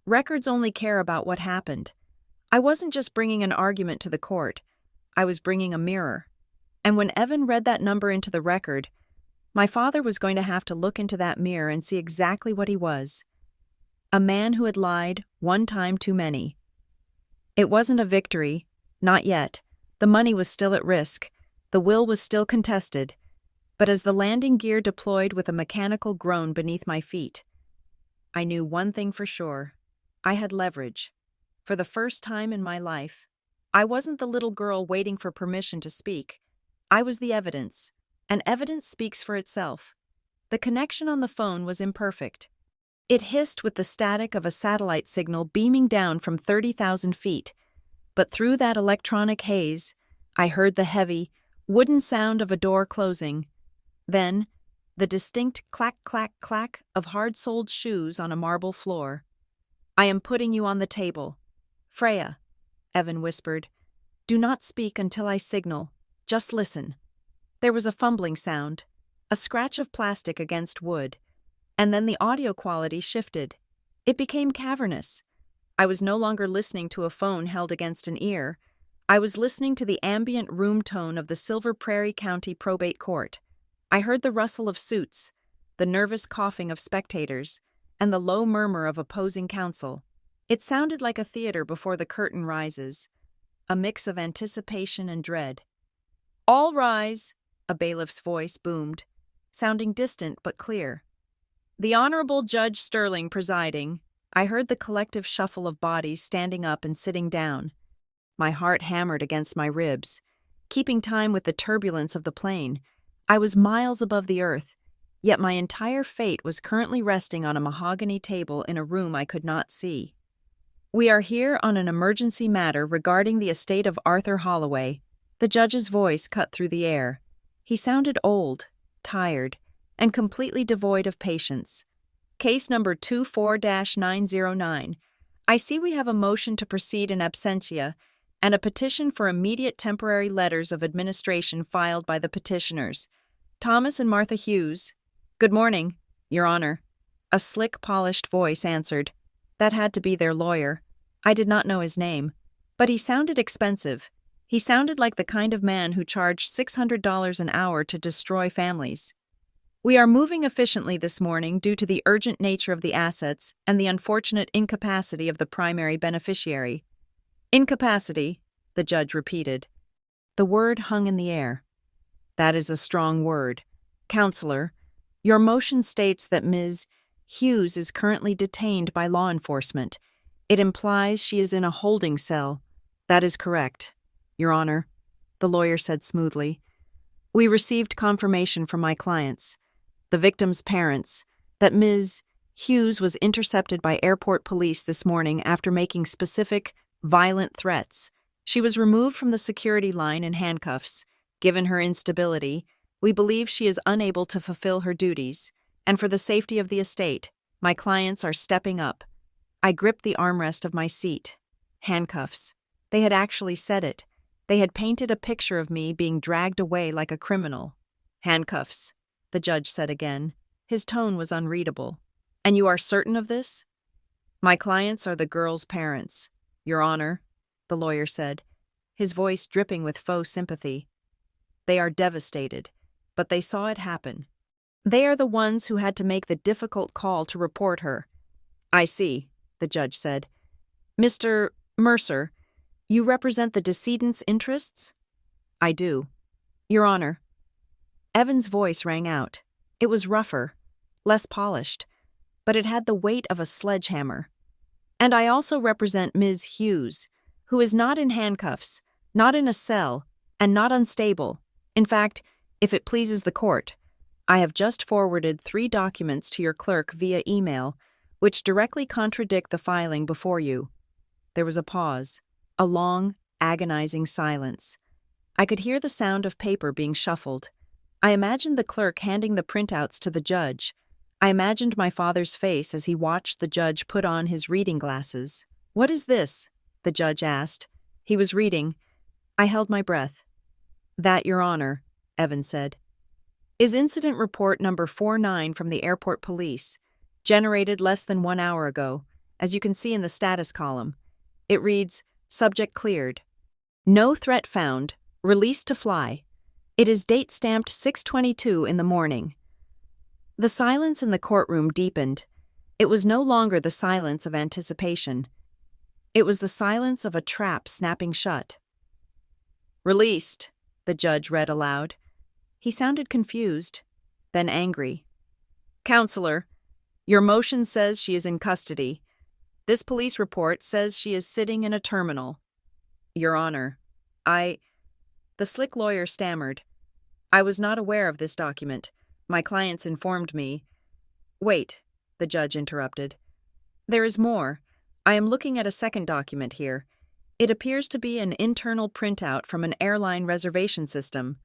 Records only care about what happened. I wasn't just bringing an argument to the court. I was bringing a mirror. And when Evan read that number into the record, my father was going to have to look into that mirror and see exactly what he was. A man who had lied one time too many. It wasn't a victory, not yet. The money was still at risk. The will was still contested. But as the landing gear deployed with a mechanical groan beneath my feet, I knew one thing for sure. I had leverage. For the first time in my life, I wasn't the little girl waiting for permission to speak. I was the evidence, and evidence speaks for itself. The connection on the phone was imperfect. It hissed with the static of a satellite signal beaming down from 30,000 feet. But through that electronic haze, I heard the heavy, wooden sound of a door closing. Then, the distinct clack, clack, clack of hard-soled shoes on a marble floor. I am putting you on the table. Freya, Evan whispered. Do not speak until I signal. Just listen. There was a fumbling sound, a scratch of plastic against wood. And then the audio quality shifted. It became cavernous. I was no longer listening to a phone held against an ear. I was listening to the ambient room tone of the Silver Prairie County Probate Court. I heard the rustle of suits, the nervous coughing of spectators, and the low murmur of opposing counsel. It sounded like a theater before the curtain rises, a mix of anticipation and dread. All rise, a bailiff's voice boomed, sounding distant but clear. The Honorable Judge Sterling presiding. I heard the collective shuffle of bodies standing up and sitting down. My heart hammered against my ribs, keeping time with the turbulence of the plane. I was miles above the earth, yet my entire fate was currently resting on a mahogany table in a room I could not see. We are here on an emergency matter regarding the estate of Arthur Holloway. The judge's voice cut through the air. He sounded old, tired, and completely devoid of patience. Case number 24-909. I see we have a motion to proceed in absentia and a petition for immediate temporary letters of administration filed by the petitioners, Thomas and Martha Hughes. Good morning, Your Honor. A slick, polished voice answered. That had to be their lawyer. I did not know his name, but he sounded expensive. He sounded like the kind of man who charged $600 an hour to destroy families. We are moving efficiently this morning due to the urgent nature of the assets and the unfortunate incapacity of the primary beneficiary. Incapacity, the judge repeated. The word hung in the air. That is a strong word. Counselor, your motion states that Ms. Hughes is currently detained by law enforcement. It implies she is in a holding cell. That is correct, Your Honor, the lawyer said smoothly. We received confirmation from my clients, the victim's parents, that Ms. Hughes was intercepted by airport police this morning after making specific, violent threats. She was removed from the security line in handcuffs. Given her instability, we believe she is unable to fulfill her duties, and for the safety of the estate, my clients are stepping up. I gripped the armrest of my seat. Handcuffs. They had actually said it. They had painted a picture of me being dragged away like a criminal. Handcuffs, the judge said again. His tone was unreadable. And you are certain of this? My clients are the girl's parents, Your Honor, the lawyer said, his voice dripping with faux sympathy. They are devastated, but they saw it happen. They are the ones who had to make the difficult call to report her. I see, the judge said. Mr. Mercer, you represent the decedent's interests? I do. Your Honor. Evan's voice rang out. It was rougher, less polished, but it had the weight of a sledgehammer. And I also represent Ms. Hughes, who is not in handcuffs, not in a cell, and not unstable. In fact, if it pleases the court, I have just forwarded 3 documents to your clerk via email, which directly contradict the filing before you. There was a pause, a long, agonizing silence. I could hear the sound of paper being shuffled. I imagined the clerk handing the printouts to the judge. I imagined my father's face as he watched the judge put on his reading glasses. What is this? The judge asked. He was reading. I held my breath. That, Your Honor, Evan said, is incident report number 49 from the airport police, generated less than 1 hour ago, as you can see in the status column. It reads, subject cleared. No threat found. Released to fly. It is date-stamped 6:22 in the morning. The silence in the courtroom deepened. It was no longer the silence of anticipation. It was the silence of a trap snapping shut. Released, the judge read aloud. He sounded confused, then angry. Counselor, your motion says she is in custody. This police report says she is sitting in a terminal. Your Honor, The slick lawyer stammered. I was not aware of this document. My clients informed me. Wait, the judge interrupted. There is more. I am looking at a second document here. It appears to be an internal printout from an airline reservation system.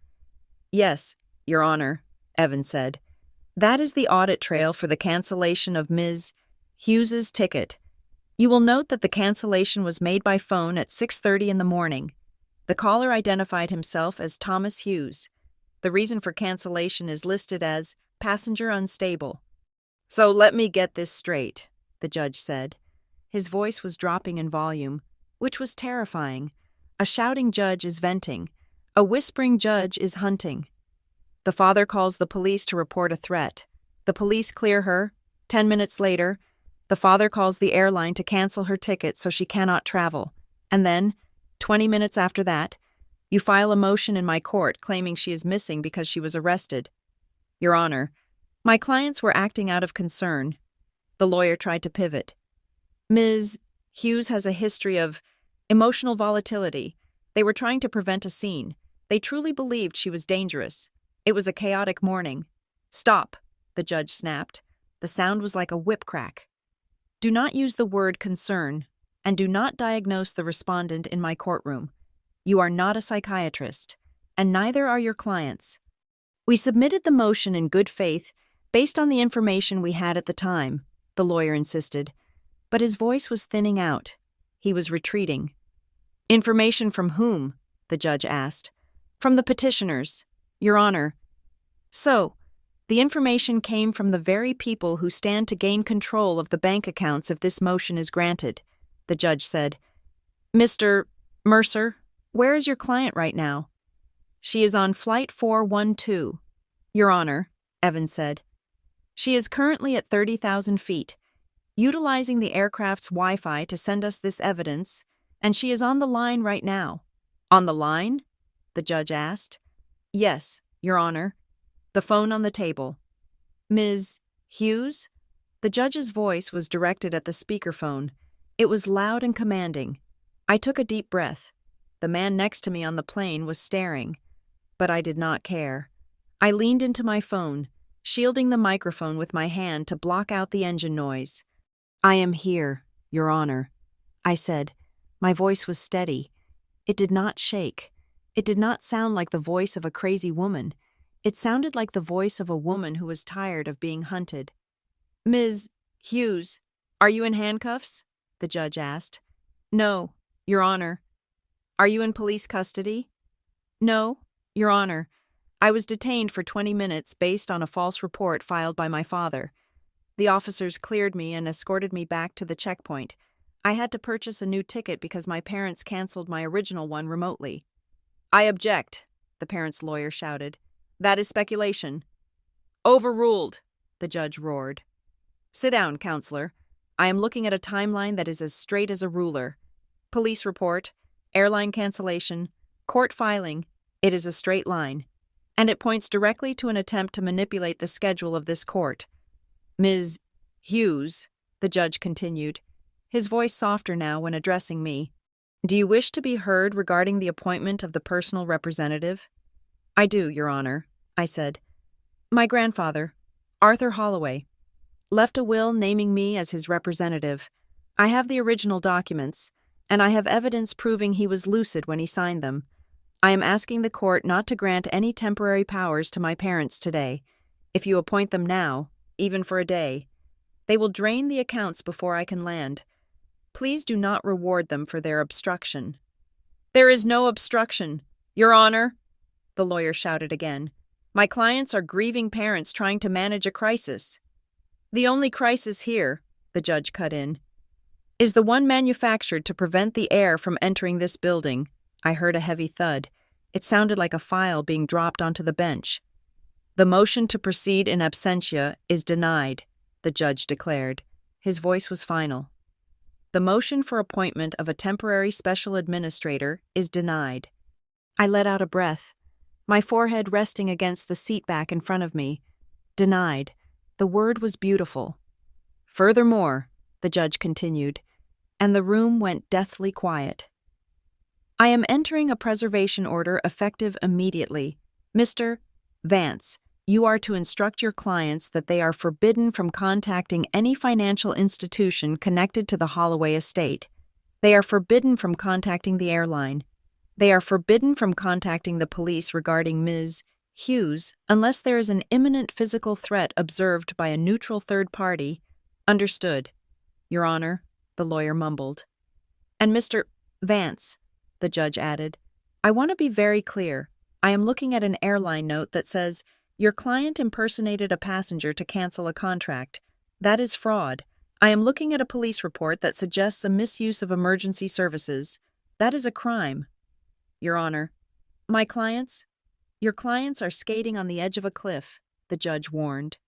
Yes, Your Honor, Evan said. That is the audit trail for the cancellation of Ms. Hughes's ticket. You will note that the cancellation was made by phone at 6:30 in the morning. The caller identified himself as Thomas Hughes. The reason for cancellation is listed as passenger unstable. So let me get this straight, the judge said. His voice was dropping in volume, which was terrifying. A shouting judge is venting. A whispering judge is hunting. The father calls the police to report a threat. The police clear her. 10 minutes later, the father calls the airline to cancel her ticket so she cannot travel. And then, 20 minutes after that, you file a motion in my court claiming she is missing because she was arrested. Your Honor, my clients were acting out of concern. The lawyer tried to pivot. Ms. Hughes has a history of emotional volatility. They were trying to prevent a scene. They truly believed she was dangerous. It was a chaotic morning. Stop, the judge snapped. The sound was like a whip crack. Do not use the word concern, and do not diagnose the respondent in my courtroom. You are not a psychiatrist, and neither are your clients. We submitted the motion in good faith based on the information we had at the time, the lawyer insisted, but his voice was thinning out. He was retreating. Information from whom? The judge asked. From the petitioners, Your Honor. So, the information came from the very people who stand to gain control of the bank accounts if this motion is granted, the judge said. Mr. Mercer, where is your client right now? She is on Flight 412, Your Honor, Evans said. She is currently at 30,000 feet, utilizing the aircraft's Wi-Fi to send us this evidence, and she is on the line right now. On the line? The judge asked. Yes, Your Honor. The phone on the table. Ms. Hughes? The judge's voice was directed at the speakerphone. It was loud and commanding. I took a deep breath. The man next to me on the plane was staring, but I did not care. I leaned into my phone, shielding the microphone with my hand to block out the engine noise. I am here, Your Honor, I said. My voice was steady. It did not shake. It did not sound like the voice of a crazy woman. It sounded like the voice of a woman who was tired of being hunted. Ms. Hughes, are you in handcuffs? The judge asked. No, Your Honor. Are you in police custody? No, Your Honor. I was detained for 20 minutes based on a false report filed by my father. The officers cleared me and escorted me back to the checkpoint. I had to purchase a new ticket because my parents canceled my original one remotely. I object, the parents' lawyer shouted. That is speculation. Overruled, the judge roared. Sit down, counselor. I am looking at a timeline that is as straight as a ruler. Police report, airline cancellation, court filing, it is a straight line. And it points directly to an attempt to manipulate the schedule of this court. Ms. Hughes, the judge continued, his voice softer now when addressing me. Do you wish to be heard regarding the appointment of the personal representative? I do, Your Honor, I said. My grandfather, Arthur Holloway, left a will naming me as his representative. I have the original documents, and I have evidence proving he was lucid when he signed them. I am asking the court not to grant any temporary powers to my parents today. If you appoint them now, even for a day, they will drain the accounts before I can land. Please do not reward them for their obstruction. There is no obstruction, Your Honor, the lawyer shouted again. My clients are grieving parents trying to manage a crisis. The only crisis here, the judge cut in, is the one manufactured to prevent the air from entering this building. I heard a heavy thud. It sounded like a file being dropped onto the bench. The motion to proceed in absentia is denied, the judge declared. His voice was final. The motion for appointment of a temporary special administrator is denied. I let out a breath, my forehead resting against the seat back in front of me. Denied. The word was beautiful. Furthermore, the judge continued, and the room went deathly quiet. I am entering a preservation order effective immediately. Mr. Vance, you are to instruct your clients that they are forbidden from contacting any financial institution connected to the Holloway estate. They are forbidden from contacting the airline. They are forbidden from contacting the police regarding Ms. Hughes unless there is an imminent physical threat observed by a neutral third party. Understood, Your Honor, the lawyer mumbled. And Mr. Vance, the judge added, I want to be very clear. I am looking at an airline note that says, your client impersonated a passenger to cancel a contract. That is fraud. I am looking at a police report that suggests a misuse of emergency services. That is a crime. Your Honor, your clients are skating on the edge of a cliff, the judge warned.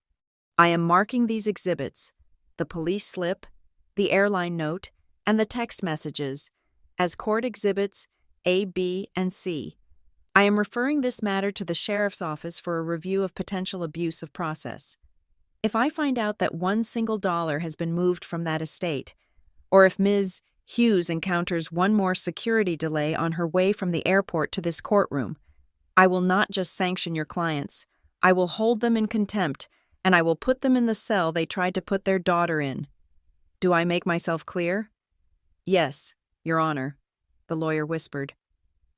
I am marking these exhibits, the police slip, the airline note, and the text messages, as court exhibits A, B, and C. I am referring this matter to the sheriff's office for a review of potential abuse of process. If I find out that $1 single has been moved from that estate, or if Ms. Hughes encounters one more security delay on her way from the airport to this courtroom, I will not just sanction your clients, I will hold them in contempt, and I will put them in the cell they tried to put their daughter in. Do I make myself clear? Yes, Your Honor, the lawyer whispered.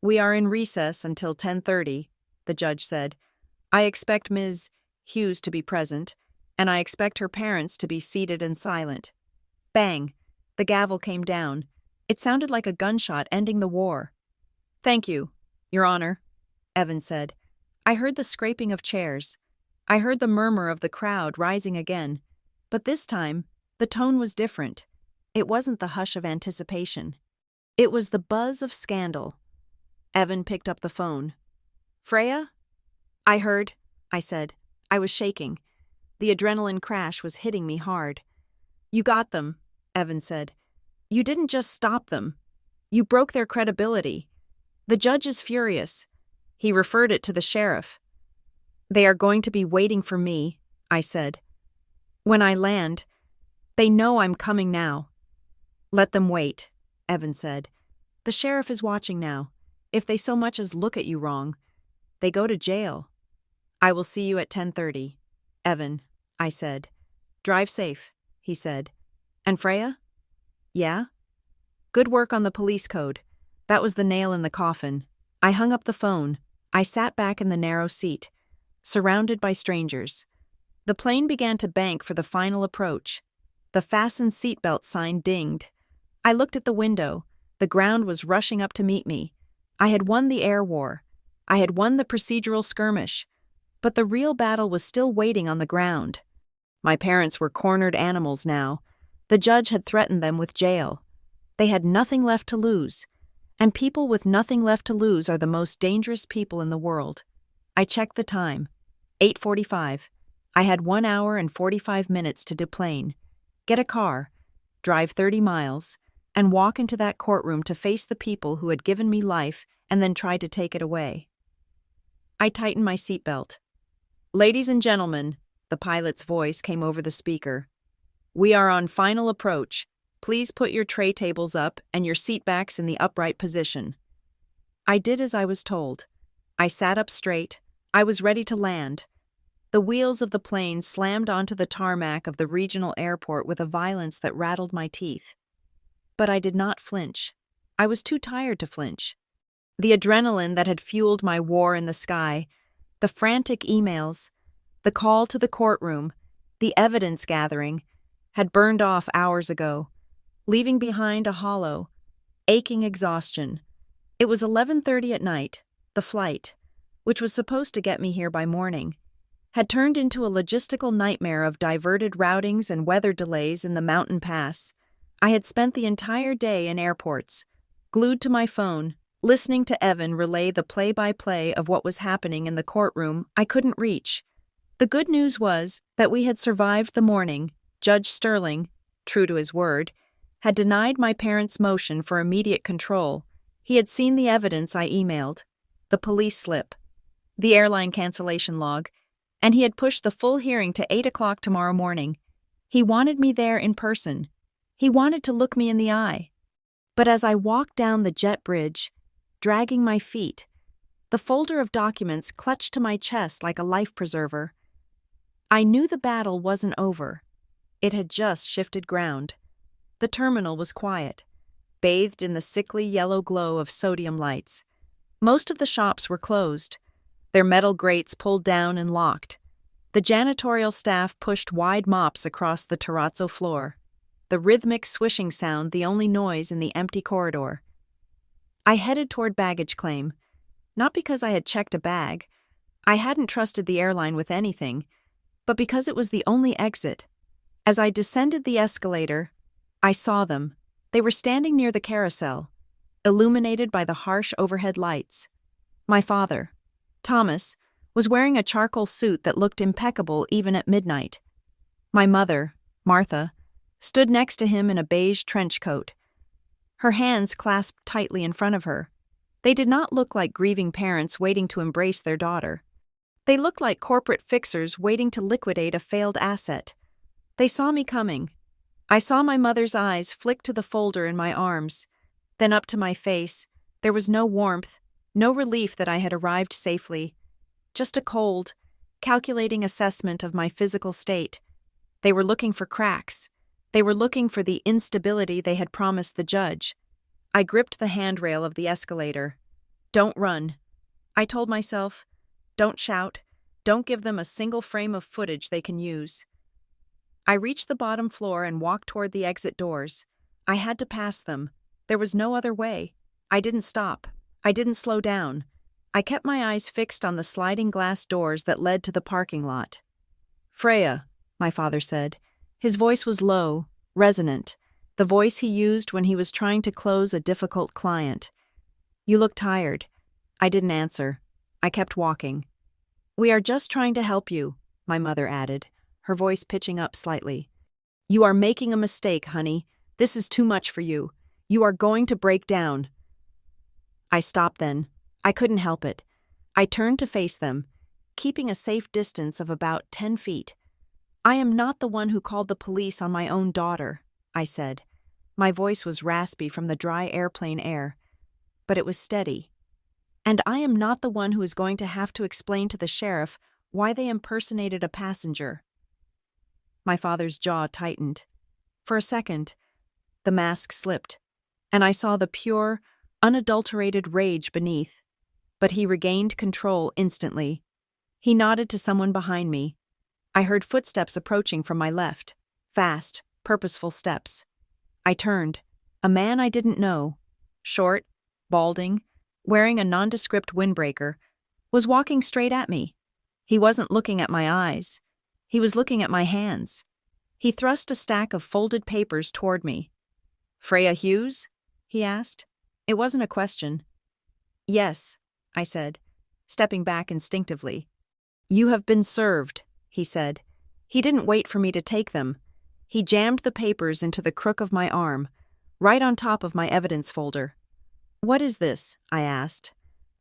We are in recess until 10:30, the judge said. I expect Ms. Hughes to be present, and I expect her parents to be seated and silent. Bang! The gavel came down. It sounded like a gunshot ending the war. Thank you, Your Honor, Evans said. I heard the scraping of chairs. I heard the murmur of the crowd rising again. But this time, the tone was different. It wasn't the hush of anticipation. It was the buzz of scandal. Evan picked up the phone. Freya? I heard, I said. I was shaking. The adrenaline crash was hitting me hard. You got them, Evan said. You didn't just stop them. You broke their credibility. The judge is furious. He referred it to the sheriff. They are going to be waiting for me, I said. When I land, they know I'm coming now. Let them wait, Evan said. The sheriff is watching now. If they so much as look at you wrong, they go to jail. I will see you at 10:30. Evan, I said. Drive safe, he said. And Freya? Yeah? Good work on the police code. That was the nail in the coffin. I hung up the phone. I sat back in the narrow seat, surrounded by strangers. The plane began to bank for the final approach. The fasten seatbelt sign dinged. I looked at the window. The ground was rushing up to meet me. I had won the air war. I had won the procedural skirmish, but the real battle was still waiting on the ground. My parents were cornered animals now. The judge had threatened them with jail. They had nothing left to lose, and people with nothing left to lose are the most dangerous people in the world. I checked the time. 8:45. I had 1 hour and 45 minutes to deplane, get a car, drive 30 miles, and walk into that courtroom to face the people who had given me life and then tried to take it away. I tightened my seatbelt. "Ladies and gentlemen," the pilot's voice came over the speaker. "We are on final approach. Please put your tray tables up and your seatbacks in the upright position." I did as I was told. I sat up straight. I was ready to land. The wheels of the plane slammed onto the tarmac of the regional airport with a violence that rattled my teeth. But I did not flinch. I was too tired to flinch. The adrenaline that had fueled my war in the sky, the frantic emails, the call to the courtroom, the evidence gathering, had burned off hours ago, leaving behind a hollow, aching exhaustion. It was 11:30 at night. The flight, which was supposed to get me here by morning, had turned into a logistical nightmare of diverted routings and weather delays in the mountain pass. I had spent the entire day in airports, glued to my phone, listening to Evan relay the play-by-play of what was happening in the courtroom I couldn't reach. The good news was that we had survived the morning. Judge Sterling, true to his word, had denied my parents' motion for immediate control. He had seen the evidence I emailed, the police slip, the airline cancellation log, and he had pushed the full hearing to 8 o'clock tomorrow morning. He wanted me there in person. He wanted to look me in the eye. But as I walked down the jet bridge, dragging my feet, the folder of documents clutched to my chest like a life preserver. I knew the battle wasn't over. It had just shifted ground. The terminal was quiet, bathed in the sickly yellow glow of sodium lights. Most of the shops were closed, their metal grates pulled down and locked. The janitorial staff pushed wide mops across the terrazzo floor, the rhythmic swishing sound the only noise in the empty corridor. I headed toward baggage claim, not because I had checked a bag. I hadn't trusted the airline with anything, but because it was the only exit. As I descended the escalator, I saw them. They were standing near the carousel, illuminated by the harsh overhead lights. My father, Thomas, was wearing a charcoal suit that looked impeccable even at midnight. My mother, Martha, stood next to him in a beige trench coat, her hands clasped tightly in front of her. They did not look like grieving parents waiting to embrace their daughter. They looked like corporate fixers waiting to liquidate a failed asset. They saw me coming. I saw my mother's eyes flick to the folder in my arms, then up to my face. There was no warmth, no relief that I had arrived safely, just a cold, calculating assessment of my physical state. They were looking for cracks. They were looking for the instability they had promised the judge. I gripped the handrail of the escalator. Don't run. I told myself, don't shout, don't give them a single frame of footage they can use. I reached the bottom floor and walked toward the exit doors. I had to pass them. There was no other way. I didn't stop. I didn't slow down. I kept my eyes fixed on the sliding glass doors that led to the parking lot. "Freya," my father said. His voice was low, resonant, the voice he used when he was trying to close a difficult client. "You look tired." I didn't answer. I kept walking. "We are just trying to help you," my mother added, her voice pitching up slightly. "You are making a mistake, honey. This is too much for you. You are going to break down." I stopped then. I couldn't help it. I turned to face them, keeping a safe distance of about 10 feet. "I am not the one who called the police on my own daughter," I said. My voice was raspy from the dry airplane air, but it was steady. "And I am not the one who is going to have to explain to the sheriff why they impersonated a passenger." My father's jaw tightened. For a second, the mask slipped, and I saw the pure, unadulterated rage beneath. But he regained control instantly. He nodded to someone behind me. I heard footsteps approaching from my left, fast, purposeful steps. I turned. A man I didn't know, short, balding, wearing a nondescript windbreaker, was walking straight at me. He wasn't looking at my eyes. He was looking at my hands. He thrust a stack of folded papers toward me. "Freya Hughes?" he asked. It wasn't a question. "Yes," I said, stepping back instinctively. "You have been served," he said. He didn't wait for me to take them. He jammed the papers into the crook of my arm, right on top of my evidence folder. "What is this?" I asked.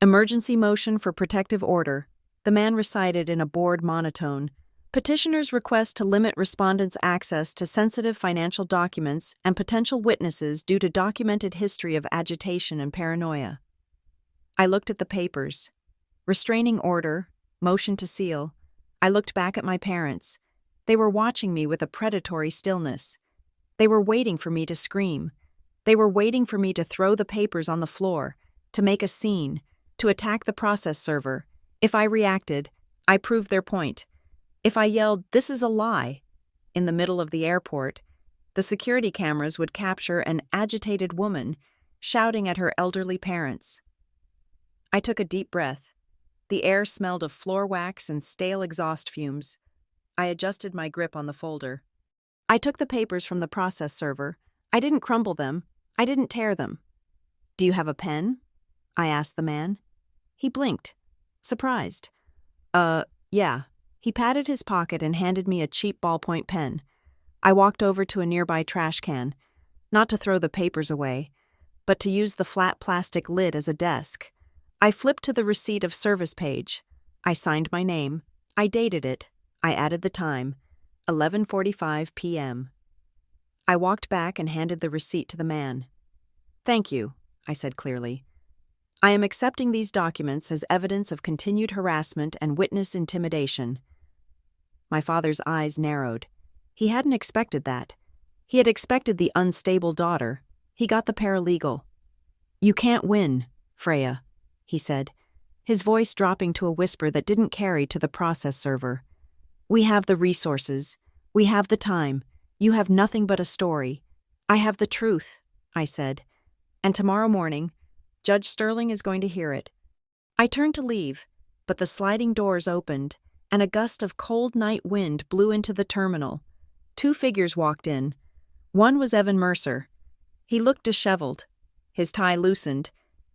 "Emergency motion for protective order," the man recited in a bored monotone. "Petitioner's request to limit respondents' access to sensitive financial documents and potential witnesses due to documented history of agitation and paranoia." I looked at the papers. Restraining order, motion to seal. I looked back at my parents. They were watching me with a predatory stillness. They were waiting for me to scream. They were waiting for me to throw the papers on the floor, to make a scene, to attack the process server. If I reacted, I proved their point. If I yelled, "This is a lie," in the middle of the airport, the security cameras would capture an agitated woman shouting at her elderly parents. I took a deep breath. The air smelled of floor wax and stale exhaust fumes. I adjusted my grip on the folder. I took the papers from the process server. I didn't crumble them. I didn't tear them. "Do you have a pen?" I asked the man. He blinked, surprised. Yeah." He patted his pocket and handed me a cheap ballpoint pen. I walked over to a nearby trash can, not to throw the papers away, but to use the flat plastic lid as a desk. I flipped to the receipt of service page. I signed my name. I dated it. I added the time, 11:45 p.m. I walked back and handed the receipt to the man. "Thank you," I said clearly. "I am accepting these documents as evidence of continued harassment and witness intimidation." My father's eyes narrowed. He hadn't expected that. He had expected the unstable daughter. He got the paralegal. "You can't win, Freya," he said, his voice dropping to a whisper that didn't carry to the process server. "We have the resources. We have the time. You have nothing but a story. I have the truth," I said. "And tomorrow morning, Judge Sterling is going to hear it." I turned to leave, but the sliding doors opened, and a gust of cold night wind blew into the terminal. 2 figures walked in. One was Evan Mercer. He looked disheveled, his tie loosened,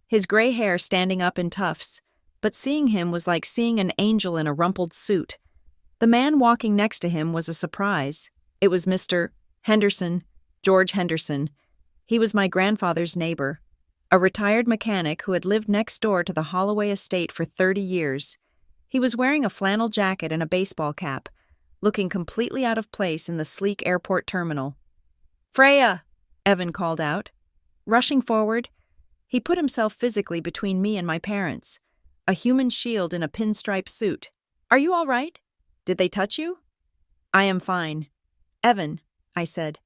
his gray hair standing up in tufts, but seeing him was like seeing an angel in a rumpled suit. The man walking next to him was a surprise. It was Mr. Henderson, George Henderson. He was my grandfather's neighbor, a retired mechanic who had lived next door to the Holloway estate for 30 years. He was wearing a flannel jacket and a baseball cap, looking completely out of place in the sleek airport terminal. "Freya!" Evan called out. Rushing forward, he put himself physically between me and my parents, a human shield in a pinstripe suit. "Are you all right? Did they touch you?" "I am fine." "Evan," I said.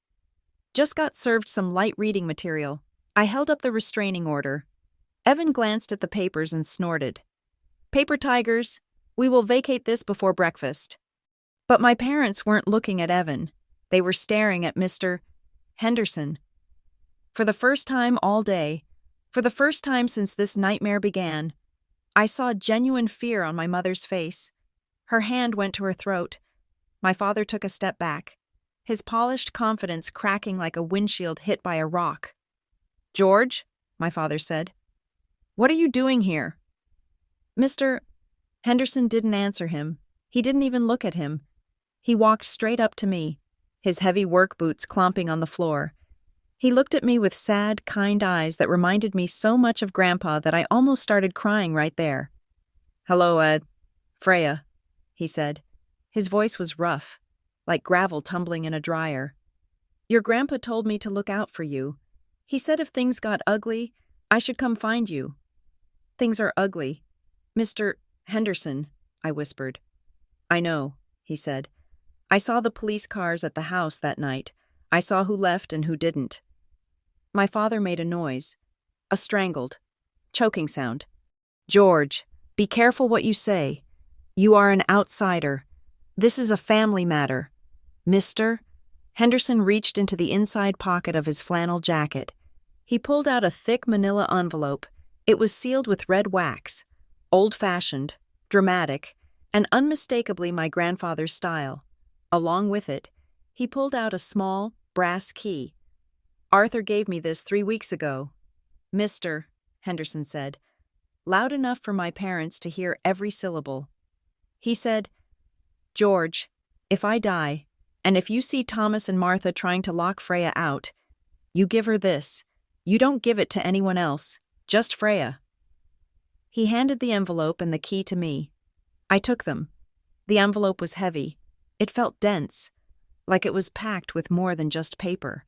"Just got served some light reading material." I held up the restraining order. Evan glanced at the papers and snorted. "Paper tigers, we will vacate this before breakfast." But my parents weren't looking at Evan. They were staring at Mr. Henderson. For the first time all day, for the first time since this nightmare began, I saw genuine fear on my mother's face. Her hand went to her throat. My father took a step back, his polished confidence cracking like a windshield hit by a rock. "George," my father said, "what are you doing here?" Mr. Henderson didn't answer him. He didn't even look at him. He walked straight up to me, his heavy work boots clomping on the floor. He looked at me with sad, kind eyes that reminded me so much of Grandpa that I almost started crying right there. "Hello, Ed. Freya," he said. His voice was rough, like gravel tumbling in a dryer. "Your grandpa told me to look out for you. He said if things got ugly, I should come find you." "Things are ugly. Mr. Henderson," I whispered. "I know," he said. "I saw the police cars at the house that night. I saw who left and who didn't." My father made a noise, a strangled, choking sound. "George, be careful what you say. You are an outsider. This is a family matter. Mr. Henderson reached into the inside pocket of his flannel jacket. He pulled out a thick manila envelope. It was sealed with red wax. Old-fashioned, dramatic, and unmistakably my grandfather's style. Along with it, he pulled out a small, brass key. "Arthur gave me this 3 weeks ago." "Mr.," Henderson said, loud enough for my parents to hear every syllable. He said, "George, if I die, and if you see Thomas and Martha trying to lock Freya out, you give her this. You don't give it to anyone else, just Freya." He handed the envelope and the key to me. I took them. The envelope was heavy. It felt dense, like it was packed with more than just paper.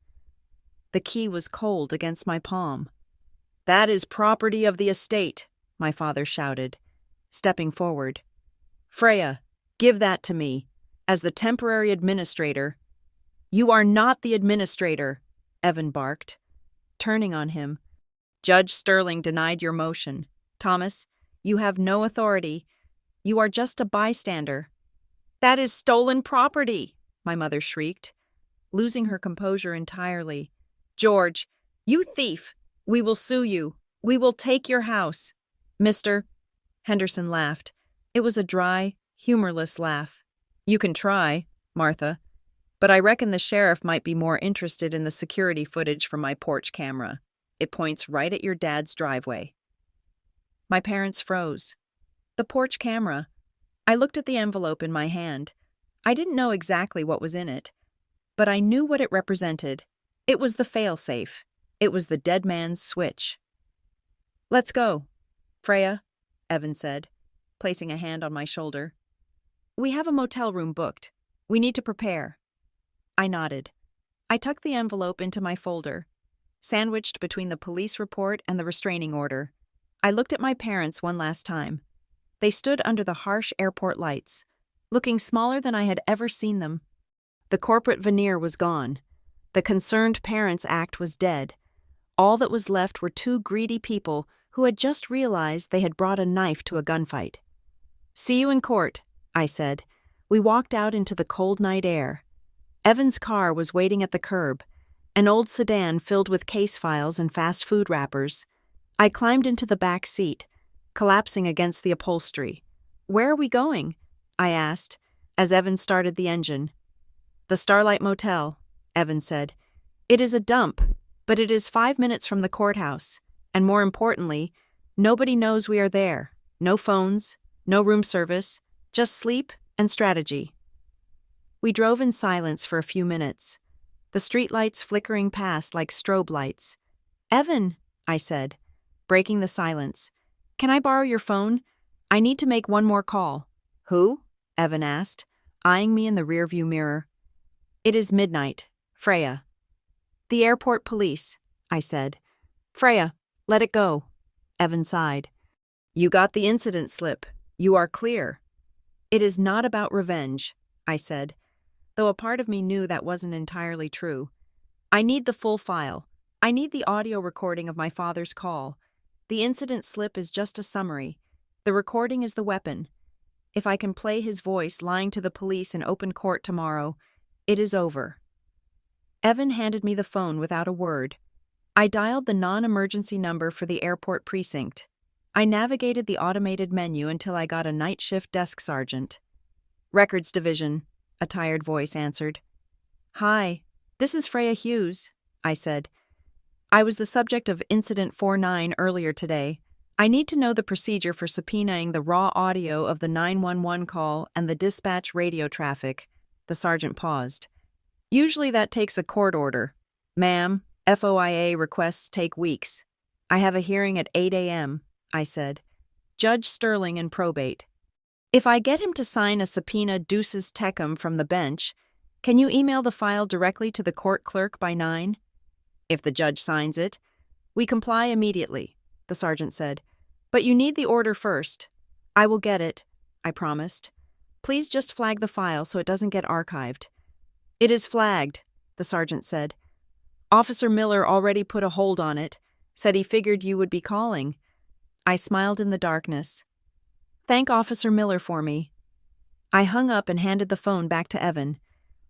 The key was cold against my palm. "That is property of the estate," my father shouted, stepping forward. "Freya, give that to me, as the temporary administrator." "You are not the administrator," Evan barked. Turning on him, "Judge Sterling denied your motion. Thomas, you have no authority. You are just a bystander." "That is stolen property," my mother shrieked, losing her composure entirely. "George, you thief! We will sue you. We will take your house." "Mr." Henderson laughed. It was a dry, humorless laugh. "You can try, Martha, but I reckon the sheriff might be more interested in the security footage from my porch camera. It points right at your dad's driveway." My parents froze. The porch camera. I looked at the envelope in my hand. I didn't know exactly what was in it, but I knew what it represented. It was the failsafe. It was the dead man's switch. "Let's go, Freya," Evan said, placing a hand on my shoulder. "We have a motel room booked. We need to prepare." I nodded. I tucked the envelope into my folder, sandwiched between the police report and the restraining order. I looked at my parents one last time. They stood under the harsh airport lights, looking smaller than I had ever seen them. The corporate veneer was gone. The concerned parents act was dead. All that was left were two greedy people who had just realized they had brought a knife to a gunfight. "See you in court," I said. We walked out into the cold night air. Evan's car was waiting at the curb, an old sedan filled with case files and fast food wrappers. I climbed into the back seat, collapsing against the upholstery. "Where are we going?" I asked, as Evan started the engine. "The Starlight Motel," Evan said. "It is a dump, but it is 5 minutes from the courthouse, and more importantly, nobody knows we are there. No phones, no room service, just sleep and strategy." We drove in silence for a few minutes, the streetlights flickering past like strobe lights. "Evan," I said, breaking the silence, "can I borrow your phone? I need to make one more call." "Who?" Evan asked, eyeing me in the rearview mirror. "It is midnight. Freya." "The airport police," I said. "Freya, let it go." Evan sighed. "You got the incident slip. You are clear." "It is not about revenge," I said, though a part of me knew that wasn't entirely true. "I need the full file. I need the audio recording of my father's call. The incident slip is just a summary. The recording is the weapon. If I can play his voice lying to the police in open court tomorrow, it is over." Evan handed me the phone without a word. I dialed the non-emergency number for the airport precinct. I navigated the automated menu until I got a night shift desk sergeant. "Records Division," a tired voice answered. "Hi, this is Freya Hughes," I said. "I was the subject of Incident 49 earlier today. I need to know the procedure for subpoenaing the raw audio of the 911 call and the dispatch radio traffic." The sergeant paused. "Usually that takes a court order. Ma'am, FOIA requests take weeks. I have a hearing at 8 a.m., I said. "Judge Sterling in probate. If I get him to sign a subpoena deuces tecum from the bench, can you email the file directly to the court clerk by 9? "If the judge signs it, we comply immediately," the sergeant said. "But you need the order first." "I will get it," I promised. "Please just flag the file so it doesn't get archived." "It is flagged," the sergeant said. "Officer Miller already put a hold on it, said he figured you would be calling." I smiled in the darkness. "Thank Officer Miller for me." I hung up and handed the phone back to Evan.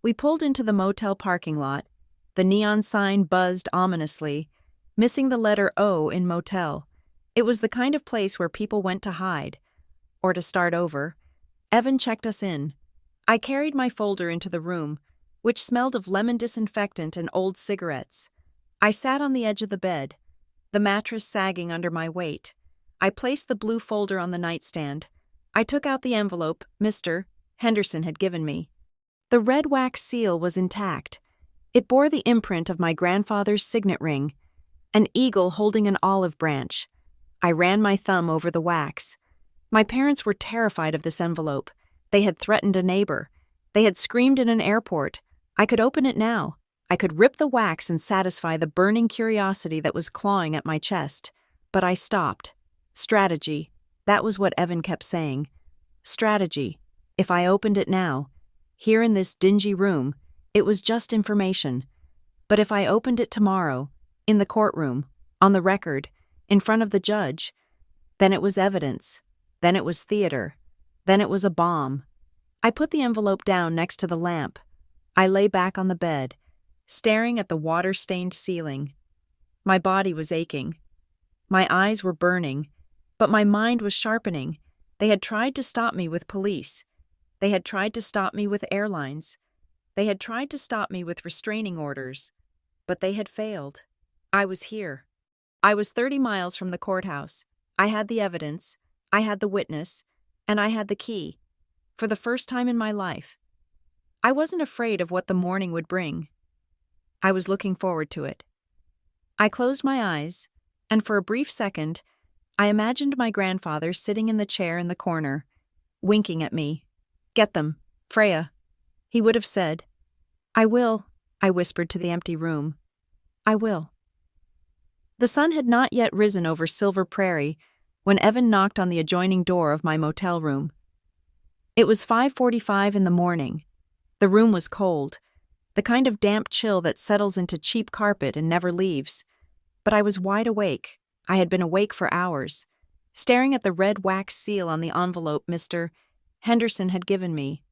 We pulled into the motel parking lot. The neon sign buzzed ominously, missing the letter O in motel. It was the kind of place where people went to hide, or to start over. Evan checked us in. I carried my folder into the room, which smelled of lemon disinfectant and old cigarettes. I sat on the edge of the bed, the mattress sagging under my weight. I placed the blue folder on the nightstand. I took out the envelope Mr. Henderson had given me. The red wax seal was intact. It bore the imprint of my grandfather's signet ring, an eagle holding an olive branch. I ran my thumb over the wax. My parents were terrified of this envelope. They had threatened a neighbor. They had screamed in an airport. I could open it now. I could rip the wax and satisfy the burning curiosity that was clawing at my chest. But I stopped. Strategy. That was what Evan kept saying. Strategy. If I opened it now, here in this dingy room, it was just information. But if I opened it tomorrow, in the courtroom, on the record, in front of the judge, then it was evidence. Then it was theater. Then it was a bomb. I put the envelope down next to the lamp. I lay back on the bed, staring at the water-stained ceiling. My body was aching. My eyes were burning, but my mind was sharpening. They had tried to stop me with police. They had tried to stop me with airlines. They had tried to stop me with restraining orders. But they had failed. I was here. I was 30 miles from the courthouse. I had the evidence. I had the witness. And I had the key. For the first time in my life. I wasn't afraid of what the morning would bring. I was looking forward to it. I closed my eyes, and for a brief second, I imagined my grandfather sitting in the chair in the corner, winking at me. "Get them, Freya," he would have said. "I will," I whispered to the empty room. "I will." The sun had not yet risen over Silver Prairie when Evan knocked on the adjoining door of my motel room. It was 5:45 in the morning. The room was cold, the kind of damp chill that settles into cheap carpet and never leaves. But I was wide awake. I had been awake for hours, staring at the red wax seal on the envelope Mr. Henderson had given me.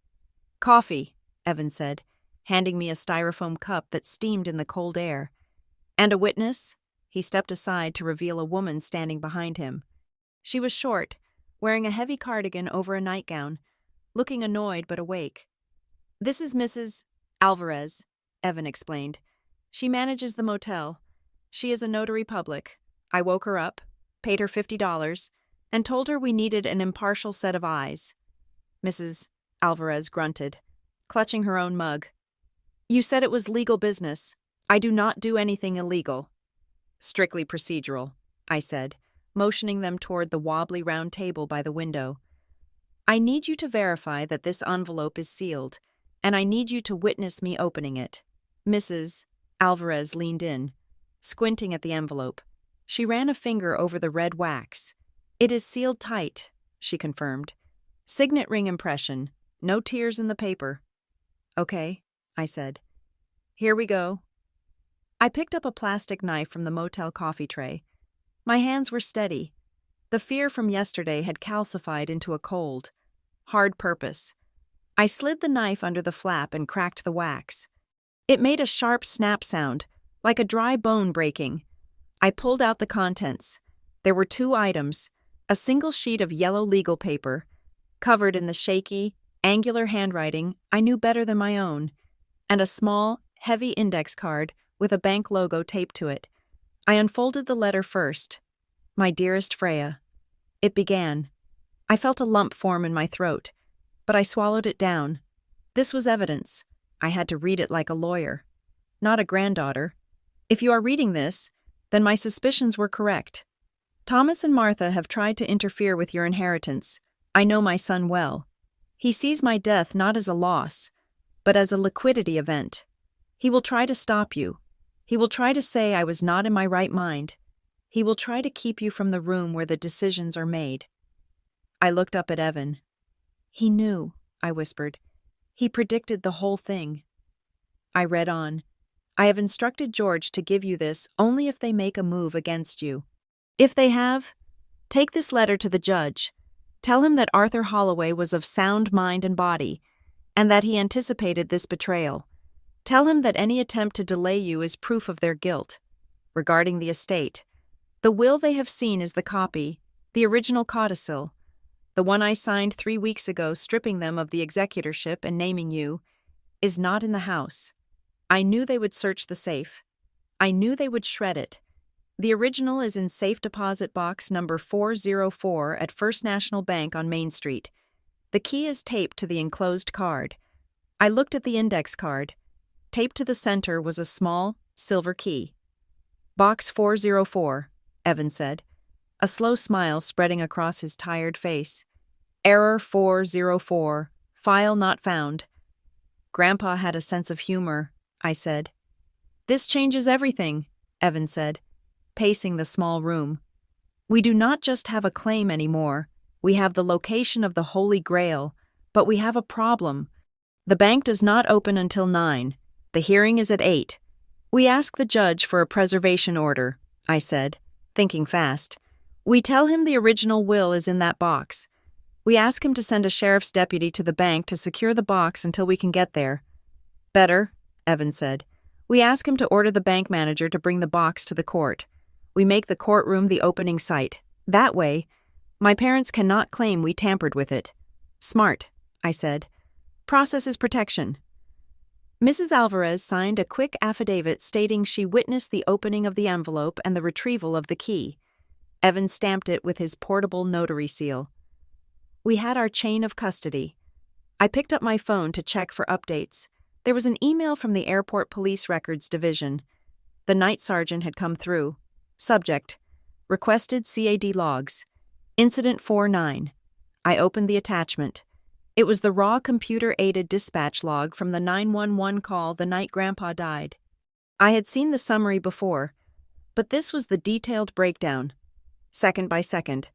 "Coffee," Evan said, handing me a styrofoam cup that steamed in the cold air. "And a witness?" He stepped aside to reveal a woman standing behind him. She was short, wearing a heavy cardigan over a nightgown, looking annoyed but awake. "This is Mrs. Alvarez," Evan explained. "She manages the motel. She is a notary public. I woke her up, paid her $50, and told her we needed an impartial set of eyes." Mrs. Alvarez grunted, clutching her own mug. "You said it was legal business. I do not do anything illegal." "Strictly procedural," I said, motioning them toward the wobbly round table by the window. "I need you to verify that this envelope is sealed, and I need you to witness me opening it." Mrs. Alvarez leaned in, squinting at the envelope. She ran a finger over the red wax. "It is sealed tight," she confirmed. "Signet ring impression. No tears in the paper." "Okay," I said. "Here we go." I picked up a plastic knife from the motel coffee tray. My hands were steady. The fear from yesterday had calcified into a cold, hard purpose. I slid the knife under the flap and cracked the wax. It made a sharp snap sound, like a dry bone breaking. I pulled out the contents. There were 2 items, a single sheet of yellow legal paper, covered in the shaky, angular handwriting I knew better than my own, and a small, heavy index card with a bank logo taped to it. I unfolded the letter first. "My dearest Freya." It began. I felt a lump form in my throat, but I swallowed it down. This was evidence. I had to read it like a lawyer, not a granddaughter. "If you are reading this, then my suspicions were correct. Thomas and Martha have tried to interfere with your inheritance. I know my son well. He sees my death not as a loss, but as a liquidity event. He will try to stop you. He will try to say I was not in my right mind. He will try to keep you from the room where the decisions are made." I looked up at Evan. "He knew," I whispered. "He predicted the whole thing." I read on. "I have instructed George to give you this only if they make a move against you. If they have, take this letter to the judge. Tell him that Arthur Holloway was of sound mind and body, and that he anticipated this betrayal. Tell him that any attempt to delay you is proof of their guilt. Regarding the estate, the will they have seen is the copy, the original codicil. the one I signed 3 weeks ago stripping them of the executorship and naming you, is not in the house. I knew they would search the safe. I knew they would shred it. The original is in safe deposit box number 404 at First National Bank on Main Street. The key is taped to the enclosed card. I looked at the index card. Taped to the center was a small, silver key. Box 404, Evan said, a slow smile spreading across his tired face. Error 404, file not found. Grandpa had a sense of humor, I said. This changes everything, Evan said, pacing the small room. We do not just have a claim anymore. We have the location of the Holy Grail, but we have a problem. The bank does not open until 9. The hearing is at 8. We ask the judge for a preservation order, I said, thinking fast. We tell him the original will is in that box. We ask him to send a sheriff's deputy to the bank to secure the box until we can get there. Better, Evan said. We ask him to order the bank manager to bring the box to the court. We make the courtroom the opening site. That way, my parents cannot claim we tampered with it. Smart, I said. Process is protection. Mrs. Alvarez signed a quick affidavit stating she witnessed the opening of the envelope and the retrieval of the key. Evan stamped it with his portable notary seal. We had our chain of custody. I picked up my phone to check for updates. There was an email from the Airport Police Records Division. The night sergeant had come through. Subject: requested CAD logs. Incident 49. I opened the attachment. It was the raw computer-aided dispatch log from the 911 call the night Grandpa died. I had seen the summary before, but this was the detailed breakdown. Second by second.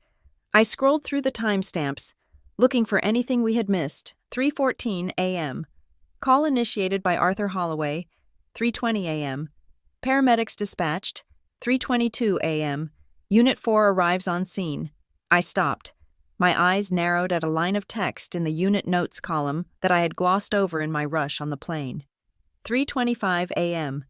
I scrolled through the timestamps, looking for anything we had missed. 3:14 a.m. Call initiated by Arthur Holloway. 3:20 a.m. Paramedics dispatched. 3:22 a.m. Unit 4 arrives on scene. I stopped. My eyes narrowed at a line of text in the unit notes column that I had glossed over in my rush on the plane. 3:25 a.m.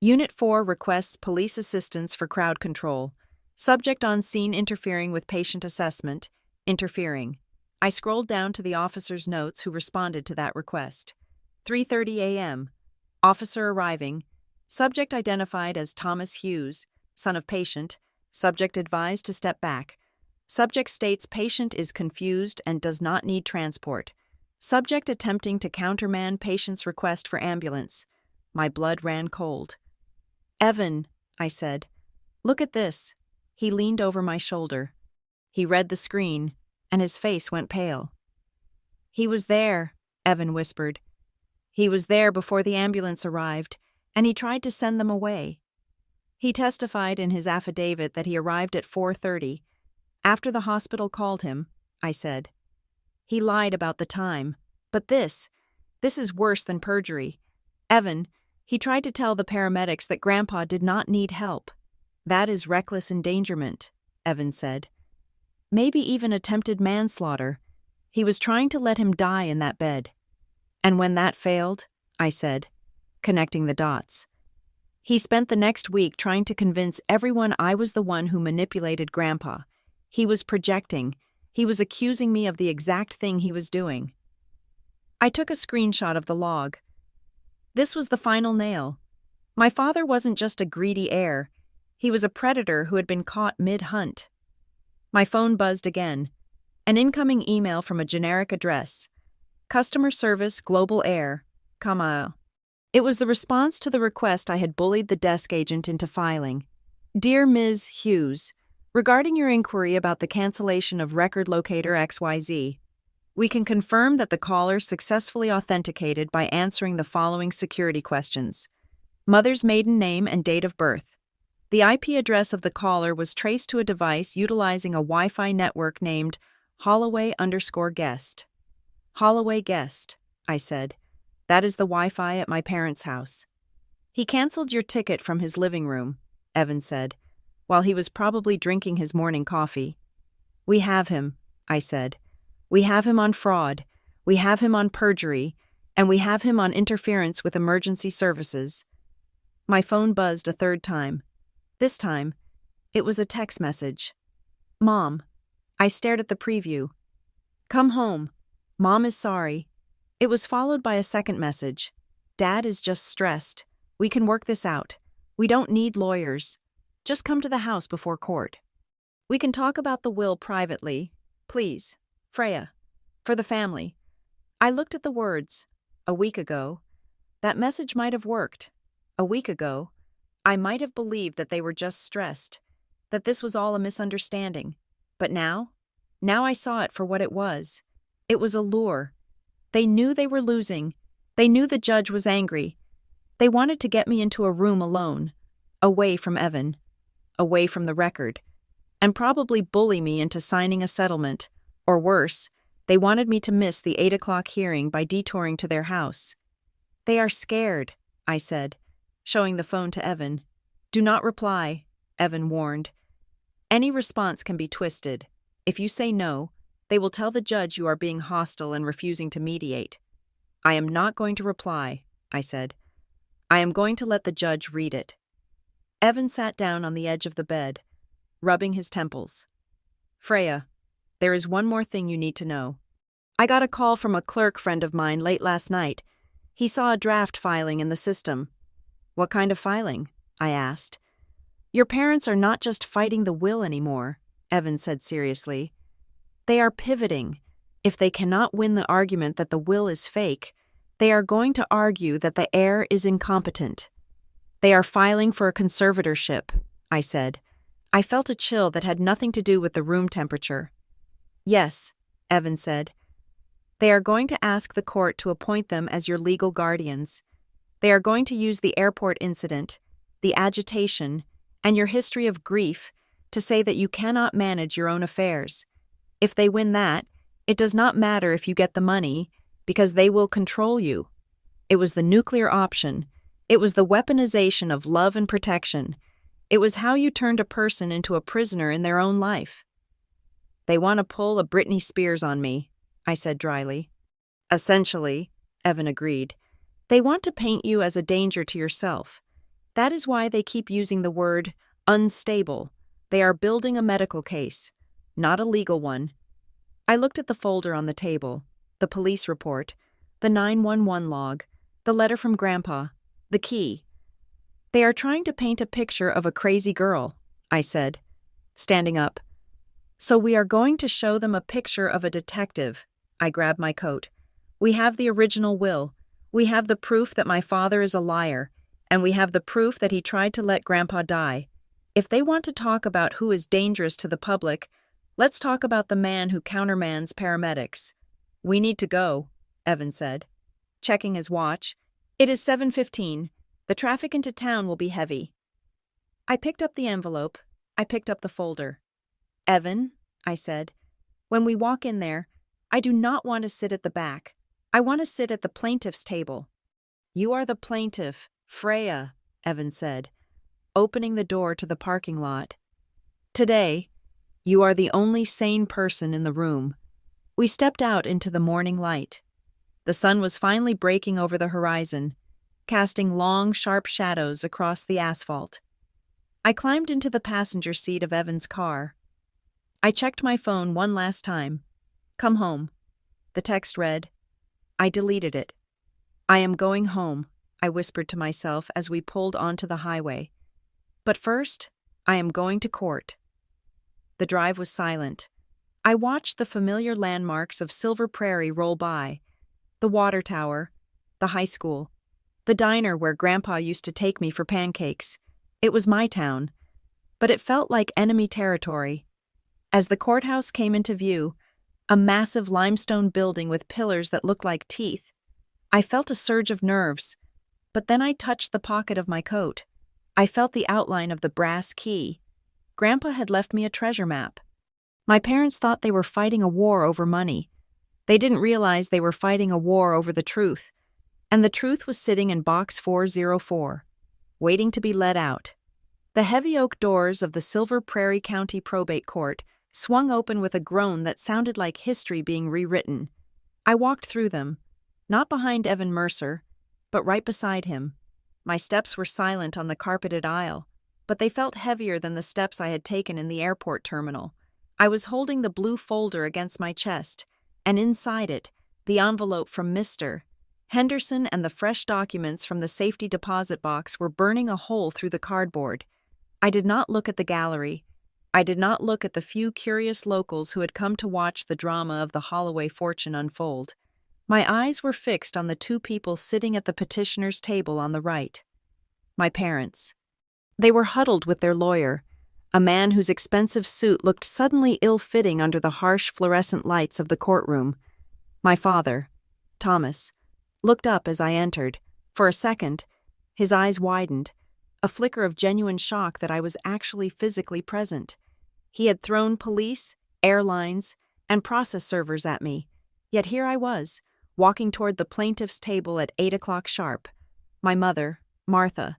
Unit 4 requests police assistance for crowd control. Subject on scene interfering with patient assessment. Interfering. I scrolled down to the officer's notes who responded to that request. 3:30 a.m. Officer arriving. Subject identified as Thomas Hughes, son of patient. Subject advised to step back. Subject states patient is confused and does not need transport. Subject attempting to countermand patient's request for ambulance. My blood ran cold. Evan, I said, look at this. He leaned over my shoulder. He read the screen, and his face went pale. He was there, Evan whispered. He was there before the ambulance arrived, and he tried to send them away. He testified in his affidavit that he arrived at 4:30. After the hospital called him, I said. He lied about the time, but this is worse than perjury. Evan, he tried to tell the paramedics that Grandpa did not need help. That is reckless endangerment, Evan said. Maybe even attempted manslaughter. He was trying to let him die in that bed. And when that failed, I said, connecting the dots. He spent the next week trying to convince everyone I was the one who manipulated Grandpa. He was projecting. He was accusing me of the exact thing he was doing. I took a screenshot of the log. This was the final nail. My father wasn't just a greedy heir. He was a predator who had been caught mid-hunt. My phone buzzed again. An incoming email from a generic address. Customer Service Global Air, comma. It was the response to the request I had bullied the desk agent into filing. Dear Ms. Hughes, regarding your inquiry about the cancellation of record locator XYZ, we can confirm that the caller successfully authenticated by answering the following security questions. Mother's maiden name and date of birth. The IP address of the caller was traced to a device utilizing a Wi-Fi network named Holloway_guest. Holloway guest, I said. That is the Wi-Fi at my parents' house. He canceled your ticket from his living room, Evan said, while he was probably drinking his morning coffee. We have him, I said. We have him on fraud, we have him on perjury, and we have him on interference with emergency services. My phone buzzed a third time. This time, it was a text message. Mom. I stared at the preview. Come home. Mom is sorry. It was followed by a second message. Dad is just stressed. We can work this out. We don't need lawyers. Just come to the house before court. We can talk about the will privately. Please. Freya. For the family. I looked at the words. A week ago. That message might have worked. A week ago. I might have believed that they were just stressed. That this was all a misunderstanding. But now I saw it for what it was. It was a lure. They knew they were losing. They knew the judge was angry. They wanted to get me into a room alone, away from Evan, away from the record, and probably bully me into signing a settlement. Or worse, they wanted me to miss the 8 o'clock hearing by detouring to their house. They are scared, I said, showing the phone to Evan. Do not reply, Evan warned. Any response can be twisted. If you say no, they will tell the judge you are being hostile and refusing to mediate. I am not going to reply, I said. I am going to let the judge read it. Evan sat down on the edge of the bed, rubbing his temples. Freya, there is one more thing you need to know. I got a call from a clerk friend of mine late last night. He saw a draft filing in the system. What kind of filing? I asked. Your parents are not just fighting the will anymore, Evan said seriously. They are pivoting. If they cannot win the argument that the will is fake, they are going to argue that the heir is incompetent. They are filing for a conservatorship, I said. I felt a chill that had nothing to do with the room temperature. Yes, Evan said. They are going to ask the court to appoint them as your legal guardians. They are going to use the airport incident, the agitation, and your history of grief to say that you cannot manage your own affairs. If they win that, it does not matter if you get the money, because they will control you. It was the nuclear option. It was the weaponization of love and protection. It was how you turned a person into a prisoner in their own life. They want to pull a Britney Spears on me, I said dryly. Essentially, Evan agreed. They want to paint you as a danger to yourself. That is why they keep using the word unstable. They are building a medical case, not a legal one. I looked at the folder on the table, the police report, the 911 log, the letter from Grandpa, the key. They are trying to paint a picture of a crazy girl, I said, standing up. So we are going to show them a picture of a detective. I grabbed my coat. We have the original will. We have the proof that my father is a liar, and we have the proof that he tried to let Grandpa die. If they want to talk about who is dangerous to the public, let's talk about the man who countermands paramedics. We need to go, Evan said, checking his watch. It is 7:15. The traffic into town will be heavy. I picked up the envelope. I picked up the folder. Evan, I said, when we walk in there, I do not want to sit at the back. I want to sit at the plaintiff's table. You are the plaintiff, Freya, Evan said, opening the door to the parking lot. Today, you are the only sane person in the room. We stepped out into the morning light. The sun was finally breaking over the horizon, casting long, sharp shadows across the asphalt. I climbed into the passenger seat of Evan's car. I checked my phone one last time. Come home. The text read. I deleted it. I am going home, I whispered to myself as we pulled onto the highway. But first, I am going to court. The drive was silent. I watched the familiar landmarks of Silver Prairie roll by. The water tower, the high school, the diner where Grandpa used to take me for pancakes. It was my town, but it felt like enemy territory. As the courthouse came into view, a massive limestone building with pillars that looked like teeth, I felt a surge of nerves, but then I touched the pocket of my coat. I felt the outline of the brass key. Grandpa had left me a treasure map. My parents thought they were fighting a war over money. They didn't realize they were fighting a war over the truth, and the truth was sitting in box 404, waiting to be let out. The heavy oak doors of the Silver Prairie County Probate Court swung open with a groan that sounded like history being rewritten. I walked through them, not behind Evan Mercer, but right beside him. My steps were silent on the carpeted aisle, but they felt heavier than the steps I had taken in the airport terminal. I was holding the blue folder against my chest, and inside it, the envelope from Mr. Henderson and the fresh documents from the safety deposit box were burning a hole through the cardboard. I did not look at the gallery. I did not look at the few curious locals who had come to watch the drama of the Holloway fortune unfold. My eyes were fixed on the two people sitting at the petitioner's table on the right. My parents. They were huddled with their lawyer, a man whose expensive suit looked suddenly ill-fitting under the harsh fluorescent lights of the courtroom. My father, Thomas, looked up as I entered. For a second, his eyes widened, a flicker of genuine shock that I was actually physically present. He had thrown police, airlines, and process servers at me, yet here I was, walking toward the plaintiff's table at 8 o'clock sharp. My mother, Martha,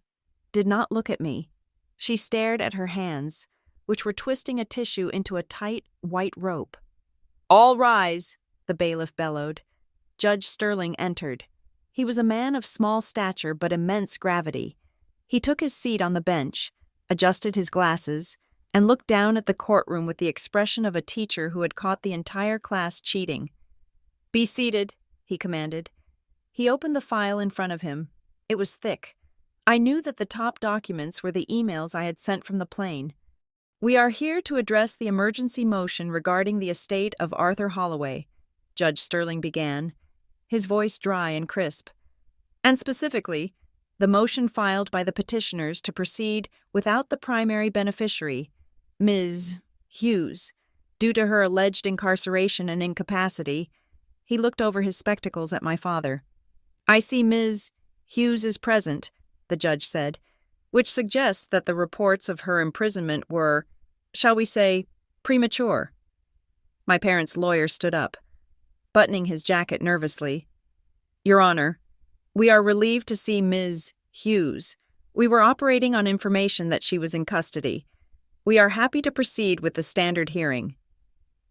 did not look at me. She stared at her hands, which were twisting a tissue into a tight, white rope. "All rise," the bailiff bellowed. Judge Sterling entered. He was a man of small stature but immense gravity. He took his seat on the bench, adjusted his glasses, and looked down at the courtroom with the expression of a teacher who had caught the entire class cheating. "Be seated," he commanded. He opened the file in front of him. It was thick. I knew that the top documents were the emails I had sent from the plane. "We are here to address the emergency motion regarding the estate of Arthur Holloway," Judge Sterling began, his voice dry and crisp. "And specifically, the motion filed by the petitioners to proceed without the primary beneficiary, Ms. Hughes, due to her alleged incarceration and incapacity." He looked over his spectacles at my father. "I see Ms. Hughes is present," the judge said, "which suggests that the reports of her imprisonment were, shall we say, premature." My parents' lawyer stood up, buttoning his jacket nervously. "Your Honor, we are relieved to see Ms. Hughes. We were operating on information that she was in custody. We are happy to proceed with the standard hearing."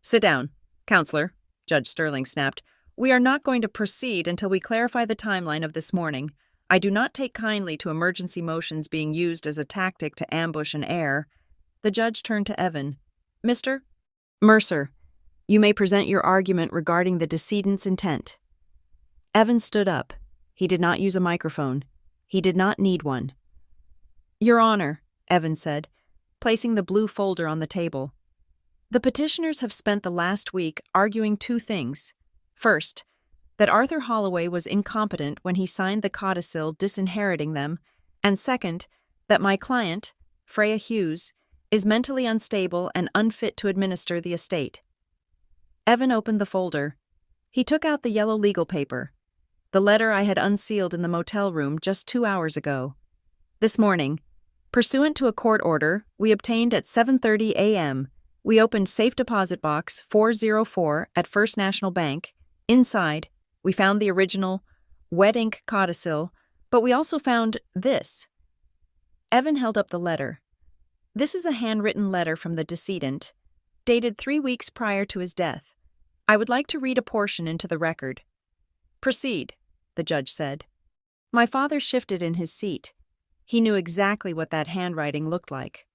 "Sit down, Counselor," Judge Sterling snapped. "We are not going to proceed until we clarify the timeline of this morning. I do not take kindly to emergency motions being used as a tactic to ambush an heir." The judge turned to Evan. "Mr. Mercer, you may present your argument regarding the decedent's intent." Evan stood up. He did not use a microphone. He did not need one. "Your Honor," Evan said, placing the blue folder on the table. "The petitioners have spent the last week arguing two things. First, that Arthur Holloway was incompetent when he signed the codicil disinheriting them, and second, that my client, Freya Hughes, is mentally unstable and unfit to administer the estate." Evan opened the folder. He took out the yellow legal paper, the letter I had unsealed in the motel room just 2 hours ago. "This morning, pursuant to a court order we obtained at 7:30 a.m., we opened safe deposit box 404 at First National Bank. Inside, we found the original wet ink codicil, but we also found this." Evan held up the letter. "This is a handwritten letter from the decedent, dated 3 weeks prior to his death. I would like to read a portion into the record." "Proceed," the judge said. My father shifted in his seat. He knew exactly what that handwriting looked like.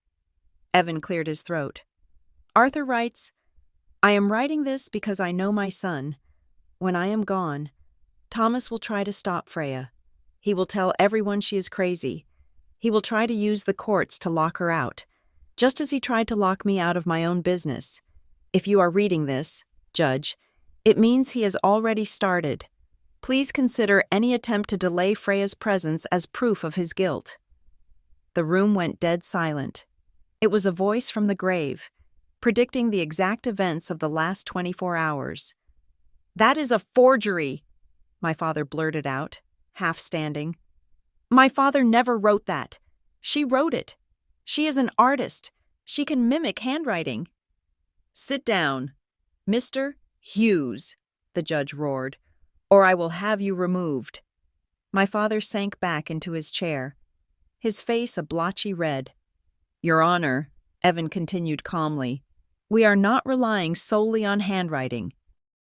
Evan cleared his throat. Arthur writes, "I am writing this because I know my son. When I am gone, Thomas will try to stop Freya. He will tell everyone she is crazy. He will try to use the courts to lock her out, just as he tried to lock me out of my own business. If you are reading this, Judge, it means he has already started. Please consider any attempt to delay Freya's presence as proof of his guilt." The room went dead silent. It was a voice from the grave, predicting the exact events of the last 24 hours. "That is a forgery," my father blurted out, half standing. "My father never wrote that. She wrote it. She is an artist. She can mimic handwriting." "Sit down, Mr. Hughes," the judge roared, "or I will have you removed." My father sank back into his chair, his face a blotchy red. "Your Honor," Evan continued calmly, "we are not relying solely on handwriting.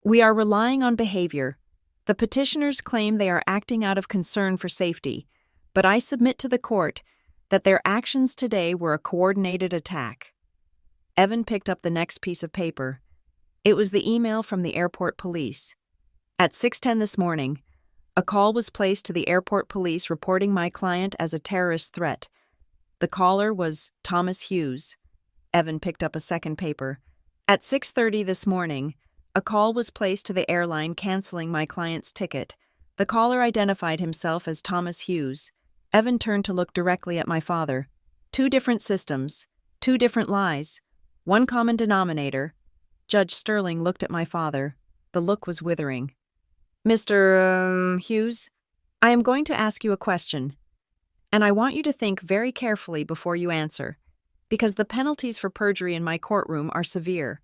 We are relying on behavior. The petitioners claim they are acting out of concern for safety, but I submit to the court that their actions today were a coordinated attack." Evan picked up the next piece of paper. It was the email from the airport police. At 6:10 this morning, a call was placed to the airport police reporting my client as a terrorist threat. The caller was Thomas Hughes. Evan picked up a second paper. At 6:30 this morning, a call was placed to the airline canceling my client's ticket. The caller identified himself as Thomas Hughes. Evan turned to look directly at my father. Two different systems, two different lies, one common denominator. Judge Sterling looked at my father. The look was withering. Mr. Hughes, I am going to ask you a question, and I want you to think very carefully before you answer, because the penalties for perjury in my courtroom are severe.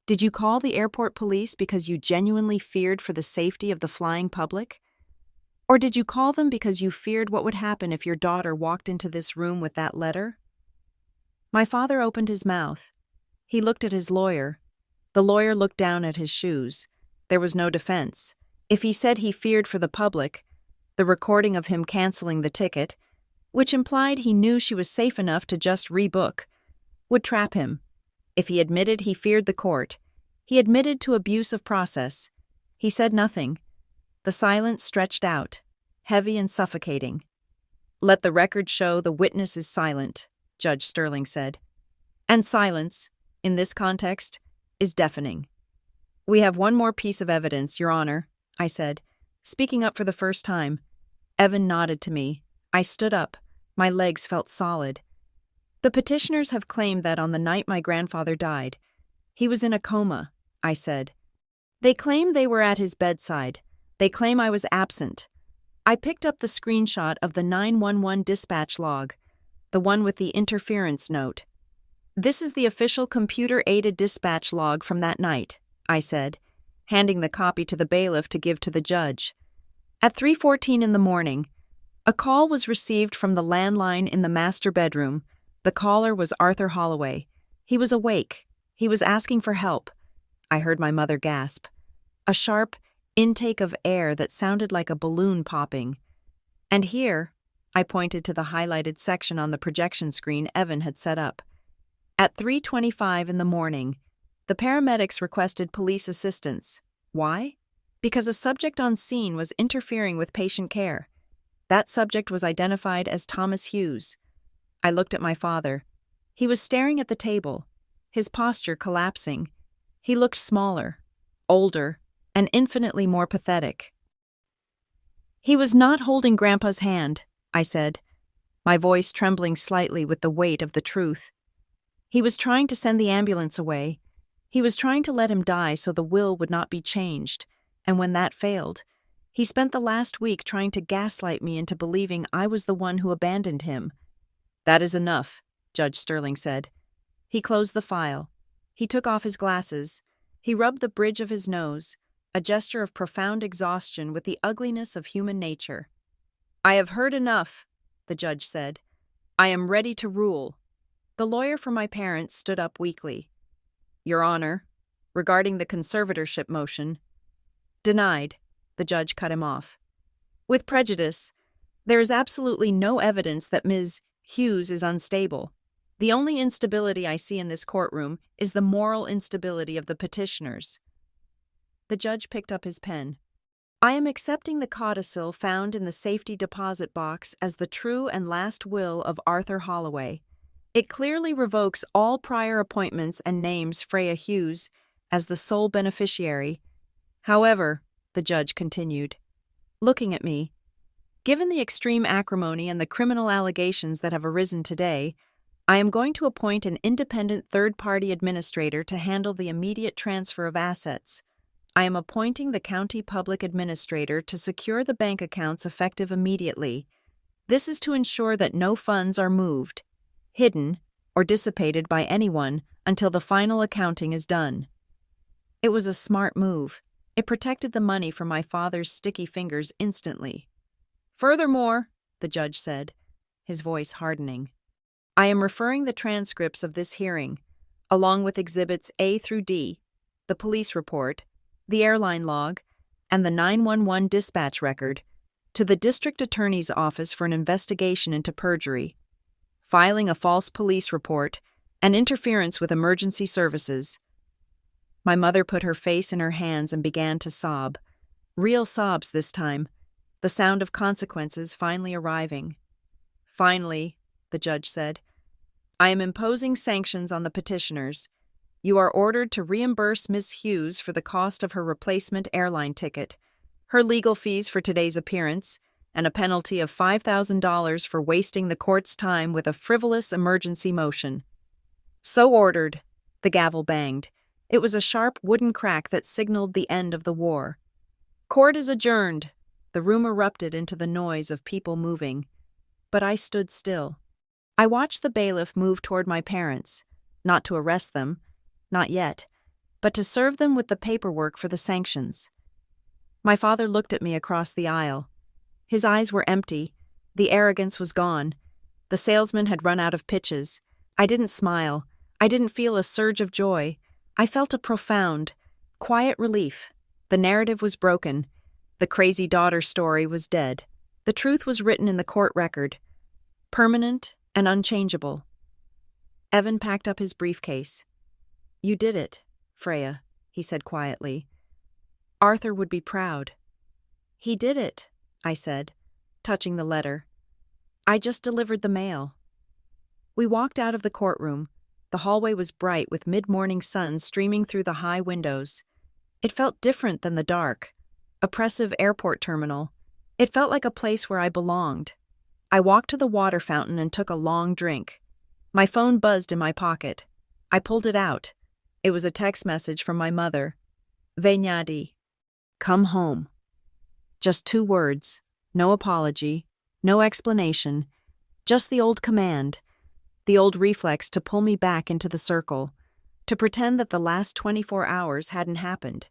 Did you call the airport police because you genuinely feared for the safety of the flying public? Or did you call them because you feared what would happen if your daughter walked into this room with that letter? My father opened his mouth. He looked at his lawyer. The lawyer looked down at his shoes. There was no defense. If he said he feared for the public, the recording of him canceling the ticket, which implied he knew she was safe enough to just rebook, would trap him. If he admitted he feared the court, he admitted to abuse of process. He said nothing. The silence stretched out, heavy and suffocating. Let the record show the witness is silent, Judge Sterling said. And silence, in this context, is deafening. We have one more piece of evidence, Your Honor, I said, speaking up for the first time. Evan nodded to me. I stood up. My legs felt solid. The petitioners have claimed that on the night my grandfather died, he was in a coma, I said. They claim they were at his bedside. They claim I was absent. I picked up the screenshot of the 911 dispatch log, the one with the interference note. This is the official computer-aided dispatch log from that night, I said, handing the copy to the bailiff to give to the judge. At 3:14 in the morning, a call was received from the landline in the master bedroom. The caller was Arthur Holloway. He was awake. He was asking for help. I heard my mother gasp. A sharp intake of air that sounded like a balloon popping. And here, I pointed to the highlighted section on the projection screen Evan had set up. At 3:25 in the morning, the paramedics requested police assistance. Why? Because a subject on scene was interfering with patient care. That subject was identified as Thomas Hughes. I looked at my father. He was staring at the table, his posture collapsing. He looked smaller, older, and infinitely more pathetic. He was not holding Grandpa's hand, I said, my voice trembling slightly with the weight of the truth. He was trying to send the ambulance away. He was trying to let him die so the will would not be changed, and when that failed, he spent the last week trying to gaslight me into believing I was the one who abandoned him. That is enough, Judge Sterling said. He closed the file. He took off his glasses. He rubbed the bridge of his nose, a gesture of profound exhaustion with the ugliness of human nature. I have heard enough, the judge said. I am ready to rule. The lawyer for my parents stood up weakly. Your Honor, regarding the conservatorship motion. Denied, the judge cut him off. With prejudice, there is absolutely no evidence that Ms. Hughes is unstable. The only instability I see in this courtroom is the moral instability of the petitioners. The judge picked up his pen. I am accepting the codicil found in the safety deposit box as the true and last will of Arthur Holloway. It clearly revokes all prior appointments and names Freya Hughes as the sole beneficiary. However, the judge continued, looking at me, given the extreme acrimony and the criminal allegations that have arisen today, I am going to appoint an independent third-party administrator to handle the immediate transfer of assets. I am appointing the county public administrator to secure the bank accounts effective immediately. This is to ensure that no funds are moved, hidden, or dissipated by anyone until the final accounting is done. It was a smart move. It protected the money from my father's sticky fingers instantly. Furthermore, the judge said, his voice hardening, I am referring the transcripts of this hearing, along with Exhibits A through D, the police report, the airline log, and the 911 dispatch record, to the district attorney's office for an investigation into perjury, filing a false police report, and interference with emergency services. My mother put her face in her hands and began to sob. Real sobs this time, the sound of consequences finally arriving. "Finally," the judge said, "I am imposing sanctions on the petitioners. You are ordered to reimburse Miss Hughes for the cost of her replacement airline ticket, her legal fees for today's appearance, and a penalty of $5,000 for wasting the court's time with a frivolous emergency motion." "So ordered," the gavel banged. It was a sharp wooden crack that signaled the end of the war. "Court is adjourned." The room erupted into the noise of people moving. But I stood still. I watched the bailiff move toward my parents, not to arrest them, not yet, but to serve them with the paperwork for the sanctions. My father looked at me across the aisle. His eyes were empty. The arrogance was gone. The salesman had run out of pitches. I didn't smile. I didn't feel a surge of joy. I felt a profound, quiet relief. The narrative was broken. The crazy daughter story was dead. The truth was written in the court record, permanent and unchangeable. Evan packed up his briefcase. "You did it, Freya," he said quietly. "Arthur would be proud." "He did it," I said, touching the letter. "I just delivered the mail." We walked out of the courtroom. The hallway was bright with mid-morning sun streaming through the high windows. It felt different than the dark, oppressive airport terminal. It felt like a place where I belonged. I walked to the water fountain and took a long drink. My phone buzzed in my pocket. I pulled it out. It was a text message from my mother. "Vegnadi. Come home." Just 2 words. No apology. No explanation. Just the old command. The old reflex to pull me back into the circle. To pretend that the last 24 hours hadn't happened.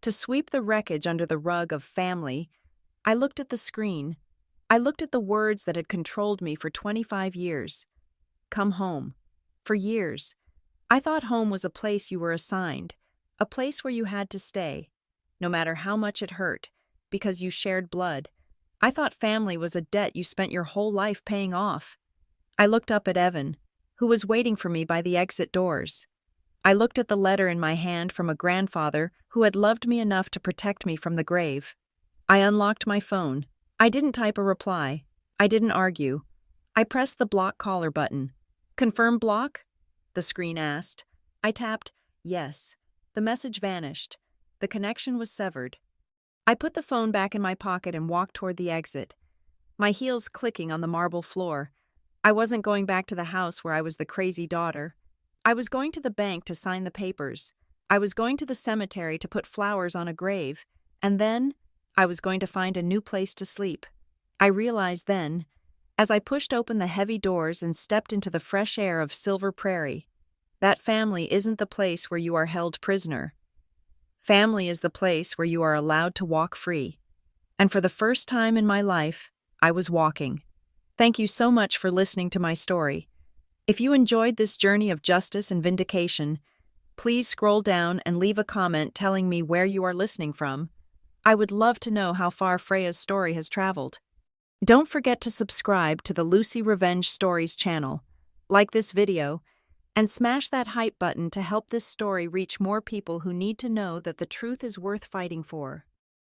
To sweep the wreckage under the rug of family. I looked at the screen. I looked at the words that had controlled me for 25 years. Come home. For years. I thought home was a place you were assigned, a place where you had to stay, no matter how much it hurt, because you shared blood. I thought family was a debt you spent your whole life paying off. I looked up at Evan, who was waiting for me by the exit doors. I looked at the letter in my hand from a grandfather who had loved me enough to protect me from the grave. I unlocked my phone. I didn't type a reply. I didn't argue. I pressed the block caller button. "Confirm block?" the screen asked. I tapped yes. The message vanished. The connection was severed. I put the phone back in my pocket and walked toward the exit, my heels clicking on the marble floor. I wasn't going back to the house where I was the crazy daughter. I was going to the bank to sign the papers. I was going to the cemetery to put flowers on a grave. And then I was going to find a new place to sleep. I realized then, as I pushed open the heavy doors and stepped into the fresh air of Silver Prairie, that family isn't the place where you are held prisoner. Family is the place where you are allowed to walk free. And for the first time in my life, I was walking. Thank you so much for listening to my story. If you enjoyed this journey of justice and vindication, please scroll down and leave a comment telling me where you are listening from. I would love to know how far Freya's story has traveled. Don't forget to subscribe to the Lucy Revenge Stories channel, like this video, and smash that hype button to help this story reach more people who need to know that the truth is worth fighting for.